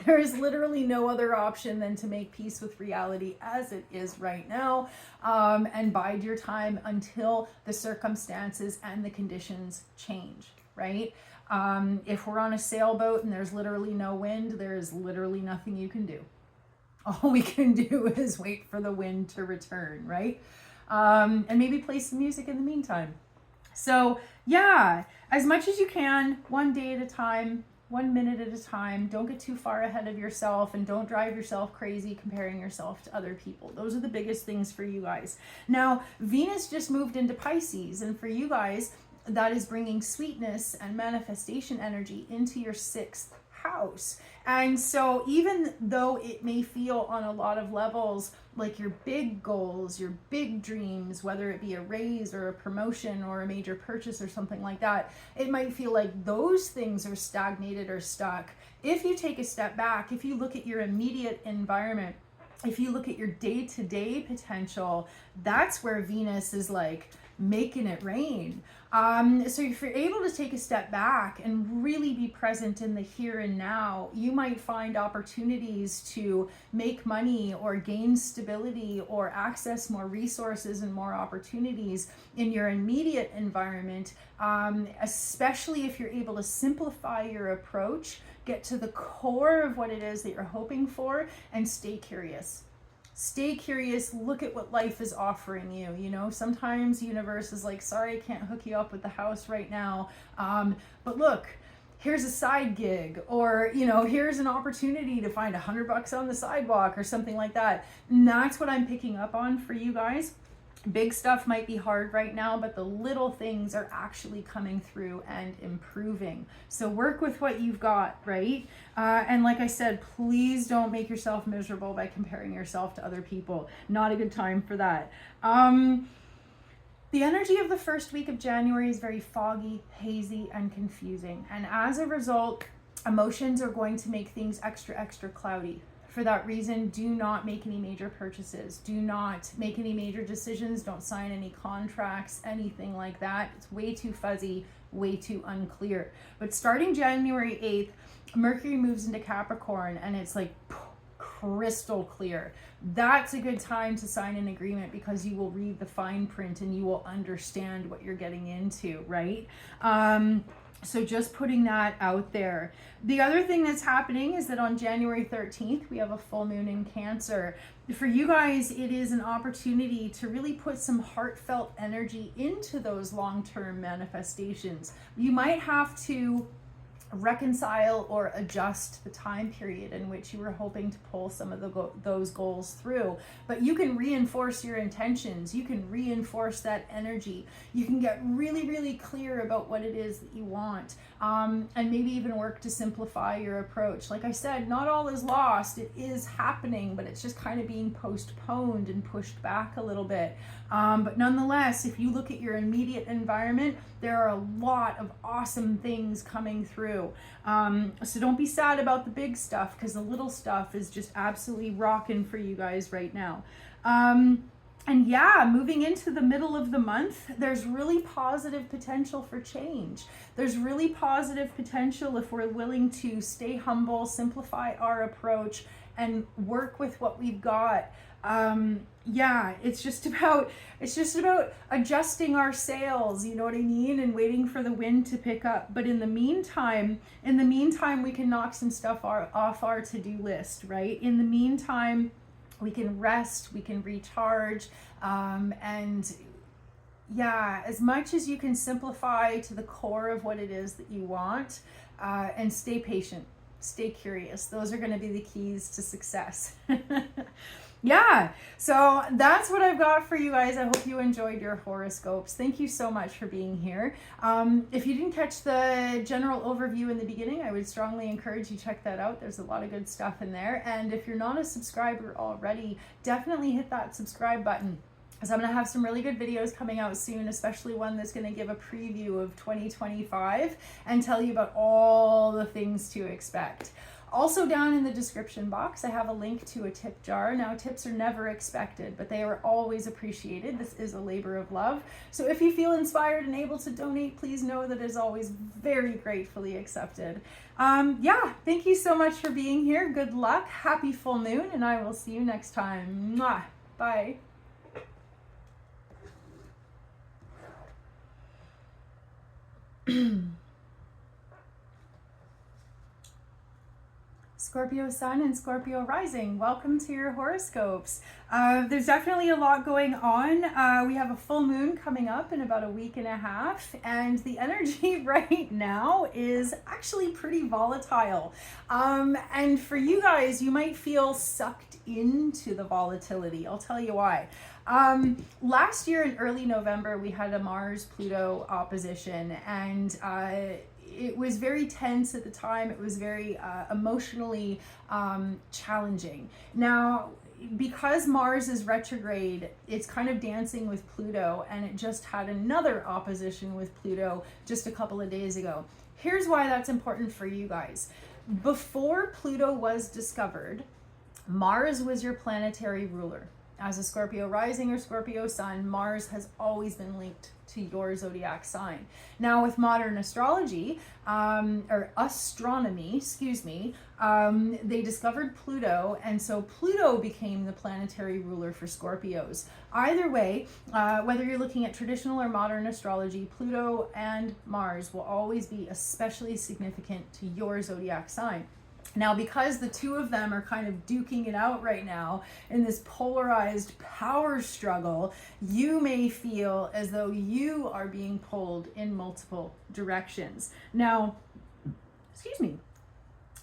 Speaker 1: There is literally no other option than to make peace with reality as it is right now, and bide your time until the circumstances and the conditions change, right? If we're on a sailboat and there's literally no wind, there is literally nothing you can do. All we can do is wait for the wind to return, right? And maybe play some music in the meantime. So yeah, as much as you can, one day at a time, 1 minute at a time. Don't get too far ahead of yourself and don't drive yourself crazy comparing yourself to other people. Those are the biggest things for you guys. Now, Venus just moved into Pisces, and for you guys, that is bringing sweetness and manifestation energy into your 6th house. And so even though it may feel on a lot of levels like your big goals, your big dreams, whether it be a raise or a promotion or a major purchase or something like that, it might feel like those things are stagnated or stuck. If you take a step back, if you look at your immediate environment, if you look at your day-to-day potential, that's where Venus is like making it rain. So if you're able to take a step back and really be present in the here and now, you might find opportunities to make money or gain stability or access more resources and more opportunities in your immediate environment, especially if you're able to simplify your approach, get to the core of what it is that you're hoping for, and stay curious. Stay curious, look at what life is offering you. You know, sometimes the universe is like, sorry, I can't hook you up with the house right now. But look, here's a side gig, or, you know, here's an opportunity to find $100 on the sidewalk or something like that. And that's what I'm picking up on for you guys. Big stuff might be hard right now, but the little things are actually coming through and improving. So work with what you've got, right? And like I said, please don't make yourself miserable by comparing yourself to other people. Not a good time for that. The energy of the first week of January is very foggy, hazy, and confusing. And as a result, emotions are going to make things extra cloudy. For that reason, do not make any major purchases. Do not make any major decisions. Don't sign any contracts, anything like that. It's way too fuzzy, way too unclear. But starting January 8th, Mercury moves into Capricorn, and it's like crystal clear. That's a good time to sign an agreement, because you will read the fine print and you will understand what you're getting into, right? So just putting that out there. The other thing that's happening is that on January 13th, we have a full moon in Cancer. For you guys, it is an opportunity to really put some heartfelt energy into those long-term manifestations. You might have to reconcile or adjust the time period in which you were hoping to pull some of those goals through, but you can reinforce your intentions, you can reinforce that energy, you can get really clear about what it is that you want, and maybe even work to simplify your approach. Like I said, not all is lost, it is happening, but it's just kind of being postponed and pushed back a little bit. But nonetheless, if you look at your immediate environment, there are a lot of awesome things coming through. So don't be sad about the big stuff, because the little stuff is just absolutely rocking for you guys right now. And yeah, moving into the middle of the month, there's really positive potential for change. There's really positive potential if we're willing to stay humble, simplify our approach, and work with what we've got. Yeah, it's just about adjusting our sails, you know what I mean, and waiting for the wind to pick up. But in the meantime, we can knock some stuff off our to-do list, right? In the meantime, we can rest, we can recharge, and yeah, as much as you can simplify to the core of what it is that you want, and stay patient, stay curious. Those are going to be the keys to success. Yeah, so that's what I've got for you guys. I hope you enjoyed your horoscopes. Thank you so much for being here. If you didn't catch the general overview in the beginning, I would strongly encourage you check that out. There's a lot of good stuff in there. And if you're not a subscriber already, definitely hit that subscribe button, because I'm going to have some really good videos coming out soon, especially one that's going to give a preview of 2025 and tell you about all the things to expect. Also, down in the description box, I have a link to a tip jar. Now, tips are never expected, but they are always appreciated. This is a labor of love. So if you feel inspired and able to donate, please know that it is always very gratefully accepted. Yeah, thank you so much for being here. Good luck. Happy full moon, and I will see you next time. Mwah. Bye. Scorpio Sun and Scorpio Rising, welcome to your horoscopes. There's definitely a lot going on. We have a full moon coming up in about a week and a half, and the energy right now is actually pretty volatile. And for you guys, you might feel sucked into the volatility. I'll tell you why. Last year in early November, we had a Mars-Pluto opposition, and it was very tense at the time. It was very emotionally challenging. Now, because Mars is retrograde, it's kind of dancing with Pluto, and it just had another opposition with Pluto just a couple of days ago. Here's why that's important for you guys. Before Pluto was discovered, Mars was your planetary ruler. As a Scorpio rising or Scorpio sun, Mars has always been linked to your zodiac sign. Now with modern astrology, or astronomy, they discovered Pluto, and so Pluto became the planetary ruler for Scorpios. Either way, whether you're looking at traditional or modern astrology, Pluto and Mars will always be especially significant to your zodiac sign. Now, because the two of them are kind of duking it out right now in this polarized power struggle, you may feel as though you are being pulled in multiple directions. Now,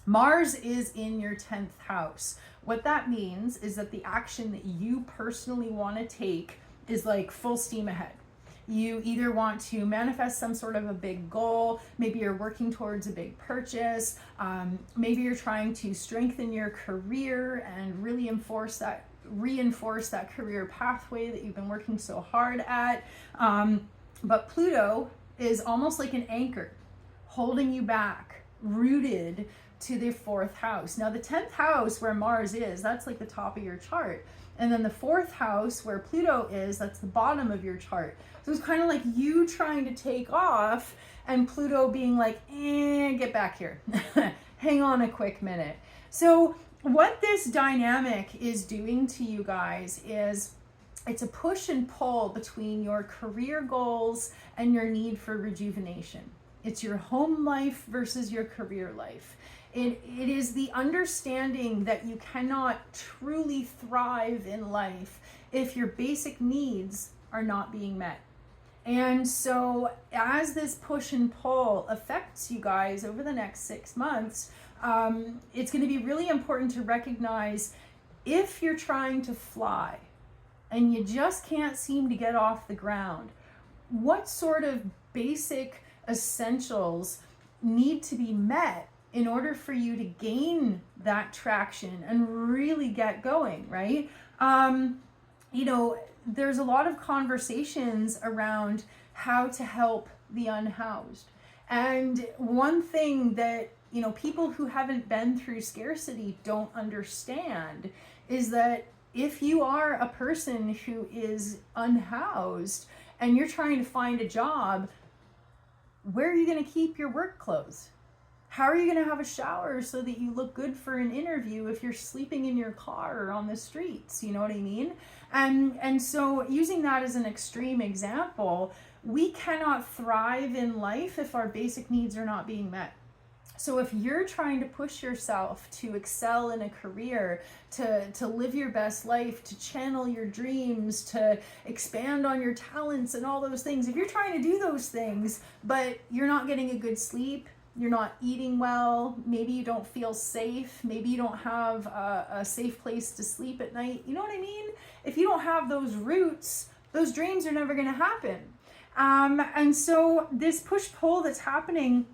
Speaker 1: Mars is in your 10th house. What that means is that the action that you personally want to take is like full steam ahead. You either want to manifest some sort of a big goal, maybe you're working towards a big purchase, maybe you're trying to strengthen your career and really reinforce that career pathway that you've been working so hard at. But Pluto is almost like an anchor, holding you back, rooted to the 4th house. Now the 10th house where Mars is, that's like the top of your chart. And then the 4th house where Pluto is, that's the bottom of your chart. So it's kind of like you trying to take off and Pluto being like, get back here. Hang on a quick minute. So what this dynamic is doing to you guys is it's a push and pull between your career goals and your need for rejuvenation. It's your home life versus your career life. It is the understanding that you cannot truly thrive in life if your basic needs are not being met. And so as this push and pull affects you guys over the next 6 months, it's going to be really important to recognize if you're trying to fly and you just can't seem to get off the ground, what sort of basic essentials need to be met in order for you to gain that traction and really get going, right? You know, there's a lot of conversations around how to help the unhoused. And one thing that, you know, people who haven't been through scarcity don't understand is that if you are a person who is unhoused and you're trying to find a job, where are you going to keep your work clothes? How are you going to have a shower so that you look good for an interview if you're sleeping in your car or on the streets? You know what I mean? And so using that as an extreme example, we cannot thrive in life if our basic needs are not being met. So if you're trying to push yourself to excel in a career, to live your best life, to channel your dreams, to expand on your talents and all those things, if you're trying to do those things, but you're not getting a good sleep, you're not eating well, maybe you don't feel safe, maybe you don't have a safe place to sleep at night, you know what I mean? If you don't have those roots, those dreams are never going to happen. And so this push-pull that's happening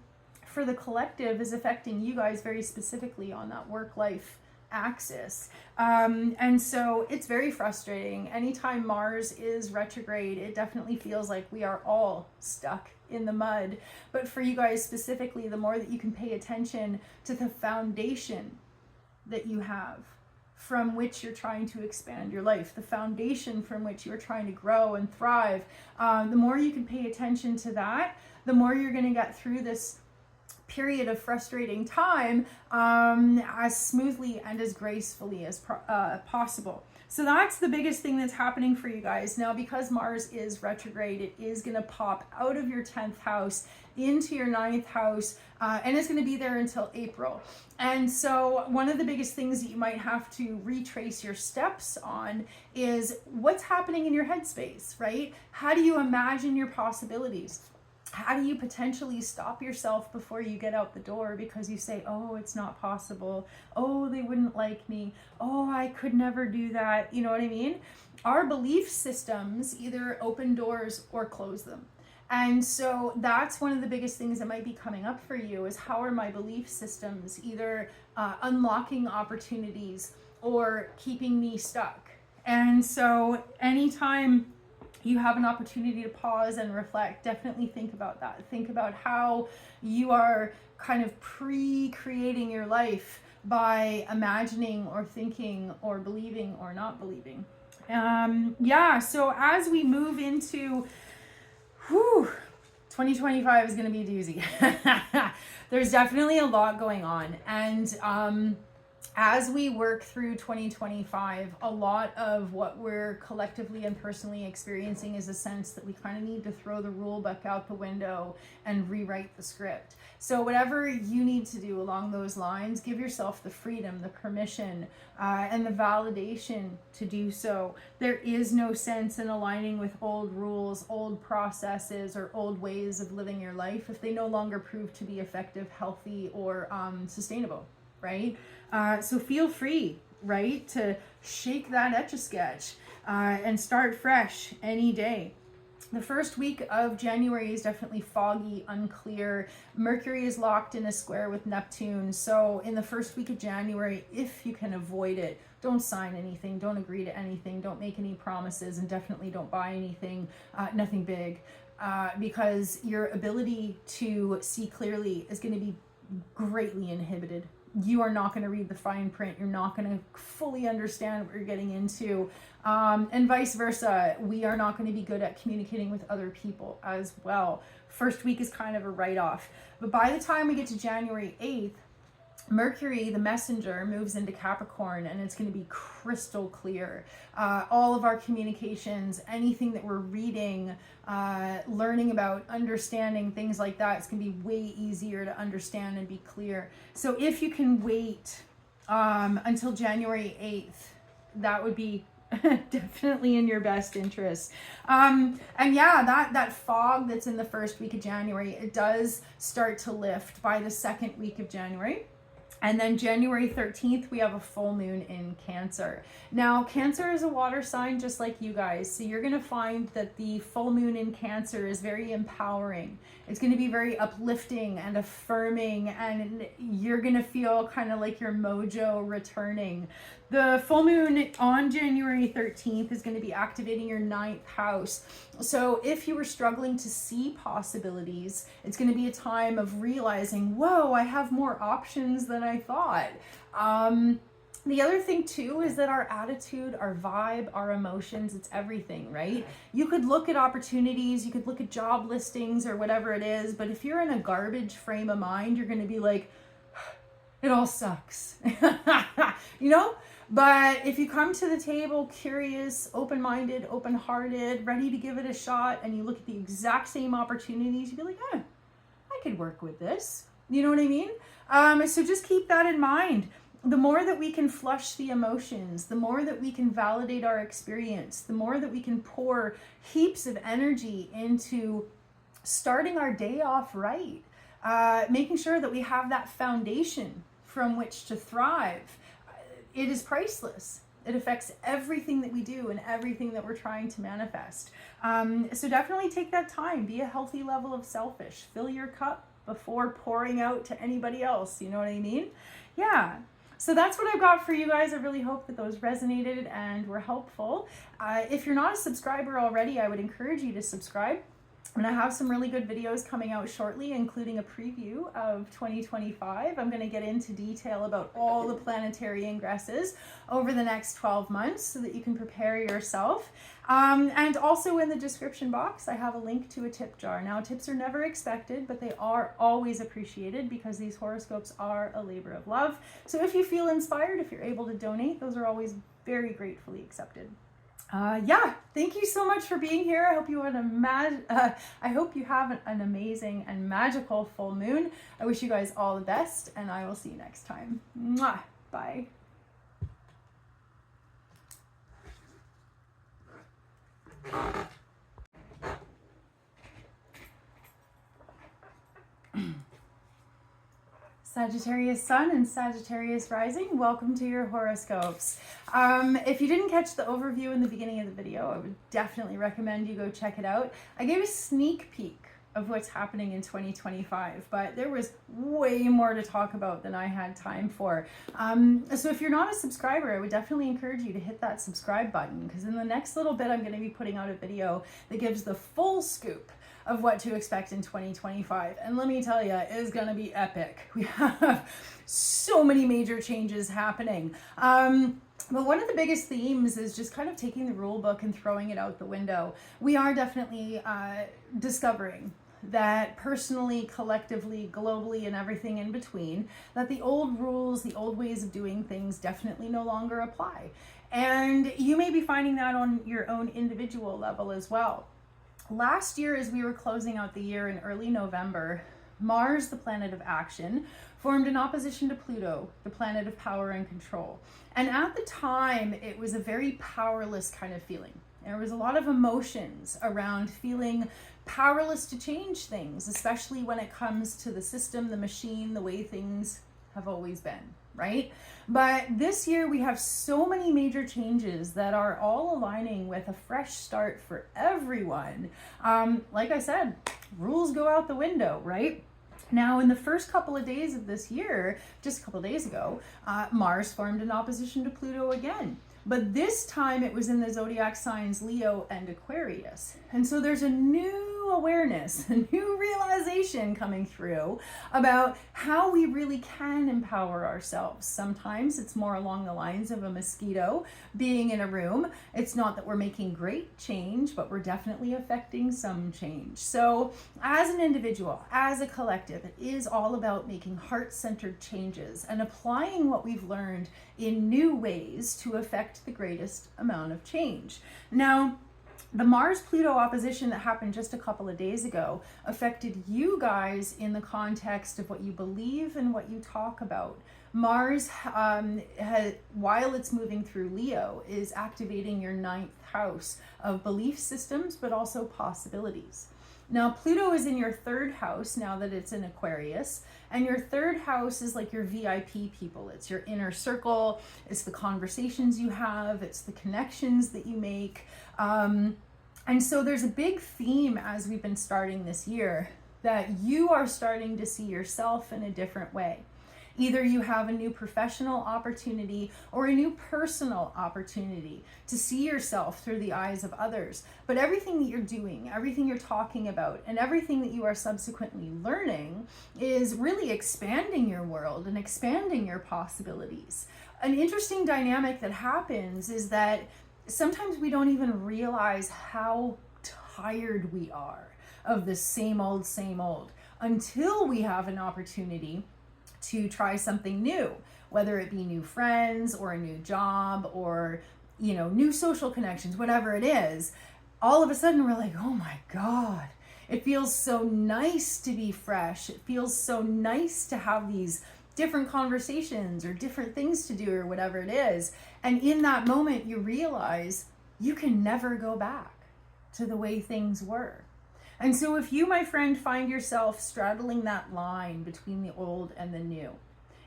Speaker 1: for the collective is affecting you guys very specifically on that work-life axis. And so it's very frustrating. Anytime Mars is retrograde, it definitely feels like we are all stuck in the mud. But for you guys specifically, the more that you can pay attention to the foundation that you have from which you're trying to expand your life, the foundation from which you're trying to grow and thrive, the more you can pay attention to that, the more you're going to get through this period of frustrating time as smoothly and as gracefully as possible. So that's the biggest thing that's happening for you guys. Now, because Mars is retrograde, it is going to pop out of your 10th house into your 9th house, and it's going to be there until April. And so one of the biggest things that you might have to retrace your steps on is what's happening in your headspace, right? How do you imagine your possibilities? How do you potentially stop yourself before you get out the door because you say, oh, it's not possible. Oh, they wouldn't like me. Oh, I could never do that. You know what I mean? Our belief systems either open doors or close them. And so that's one of the biggest things that might be coming up for you is how are my belief systems either unlocking opportunities or keeping me stuck? And so anytime you have an opportunity to pause and reflect, definitely think about that. Think about how you are kind of pre-creating your life by imagining or thinking or believing or not believing. So as we move into 2025 is going to be a doozy. There's definitely a lot going on. And as we work through 2025, a lot of what we're collectively and personally experiencing is a sense that we kind of need to throw the rule book out the window and rewrite the script. So whatever you need to do along those lines, give yourself the freedom, the permission, and the validation to do so. There is no sense in aligning with old rules, old processes, or old ways of living your life if they no longer prove to be effective, healthy, or sustainable, right? So feel free, right, to shake that Etch-a-Sketch and start fresh any day. The first week of January is definitely foggy, unclear. Mercury is locked in a square with Neptune. So in the first week of January, if you can avoid it, don't sign anything, don't agree to anything, don't make any promises, and definitely don't buy anything, nothing big, because your ability to see clearly is going to be greatly inhibited. You are not going to read the fine print. You're not going to fully understand what you're getting into. And vice versa. We are not going to be good at communicating with other people as well. First week is kind of a write-off. But by the time we get to January 8th, Mercury, the messenger, moves into Capricorn, and it's going to be crystal clear. All of our communications, anything that we're reading, learning about, understanding, things like that, it's going to be way easier to understand and be clear. So if you can wait until January 8th, that would be definitely in your best interest. And yeah, that fog that's in the first week of January, it does start to lift by the second week of January. And then January 13th, we have a full moon in Cancer. Now, Cancer is a water sign just like you guys. So you're going to find that the full moon in Cancer is very empowering. It's going to be very uplifting and affirming, and you're going to feel kind of like your mojo returning. The full moon on January 13th is going to be activating your 9th house. So if you were struggling to see possibilities, it's going to be a time of realizing, whoa, I have more options than I thought. The other thing too is that our attitude, our vibe, our emotions, it's everything, right? You could look at opportunities, you could look at job listings or whatever it is, but if you're in a garbage frame of mind, you're going to be like, it all sucks, you know? But if you come to the table curious, open-minded, open-hearted, ready to give it a shot, and you look at the exact same opportunities, you'd be like, I could work with this. You know what I mean? So just keep that in mind. The more that we can flush the emotions, the more that we can validate our experience, the more that we can pour heaps of energy into starting our day off right, making sure that we have that foundation from which to thrive. It is priceless. It affects everything that we do and everything that we're trying to manifest. So definitely take that time. Be a healthy level of selfish. Fill your cup before pouring out to anybody else. You know what I mean? Yeah. So that's what I've got for you guys. I really hope that those resonated and were helpful. If you're not a subscriber already, I would encourage you to subscribe. I'm going to have some really good videos coming out shortly, including a preview of 2025. I'm going to get into detail about all the planetary ingresses over the next 12 months so that you can prepare yourself. And also in the description box, I have a link to a tip jar. Now, tips are never expected, but they are always appreciated because these horoscopes are a labor of love. So if you feel inspired, if you're able to donate, those are always very gratefully accepted. Yeah, thank you so much for being here. I hope you have an amazing and magical full moon. I wish you guys all the best, and I will see you next time. Mwah. Bye. Sagittarius Sun and Sagittarius Rising, welcome to your horoscopes. If you didn't catch the overview in the beginning of the video, I would definitely recommend you go check it out. I gave a sneak peek of what's happening in 2025, but there was way more to talk about than I had time for. So if you're not a subscriber, I would definitely encourage you to hit that subscribe button, because in the next little bit, I'm going to be putting out a video that gives the full scoop of what to expect in 2025. And let me tell you, it is going to be epic. We have so many major changes happening. But one of the biggest themes is just kind of taking the rule book and throwing it out the window. We are definitely discovering that personally, collectively, globally, and everything in between, that the old rules, the old ways of doing things definitely no longer apply. And you may be finding that on your own individual level as well. Last year, as we were closing out the year in early November, Mars, the planet of action, formed an opposition to Pluto, the planet of power and control. And at the time, it was a very powerless kind of feeling. There was a lot of emotions around feeling powerless to change things, especially when it comes to the system, the machine, the way things have always been, right? But this year we have so many major changes that are all aligning with a fresh start for everyone. Like I said, rules go out the window, right? Now, in the first couple of days of this year, just a couple of days ago, Mars formed an opposition to Pluto again. But this time it was in the zodiac signs Leo and Aquarius. And so there's a new new awareness, a new realization coming through about how we really can empower ourselves. Sometimes it's more along the lines of a mosquito being in a room. It's not that we're making great change, but we're definitely affecting some change. So as an individual, as a collective, it is all about making heart-centered changes and applying what we've learned in new ways to affect the greatest amount of change. Now, the Mars-Pluto opposition that happened just a couple of days ago affected you guys in the context of what you believe and what you talk about. Mars, while it's moving through Leo, is activating your 9th house of belief systems, but also possibilities. Now, Pluto is in your 3rd house now that it's in Aquarius, and your 3rd house is like your VIP people. It's your inner circle, it's the conversations you have, it's the connections that you make. And so there's a big theme as we've been starting this year that you are starting to see yourself in a different way. Either you have a new professional opportunity or a new personal opportunity to see yourself through the eyes of others. But everything that you're doing, everything you're talking about, and everything that you are subsequently learning is really expanding your world and expanding your possibilities. An interesting dynamic that happens is that sometimes we don't even realize how tired we are of the same old until we have an opportunity to try something new, whether it be new friends or a new job or, you know, new social connections, whatever it is. All of a sudden we're like, oh my God, it feels so nice to be fresh. It feels so nice to have these different conversations or different things to do or whatever it is. And in that moment, you realize you can never go back to the way things were. And so if you, my friend, find yourself straddling that line between the old and the new,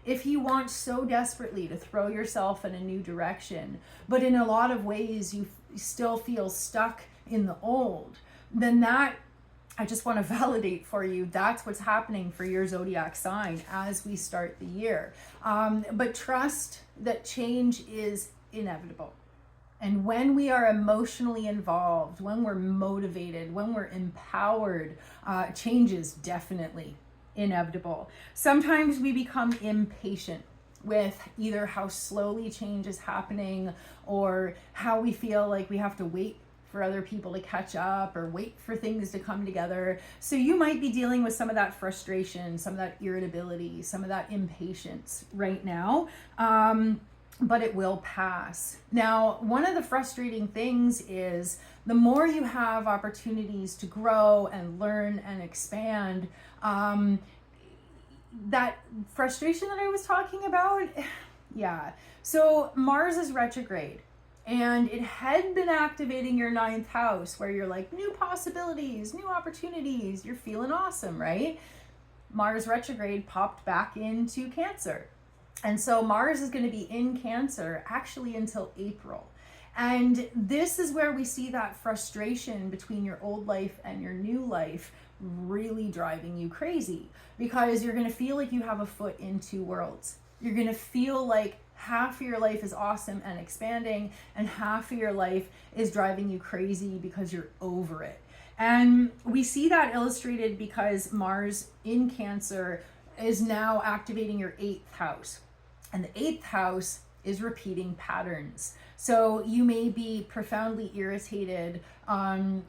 Speaker 1: if you want so desperately to throw yourself in a new direction, but in a lot of ways you still feel stuck in the old, then that, I just want to validate for you, that's what's happening for your zodiac sign as we start the year. But trust that change is inevitable. And when we are emotionally involved, when we're motivated, when we're empowered, change is definitely inevitable. Sometimes we become impatient with either how slowly change is happening or how we feel like we have to wait for other people to catch up or wait for things to come together. So you might be dealing with some of that frustration, some of that irritability, some of that impatience right now. But it will pass. Now, one of the frustrating things is the more you have opportunities to grow and learn and expand, that frustration that I was talking about, yeah. So Mars is retrograde and it had been activating your 9th house where you're like, new possibilities, new opportunities, you're feeling awesome, right? Mars retrograde popped back into Cancer. And so Mars is going to be in Cancer actually until April. And this is where we see that frustration between your old life and your new life really driving you crazy, because you're going to feel like you have a foot in two worlds. You're going to feel like half of your life is awesome and expanding, and half of your life is driving you crazy because you're over it. And we see that illustrated because Mars in Cancer is now activating your 8th house. And the 8th house is repeating patterns. So you may be profoundly irritated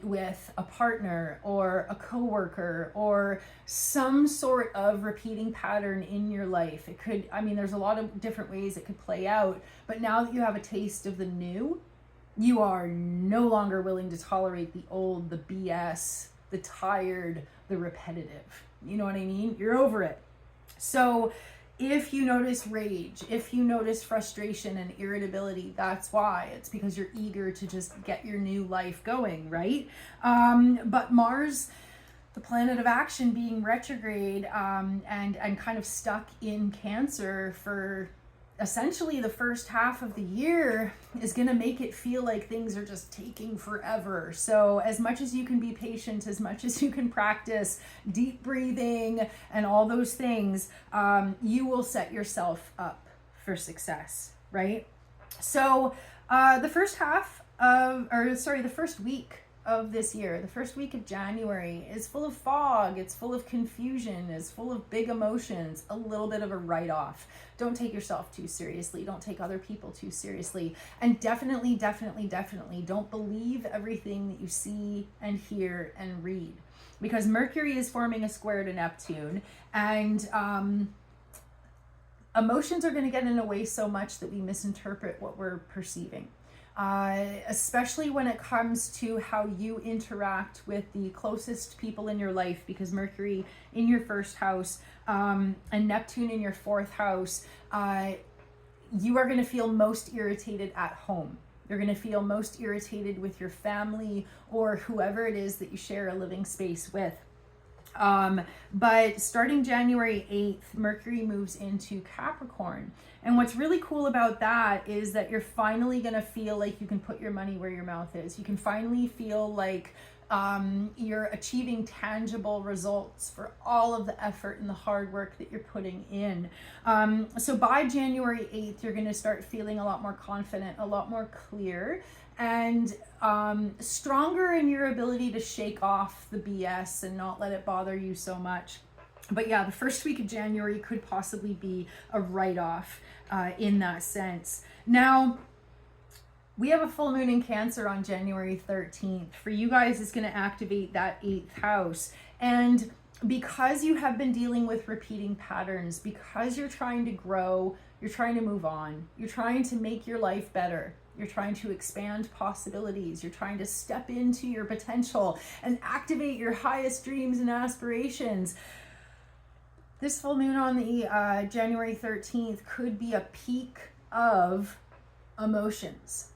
Speaker 1: with a partner or a coworker or some sort of repeating pattern in your life. It could, I mean, there's a lot of different ways it could play out, but now that you have a taste of the new, you are no longer willing to tolerate the old, the BS, the tired, the repetitive. You know what I mean? You're over it. So if you notice rage, if you notice frustration and irritability, that's why. It's because you're eager to just get your new life going, right? But Mars, the planet of action, being retrograde and kind of stuck in Cancer for essentially the first half of the year, is going to make it feel like things are just taking forever. So as much as you can be patient, as much as you can practice deep breathing and all those things, you will set yourself up for success, right? So the first week of this year, the first week of January, is full of fog, it's full of confusion, it's full of big emotions, a little bit of a write-off. Don't take yourself too seriously, don't take other people too seriously, and definitely don't believe everything that you see and hear and read, because Mercury is forming a square to Neptune, and emotions are going to get in the way so much that we misinterpret what we're perceiving. Especially when it comes to how you interact with the closest people in your life, because Mercury in your first house and Neptune in your fourth house, you are going to feel most irritated at home. You're going to feel most irritated with your family or whoever it is that you share a living space with. But starting January 8th, Mercury moves into Capricorn. And what's really cool about that is that you're finally going to feel like you can put your money where your mouth is. You can finally feel like you're achieving tangible results for all of the effort and the hard work that you're putting in. So by January 8th, you're going to start feeling a lot more confident, a lot more clear, and stronger in your ability to shake off the BS and not let it bother you so much. But yeah, the first week of January could possibly be a write-off in that sense. Now, we have a full moon in Cancer on January 13th. For you guys, it's going to activate that 8th house. And because you have been dealing with repeating patterns, because you're trying to grow, you're trying to move on, you're trying to make your life better, you're trying to expand possibilities, you're trying to step into your potential and activate your highest dreams and aspirations, this full moon on the January 13th could be a peak of emotions.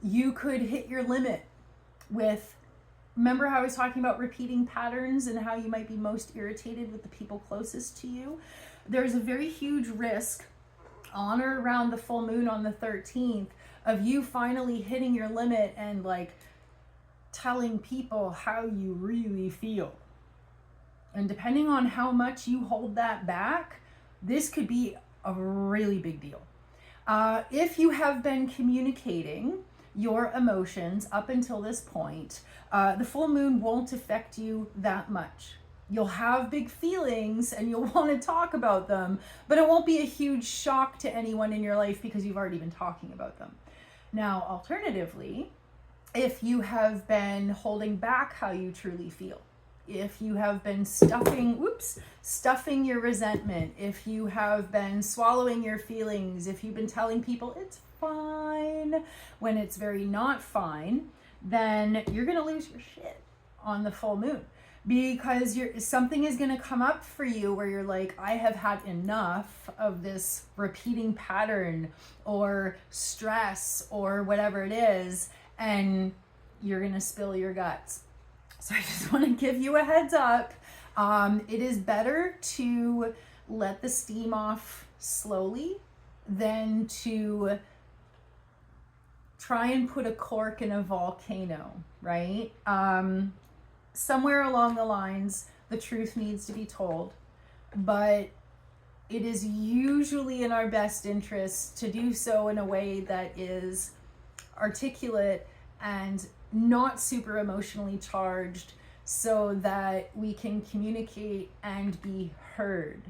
Speaker 1: You could hit your limit with, remember how I was talking about repeating patterns and how you might be most irritated with the people closest to you? There's a very huge risk on or around the full moon on the 13th of you finally hitting your limit and like telling people how you really feel. And depending on how much you hold that back, this could be a really big deal. If you have been communicating your emotions up until this point, the full moon won't affect you that much. You'll have big feelings and you'll want to talk about them, but it won't be a huge shock to anyone in your life because you've already been talking about them. Now, alternatively, if you have been holding back how you truly feel, if you have been stuffing your resentment, if you have been swallowing your feelings, if you've been telling people it's fine when it's very not fine, then you're going to lose your shit on the full moon, because something is going to come up for you where you're like, I have had enough of this repeating pattern or stress or whatever it is, and you're going to spill your guts. So I just want to give you a heads up. It is better to let the steam off slowly than to try and put a cork in a volcano, right? Somewhere along the lines, the truth needs to be told, but it is usually in our best interest to do so in a way that is articulate and not super emotionally charged, so that we can communicate and be heard.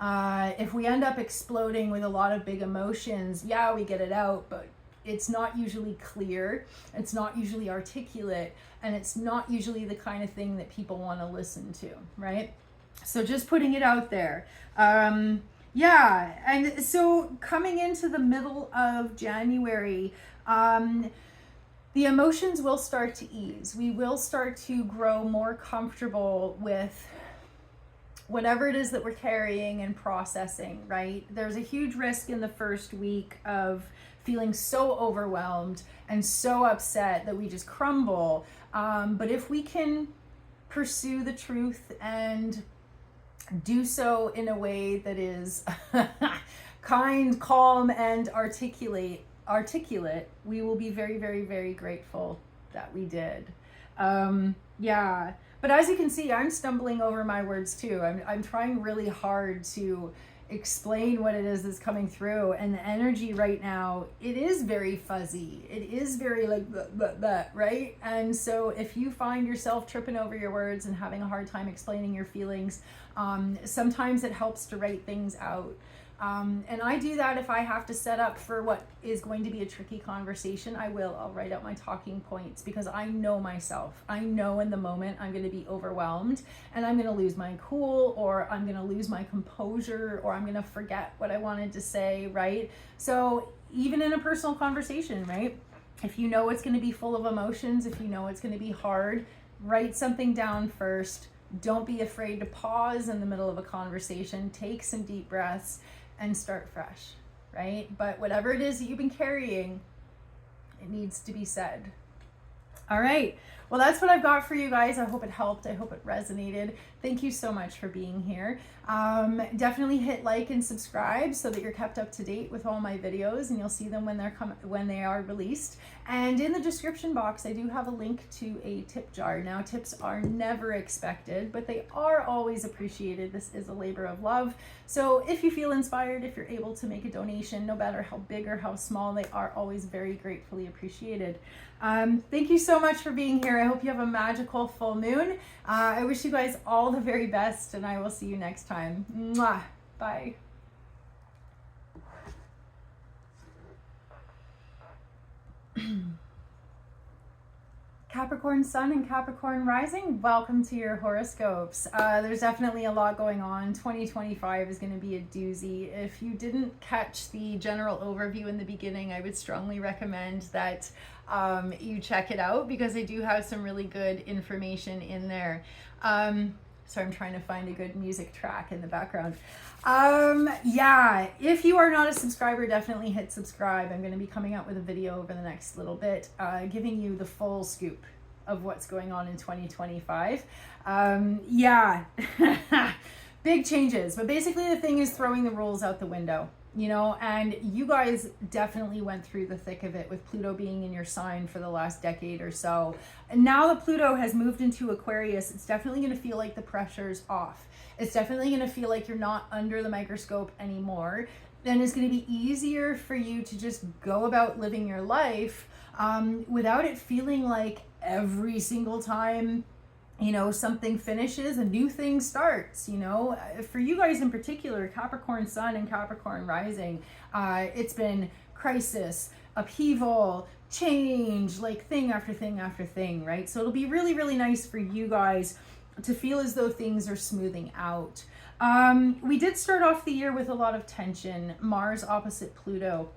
Speaker 1: If we end up exploding with a lot of big emotions, yeah, we get it out, but it's not usually clear, it's not usually articulate, and it's not usually the kind of thing that people want to listen to, right? So just putting it out there. Yeah, and so coming into the middle of January, the emotions will start to ease. We will start to grow more comfortable with whatever it is that we're carrying and processing, right? There's a huge risk in the first week of feeling so overwhelmed and so upset that we just crumble. But if we can pursue the truth and do so in a way that is kind, calm, and articulate, we will be very, very, very grateful that we did. Yeah, but as you can see, I'm stumbling over my words too. I'm trying really hard to explain what it is that's coming through. And the energy right now, it is very fuzzy. It is very like blah, blah, blah, right? And so if you find yourself tripping over your words and having a hard time explaining your feelings, sometimes it helps to write things out. And I do that if I have to set up for what is going to be a tricky conversation. I'll write out my talking points, because I know myself. I know in the moment I'm going to be overwhelmed and I'm going to lose my cool, or I'm going to lose my composure, or I'm going to forget what I wanted to say, right? So even in a personal conversation, right? If you know it's going to be full of emotions, if you know it's going to be hard, write something down first. Don't be afraid to pause in the middle of a conversation, take some deep breaths, and start fresh, right? But whatever it is that you've been carrying, it needs to be said. All right. Well, that's what I've got for you guys. I hope it helped. I hope it resonated. Thank you so much for being here. Definitely hit like and subscribe so that you're kept up to date with all my videos, and you'll see them when they are released. And in the description box, I do have a link to a tip jar. Now, tips are never expected, but they are always appreciated. This is a labor of love. So if you feel inspired, if you're able to make a donation, no matter how big or how small, they are always very gratefully appreciated. Thank you so much for being here. I hope you have a magical full moon. I wish you guys all the very best, and I will see you next time. Mwah. Bye. Capricorn Sun and Capricorn Rising, welcome to your horoscopes. There's definitely a lot going on. 2025 is going to be a doozy. If you didn't catch the general overview in the beginning, I would strongly recommend that you check it out, because I do have some really good information in there. So I'm trying to find a good music track in the background. Yeah, if you are not a subscriber, definitely hit subscribe. I'm going to be coming out with a video over the next little bit, giving you the full scoop of what's going on in 2025. Yeah, big changes, but basically the thing is throwing the rules out the window. You know, and you guys definitely went through the thick of it with Pluto being in your sign for the last decade or so. And now that Pluto has moved into Aquarius, it's definitely going to feel like the pressure's off. It's definitely going to feel like you're not under the microscope anymore. Then it's going to be easier for you to just go about living your life without it feeling like every single time, you know, something finishes, a new thing starts. You know, for you guys in particular, Capricorn Sun and Capricorn Rising, it's been crisis, upheaval, change, like thing after thing after thing, right? So it'll be really, really nice for you guys to feel as though things are smoothing out. We did start off the year with a lot of tension. Mars opposite Pluto.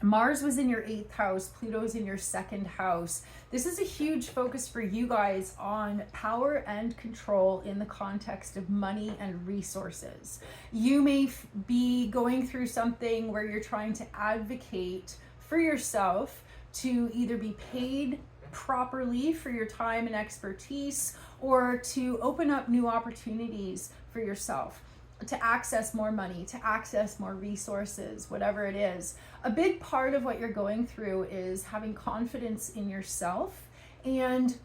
Speaker 1: Mars was in your 8th house, Pluto's in your 2nd house. This is a huge focus for you guys on power and control in the context of money and resources. You may be going through something where you're trying to advocate for yourself to either be paid properly for your time and expertise, or to open up new opportunities for yourself, to access more money, to access more resources, whatever it is. A big part of what you're going through is having confidence in yourself and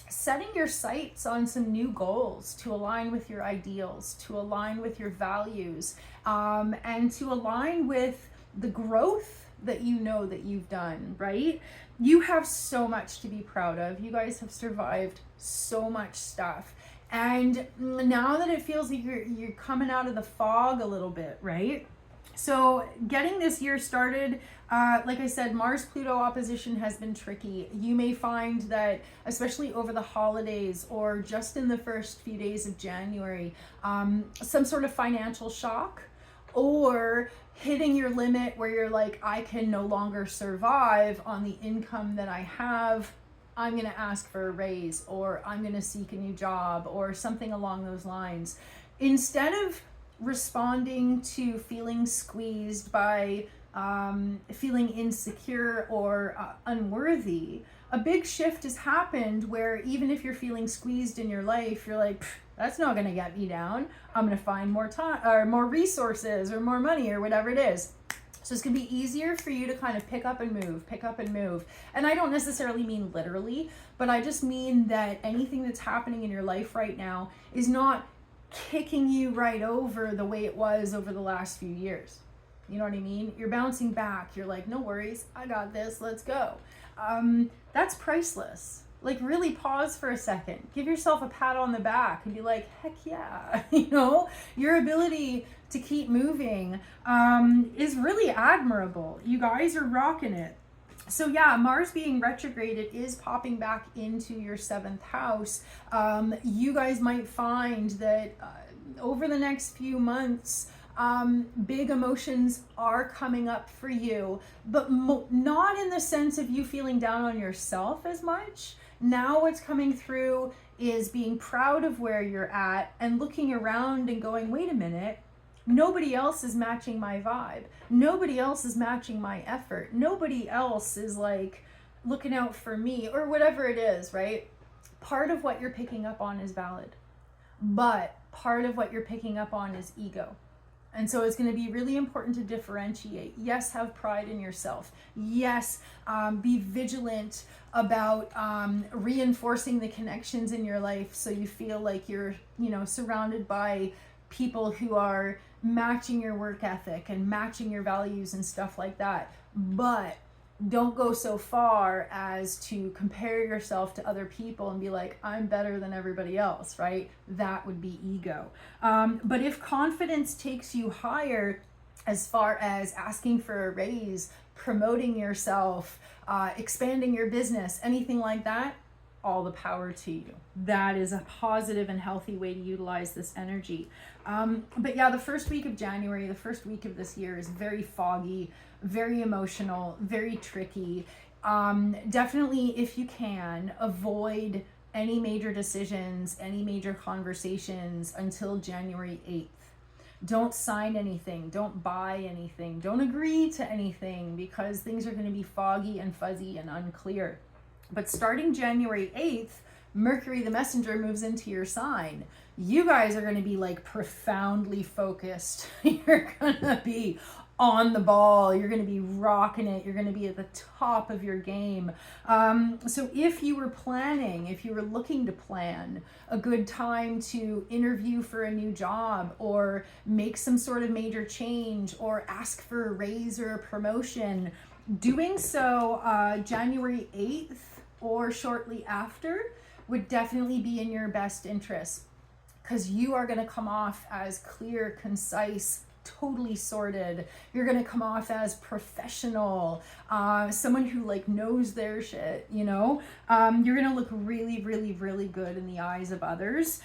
Speaker 1: setting your sights on some new goals to align with your ideals, to align with your values, and to align with the growth that you know that you've done, right? You have so much to be proud of. You guys have survived so much stuff. And now that it feels like you're coming out of the fog a little bit, right? So getting this year started, like I said, Mars-Pluto opposition has been tricky. You may find that, especially over the holidays or just in the first few days of January, some sort of financial shock, or hitting your limit where you're like, I can no longer survive on the income that I have. I'm going to ask for a raise, or I'm going to seek a new job, or something along those lines. Instead of responding to feeling squeezed by feeling insecure or unworthy, a big shift has happened where even if you're feeling squeezed in your life, you're like, that's not going to get me down. I'm going to find more time or more resources or more money or whatever it is. So it's going to be easier for you to kind of pick up and move. And I don't necessarily mean literally, but I just mean that anything that's happening in your life right now is not kicking you right over the way it was over the last few years. You know what I mean? You're bouncing back. You're like, no worries, I got this, let's go. That's priceless. Like, really pause for a second. Give yourself a pat on the back and be like, heck yeah. You know, your ability to keep moving is really admirable. You guys are rocking it. So yeah, Mars being retrograde, it is popping back into your 7th house. You guys might find that over the next few months, big emotions are coming up for you, but not in the sense of you feeling down on yourself as much. Now what's coming through is being proud of where you're at and looking around and going, wait a minute, nobody else is matching my vibe. Nobody else is matching my effort. Nobody else is like looking out for me or whatever it is, right? Part of what you're picking up on is valid, but part of what you're picking up on is ego. And so it's going to be really important to differentiate. Yes, have pride in yourself. Yes, be vigilant about reinforcing the connections in your life so you feel like you're, you know, surrounded by people who are matching your work ethic and matching your values and stuff like that. But don't go so far as to compare yourself to other people and be like, I'm better than everybody else, right? That would be ego. But if confidence takes you higher as far as asking for a raise, promoting yourself, expanding your business, anything like that, all the power to you. That is a positive and healthy way to utilize this energy. But yeah, the first week of January, the first week of this year is very foggy, very emotional, very tricky. Definitely, if you can, avoid any major decisions, any major conversations until January 8th. Don't sign anything, don't buy anything, don't agree to anything, because things are going to be foggy and fuzzy and unclear. But starting January 8th, Mercury the messenger moves into your sign. You guys are going to be like profoundly focused. You're going to be on the ball. You're going to be rocking it. You're going to be at the top of your game. So if you were planning, if you were looking to plan a good time to interview for a new job or make some sort of major change or ask for a raise or a promotion, doing so January 8th or shortly after would definitely be in your best interest, because you are going to come off as clear, concise, totally sorted. You're going to come off as professional, someone who like knows their shit, you know. You're going to look really, really, really good in the eyes of others.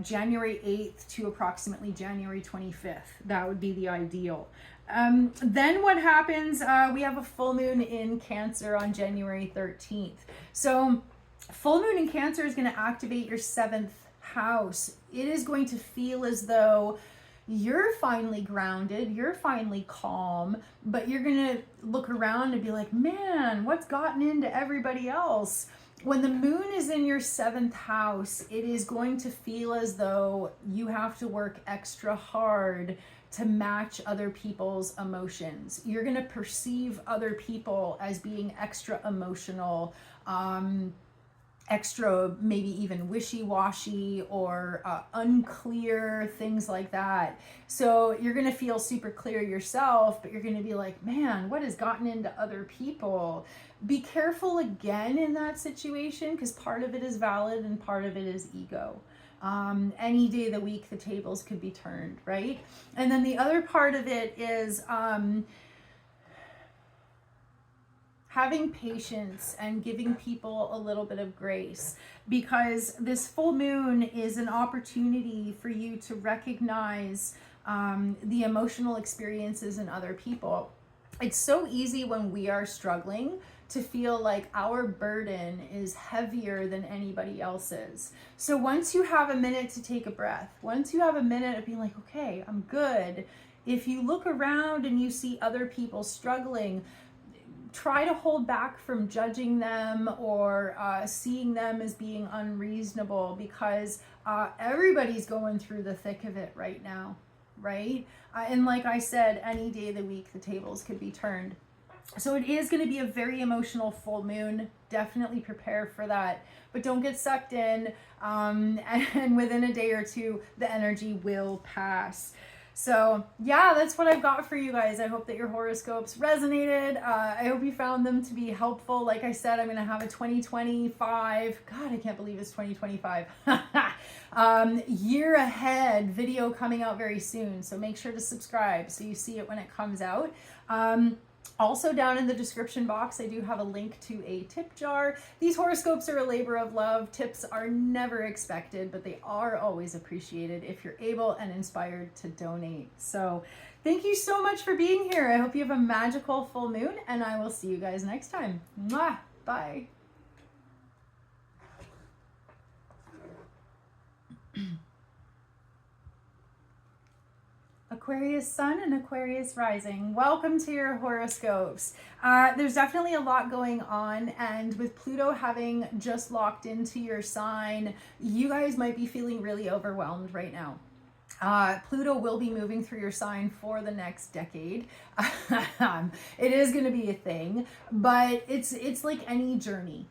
Speaker 1: January 8th to approximately January 25th. That would be the ideal. Then what happens, we have a full moon in Cancer on January 13th. So full moon in Cancer is going to activate your 7th house. It is going to feel as though you're finally grounded, you're finally calm, but you're going to look around and be like, man, what's gotten into everybody else? When the moon is in your 7th house, it is going to feel as though you have to work extra hard to match other people's emotions. You're going to perceive other people as being extra emotional, extra maybe even wishy-washy or unclear, things like that. So you're going to feel super clear yourself, but you're going to be like, man, what has gotten into other people? Be careful again in that situation, because part of it is valid and part of it is ego. Any day of the week, the tables could be turned, right? And then the other part of it is having patience and giving people a little bit of grace, because this full moon is an opportunity for you to recognize the emotional experiences in other people. It's so easy when we are struggling to feel like our burden is heavier than anybody else's. So once you have a minute to take a breath, once you have a minute of being like, okay, I'm good. If you look around and you see other people struggling, try to hold back from judging them or seeing them as being unreasonable, because everybody's going through the thick of it right now, right? And like I said, any day of the week, the tables could be turned. So it is going to be a very emotional full moon. Definitely prepare for that, but don't get sucked in. And within a day or two, the energy will pass. So yeah, that's what I've got for you guys. I hope that your horoscopes resonated. I hope you found them to be helpful. Like I said, I'm going to have a 2025, God, I can't believe it's 2025, year ahead video coming out very soon. So make sure to subscribe so you see it when it comes out. Also down in the description box, I do have a link to a tip jar. These horoscopes are a labor of love. Tips are never expected, but they are always appreciated if you're able and inspired to donate. So thank you so much for being here. I hope you have a magical full moon, and I will see you guys next time. Mwah! Bye. Aquarius Sun and Aquarius Rising. Welcome to your horoscopes. There's definitely a lot going on, and with Pluto having just locked into your sign, you guys might be feeling really overwhelmed right now. Pluto will be moving through your sign for the next decade. It is going to be a thing, but it's like any journey.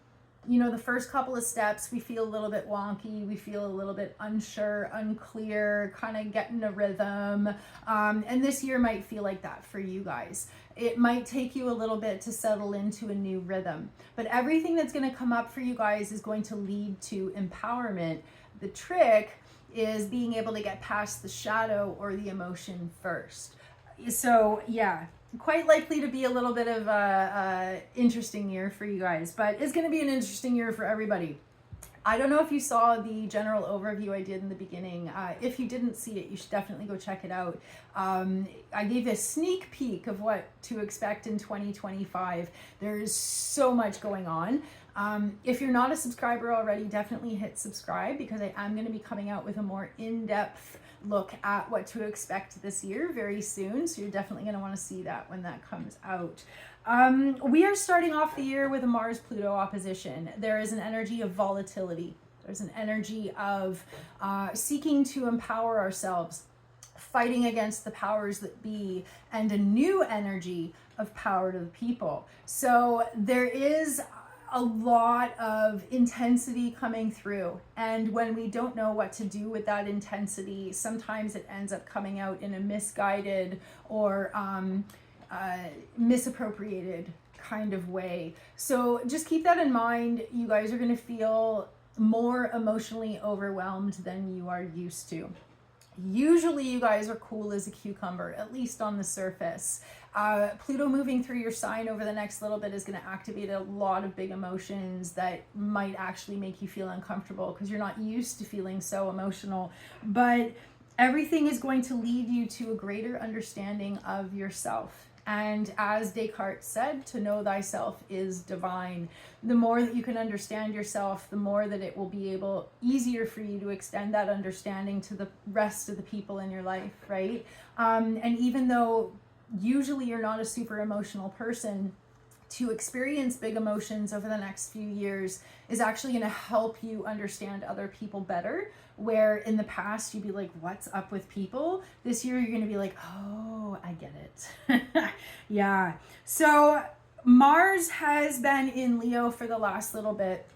Speaker 1: You know, the first couple of steps, we feel a little bit wonky. We feel a little bit unsure, unclear, kind of getting a rhythm. And this year might feel like that for you guys. It might take you a little bit to settle into a new rhythm. But everything that's going to come up for you guys is going to lead to empowerment. The trick is being able to get past the shadow or the emotion first. So, yeah. Quite likely to be a little bit of a interesting year for you guys, but it's going to be an interesting year for everybody. I don't know if you saw the general overview I did in the beginning. If you didn't see it, you should definitely go check it out. I gave a sneak peek of what to expect in 2025. There's so much going on. If you're not a subscriber already, definitely hit subscribe, because I am going to be coming out with a more in-depth look at what to expect this year very soon. So you're definitely going to want to see that when that comes out. We are starting off the year with a Mars-Pluto opposition. There is an energy of volatility. There's an energy of seeking to empower ourselves, fighting against the powers that be, and a new energy of power to the people. So there is a lot of intensity coming through, and when we don't know what to do with that intensity, sometimes it ends up coming out in a misguided or misappropriated kind of way. So just keep that in mind. You guys are going to feel more emotionally overwhelmed than you are used to. Usually you guys are cool as a cucumber, at least on the surface. Pluto moving through your sign over the next little bit is going to activate a lot of big emotions that might actually make you feel uncomfortable because you're not used to feeling so emotional. But everything is going to lead you to a greater understanding of yourself. And as Descartes said, to know thyself is divine. The more that you can understand yourself, the more that it will be easier for you to extend that understanding to the rest of the people in your life, right? And even though usually you're not a super emotional person, to experience big emotions over the next few years is actually going to help you understand other people better. Where in the past you'd be like, what's up with people? This year you're going to be like, oh, I get it. Yeah. So Mars has been in Leo for the last little bit,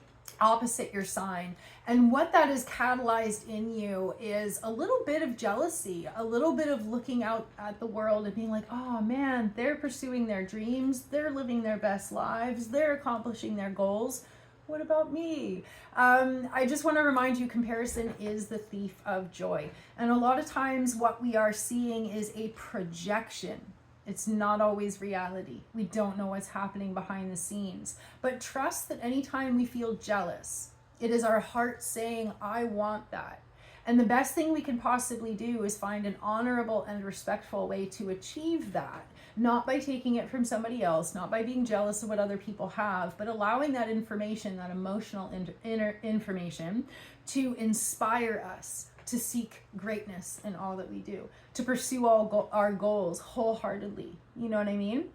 Speaker 1: opposite your sign. And what that has catalyzed in you is a little bit of jealousy, a little bit of looking out at the world and being like, oh man, they're pursuing their dreams, they're living their best lives, they're accomplishing their goals. What about me? I just want to remind you, comparison is the thief of joy. And a lot of times what we are seeing is a projection. It's not always reality. We don't know what's happening behind the scenes. But trust that anytime we feel jealous, it is our heart saying, I want that. And the best thing we can possibly do is find an honorable and respectful way to achieve that. Not by taking it from somebody else, not by being jealous of what other people have, but allowing that information, that emotional inner information, to inspire us to seek greatness in all that we do, to pursue our goals wholeheartedly. You know what I mean?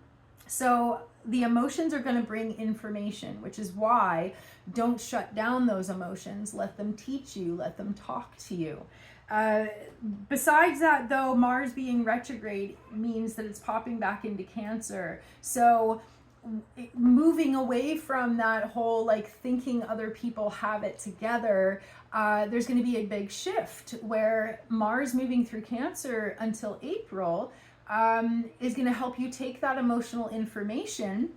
Speaker 1: So the emotions are going to bring information, which is why don't shut down those emotions. Let them teach you, let them talk to you. Besides that, though, Mars being retrograde means that it's popping back into Cancer. So moving away from that whole like thinking other people have it together, there's going to be a big shift where Mars moving through Cancer until April is going to help you take that emotional information,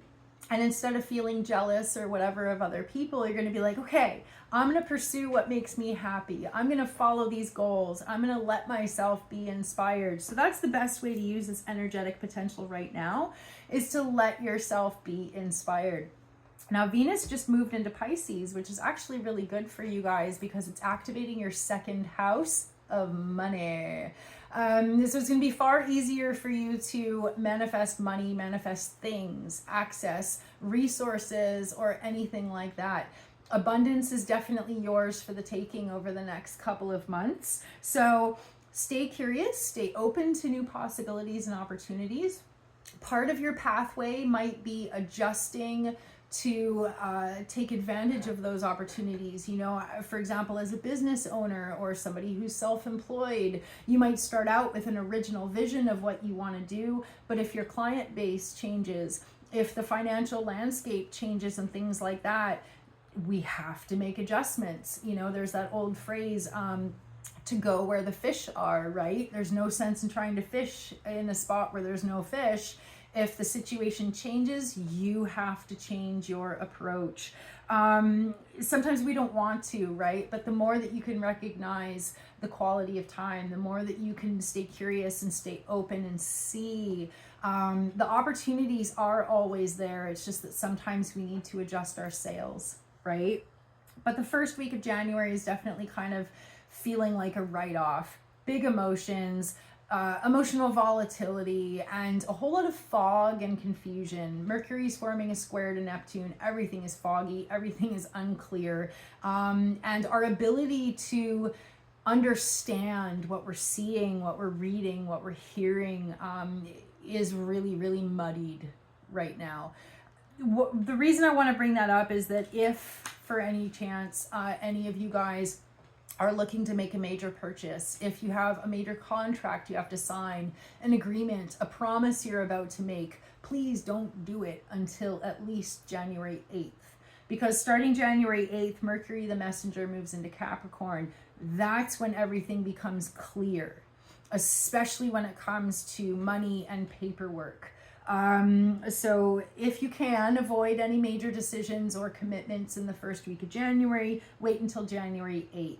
Speaker 1: and instead of feeling jealous or whatever of other people, you're going to be like, okay, I'm going to pursue what makes me happy. I'm going to follow these goals. I'm going to let myself be inspired. So that's the best way to use this energetic potential right now, is to let yourself be inspired. Now, Venus just moved into Pisces, which is actually really good for you guys because it's activating your second house of money. So it's going to be far easier for you to manifest money, manifest things, access resources, or anything like that. Abundance is definitely yours for the taking over the next couple of months. So stay curious, stay open to new possibilities and opportunities. Part of your pathway might be adjusting to take advantage of those opportunities. You know, for example, as a business owner or somebody who's self-employed, you might start out with an original vision of what you want to do, but if your client base changes, if the financial landscape changes and things like that, we have to make adjustments. You know, there's that old phrase, to go where the fish are, right? There's no sense in trying to fish in a spot where there's no fish. If the situation changes, you have to change your approach. Sometimes we don't want to, right? But the more that you can recognize the quality of time, the more that you can stay curious and stay open and see, the opportunities are always there. It's just that sometimes we need to adjust our sails, right? But the first week of January is definitely kind of feeling like a write-off. Big emotions, emotional volatility, and a whole lot of fog and confusion. Mercury's forming a square to Neptune. Everything is foggy. Everything is unclear. And our ability to understand what we're seeing, what we're reading, what we're hearing is really, really muddied right now. The reason I want to bring that up is that if, for any chance, any of you guys are looking to make a major purchase, if you have a major contract you have to sign, an agreement, a promise you're about to make, please don't do it until at least January 8th. Because starting January 8th, Mercury the messenger moves into Capricorn. That's when everything becomes clear, especially when it comes to money and paperwork. So if you can avoid any major decisions or commitments in the first week of January, wait until January 8th.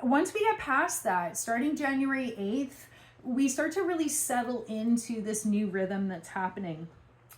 Speaker 1: Once we get past that, starting January 8th, we start to really settle into this new rhythm that's happening.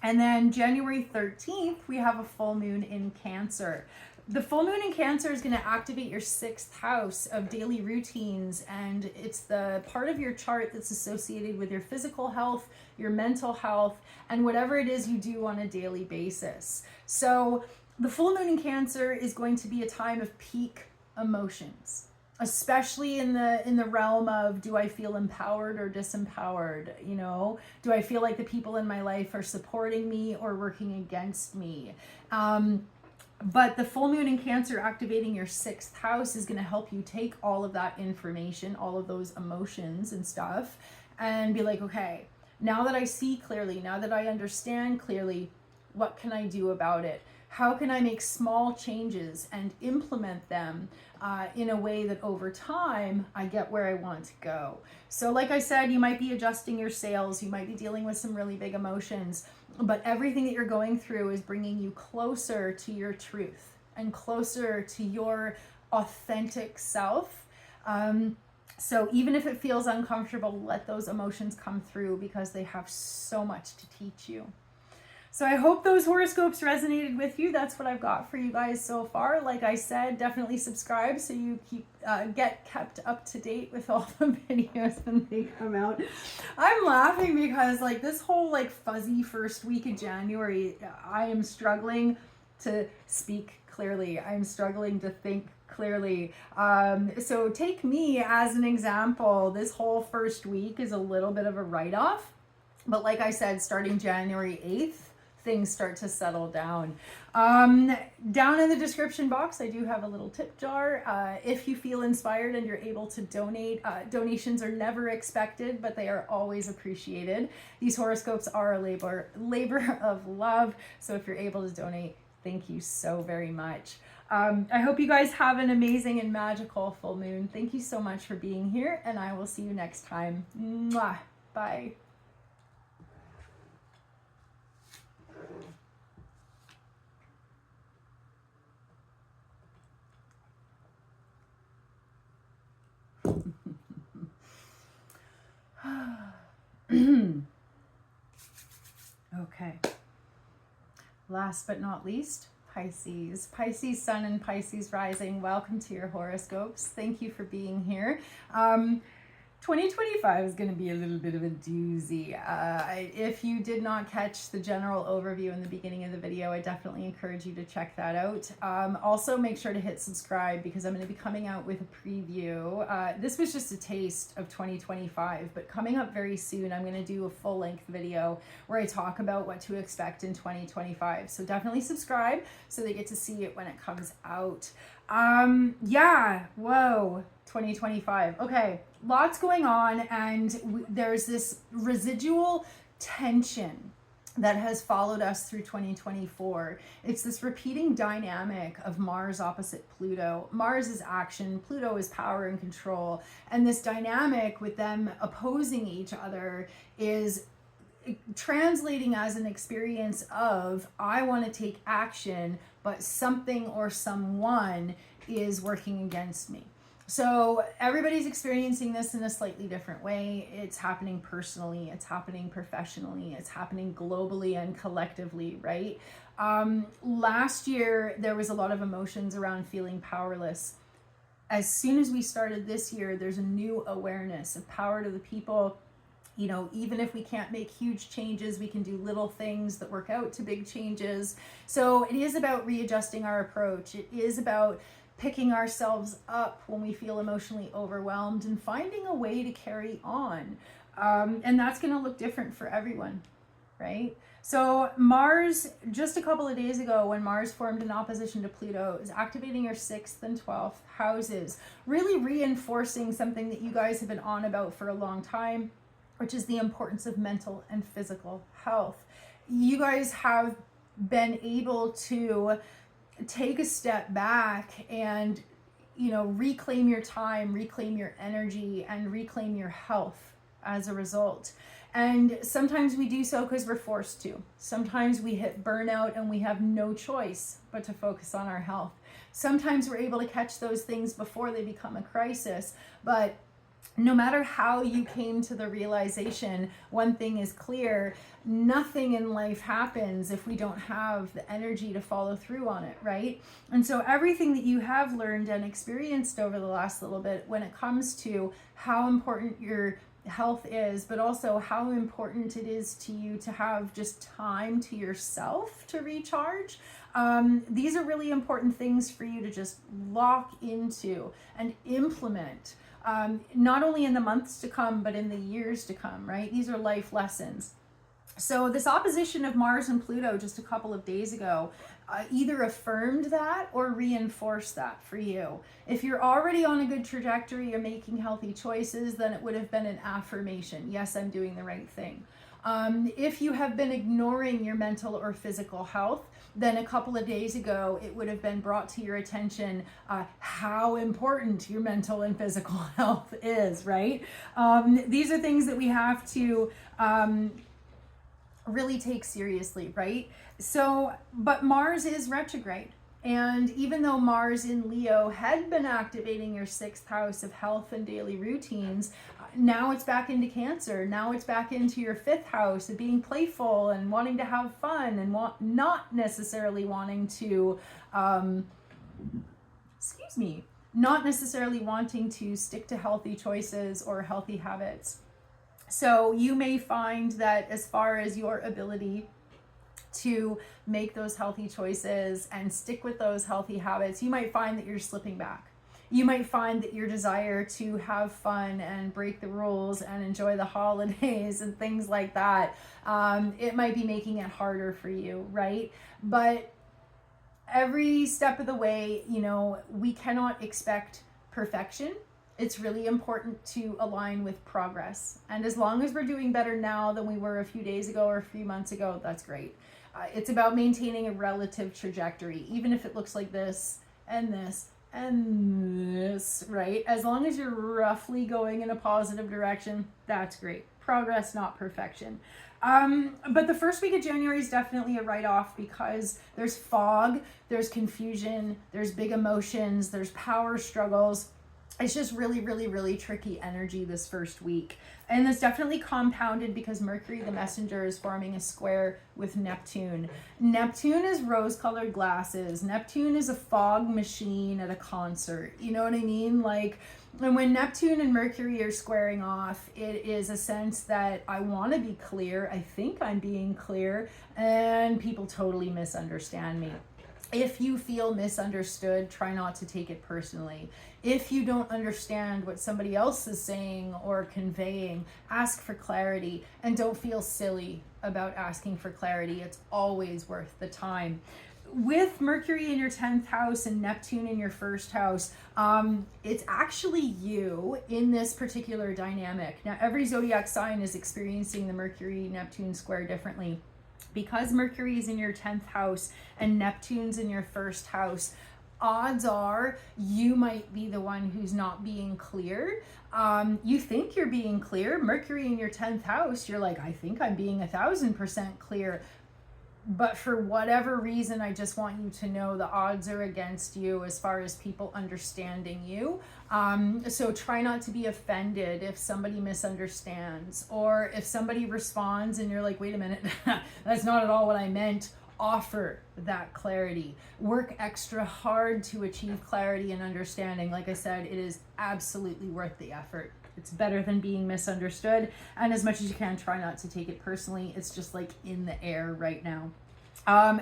Speaker 1: And then January 13th, we have a full moon in Cancer. The full moon in Cancer is going to activate your 6th house of daily routines, and it's the part of your chart that's associated with your physical health, your mental health, and whatever it is you do on a daily basis. So the full moon in Cancer is going to be a time of peak emotions, especially in the realm of, do I feel empowered or disempowered? You know, do I feel like the people in my life are supporting me or working against me? But the full moon in Cancer activating your 6th house is going to help you take all of that information, all of those emotions and stuff, and be like, okay, now that I see clearly, now that I understand clearly, what can I do about it? How can I make small changes and implement them in a way that over time I get where I want to go? So like I said, you might be adjusting your sails, you might be dealing with some really big emotions, but everything that you're going through is bringing you closer to your truth and closer to your authentic self. So even if it feels uncomfortable, let those emotions come through because they have so much to teach you. So I hope those horoscopes resonated with you. That's what I've got for you guys so far. Like I said, definitely subscribe so you get kept up to date with all the videos when they come out. I'm laughing because like this whole like fuzzy first week of January, I am struggling to speak clearly. I'm struggling to think clearly. So take me as an example. This whole first week is a little bit of a write-off. But like I said, starting January 8th, things start to settle down. Down in the description box, I do have a little tip jar. If you feel inspired and you're able to donate, donations are never expected, but they are always appreciated. These horoscopes are a labor of love. So if you're able to donate, thank you so very much. I hope you guys have an amazing and magical full moon. Thank you so much for being here, and I will see you next time. Mwah. Bye. Okay. Last but not least, Pisces. Pisces sun and Pisces rising. Welcome to your horoscopes. Thank you for being here. 2025 is going to be a little bit of a doozy. If you did not catch the general overview in the beginning of the video, I definitely encourage you to check that out. Also, make sure to hit subscribe because I'm going to be coming out with a preview. This was just a taste of 2025, but coming up very soon, I'm going to do a full-length video where I talk about what to expect in 2025. So definitely subscribe so they get to see it when it comes out. Yeah, whoa, 2025. Okay, lots going on, and there's this residual tension that has followed us through 2024. It's this repeating dynamic of Mars opposite Pluto. Mars is action, Pluto is power and control, and this dynamic with them opposing each other is translating as an experience of, I want to take action, but something or someone is working against me. So everybody's experiencing this in a slightly different way. It's happening personally, it's happening professionally, it's happening globally and collectively, right? Last year, there was a lot of emotions around feeling powerless. As soon as we started this year, there's a new awareness of power to the people. You know, even if we can't make huge changes, we can do little things that work out to big changes. So it is about readjusting our approach. It is about picking ourselves up when we feel emotionally overwhelmed and finding a way to carry on. And that's going to look different for everyone, right? So Mars, just a couple of days ago, when Mars formed in opposition to Pluto, is activating your 6th and 12th houses, really reinforcing something that you guys have been on about for a long time, which is the importance of mental and physical health. You guys have been able to take a step back and, you know, reclaim your time, reclaim your energy, and reclaim your health as a result. And sometimes we do so because we're forced to. Sometimes we hit burnout and we have no choice but to focus on our health. Sometimes we're able to catch those things before they become a crisis, but no matter how you came to the realization, one thing is clear: nothing in life happens if we don't have the energy to follow through on it, right? And so everything that you have learned and experienced over the last little bit when it comes to how important your health is, but also how important it is to you to have just time to yourself to recharge. These are really important things for you to just lock into and implement. Not only in the months to come, but in the years to come, right? These are life lessons. So this opposition of Mars and Pluto just a couple of days ago either affirmed that or reinforced that for you. If you're already on a good trajectory, you're making healthy choices, then it would have been an affirmation. Yes, I'm doing the right thing. If you have been ignoring your mental or physical health, then a couple of days ago, it would have been brought to your attention how important your mental and physical health is, right? These are things that we have to really take seriously, right? So, but Mars is retrograde. And even though Mars in Leo had been activating your 6th house of health and daily routines, now it's back into Cancer. Now it's back into your 5th house of being playful and wanting to have fun and not necessarily wanting to, not necessarily wanting to stick to healthy choices or healthy habits. So you may find that as far as your ability to make those healthy choices and stick with those healthy habits, you might find that you're slipping back. You might find that your desire to have fun and break the rules and enjoy the holidays and things like that, it might be making it harder for you, right? But every step of the way, you know, we cannot expect perfection. It's really important to align with progress. And as long as we're doing better now than we were a few days ago or a few months ago, that's great. It's about maintaining a relative trajectory, even if it looks like this and this and this, right? As long as you're roughly going in a positive direction, that's great. Progress, not perfection. But the first week of January is definitely a write-off because there's fog, there's confusion, there's big emotions, there's power struggles. It's just really, really, really tricky energy this first week. And it's definitely compounded because Mercury, the messenger, is forming a square with Neptune. Neptune is rose-colored glasses. Neptune is a fog machine at a concert. You know what I mean? Like, and when Neptune and Mercury are squaring off, it is a sense that I want to be clear. I think I'm being clear, and people totally misunderstand me. If you feel misunderstood, try not to take it personally. If you don't understand what somebody else is saying or conveying, ask for clarity, and don't feel silly about asking for clarity. It's always worth the time. With Mercury in your 10th house and Neptune in your first house, it's actually you in this particular dynamic. Now, every zodiac sign is experiencing the Mercury-Neptune square differently. Because Mercury is in your 10th house and Neptune's in your first house, odds are you might be the one who's not being clear. You think you're being clear. Mercury in your 10th house, you're like, I think I'm being 1,000% clear. But for whatever reason, I just want you to know the odds are against you as far as people understanding you. So try not to be offended if somebody misunderstands, or if somebody responds and you're like, wait a minute, that's not at all what I meant. Offer that clarity. Work extra hard to achieve clarity and understanding. Like I said, it is absolutely worth the effort. It's better than being misunderstood. And as much as you can, try not to take it personally. It's just like in the air right now.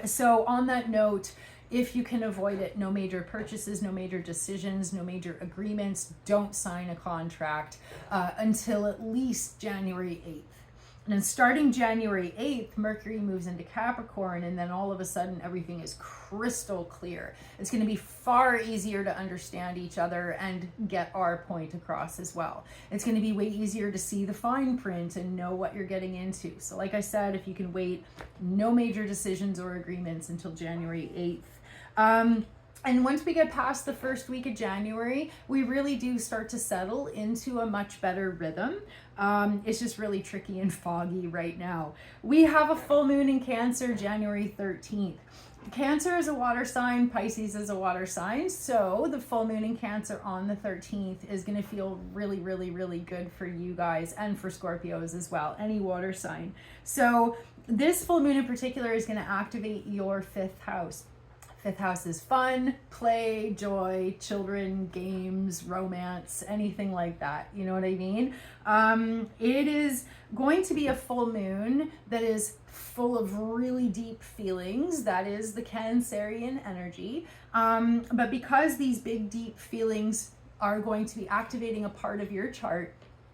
Speaker 1: So on that note, if you can avoid it, no major purchases, no major decisions, no major agreements. Don't sign a contract until at least January 8th. And then starting January 8th, Mercury moves into Capricorn, and then all of a sudden everything is crystal clear. It's going to be far easier to understand each other and get our point across as well. It's going to be way easier to see the fine print and know what you're getting into. So like I said, if you can wait, no major decisions or agreements until January 8th. And once we get past the first week of January, we really do start to settle into a much better rhythm. It's just really tricky and foggy right now. We have a full moon in Cancer, January 13th. Cancer is a water sign, Pisces is a water sign, so the full moon in Cancer on the 13th is going to feel really, really, really good for you guys and for Scorpios as well, any water sign. So this full moon in particular is going to activate your 5th house. 5th house is fun, play, joy, children, games, romance, anything like that. You know what I mean? It is going to be a full moon that is full of really deep feelings. That is the Cancerian energy. But because these big, deep feelings are going to be activating a part of your chart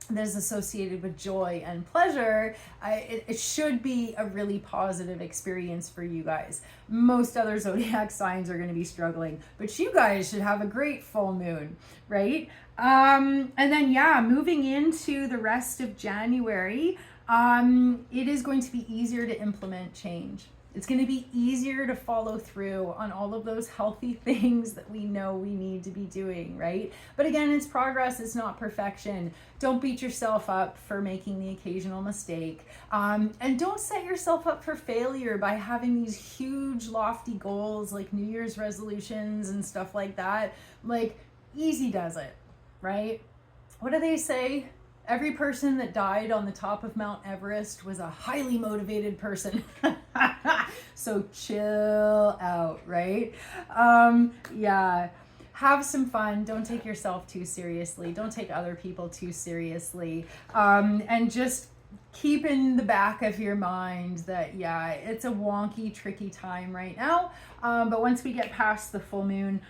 Speaker 1: that is associated with joy and pleasure, it should be a really positive experience for you guys. Most other zodiac signs are going to be struggling, but you guys should have a great full moon, right? And then, yeah, moving into the rest of January, it is going to be easier to implement change. It's going to be easier to follow through on all of those healthy things that we know we need to be doing, right? But again, it's progress, it's not perfection. Don't beat yourself up for making the occasional mistake. And don't set yourself up for failure by having these huge, lofty goals like New Year's resolutions and stuff like that. Like, easy does it, right? What do they say? Every person that died on the top of Mount Everest was a highly motivated person. So chill out, right? Yeah, have some fun. Don't take yourself too seriously. Don't take other people too seriously. And just keep in the back of your mind that, yeah, it's a wonky, tricky time right now. But once we get past the full moon,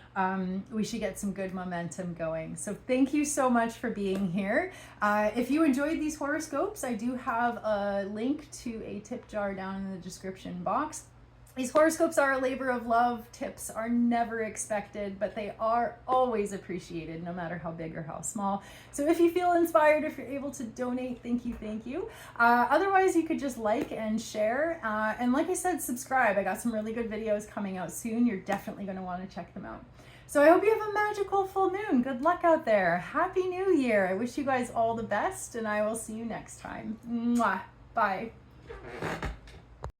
Speaker 1: we should get some good momentum going. So thank you so much for being here. If you enjoyed these horoscopes, I do have a link to a tip jar down in the description box. These horoscopes are a labor of love. Tips are never expected, but they are always appreciated, no matter how big or how small. So if you feel inspired, if you're able to donate, thank you, thank you. Otherwise, you could just like and share. And like I said, subscribe. I got some really good videos coming out soon. You're definitely going to want to check them out. So I hope you have a magical full moon. Good luck out there. Happy New Year. I wish you guys all the best, and I will see you next time. Mwah. Bye.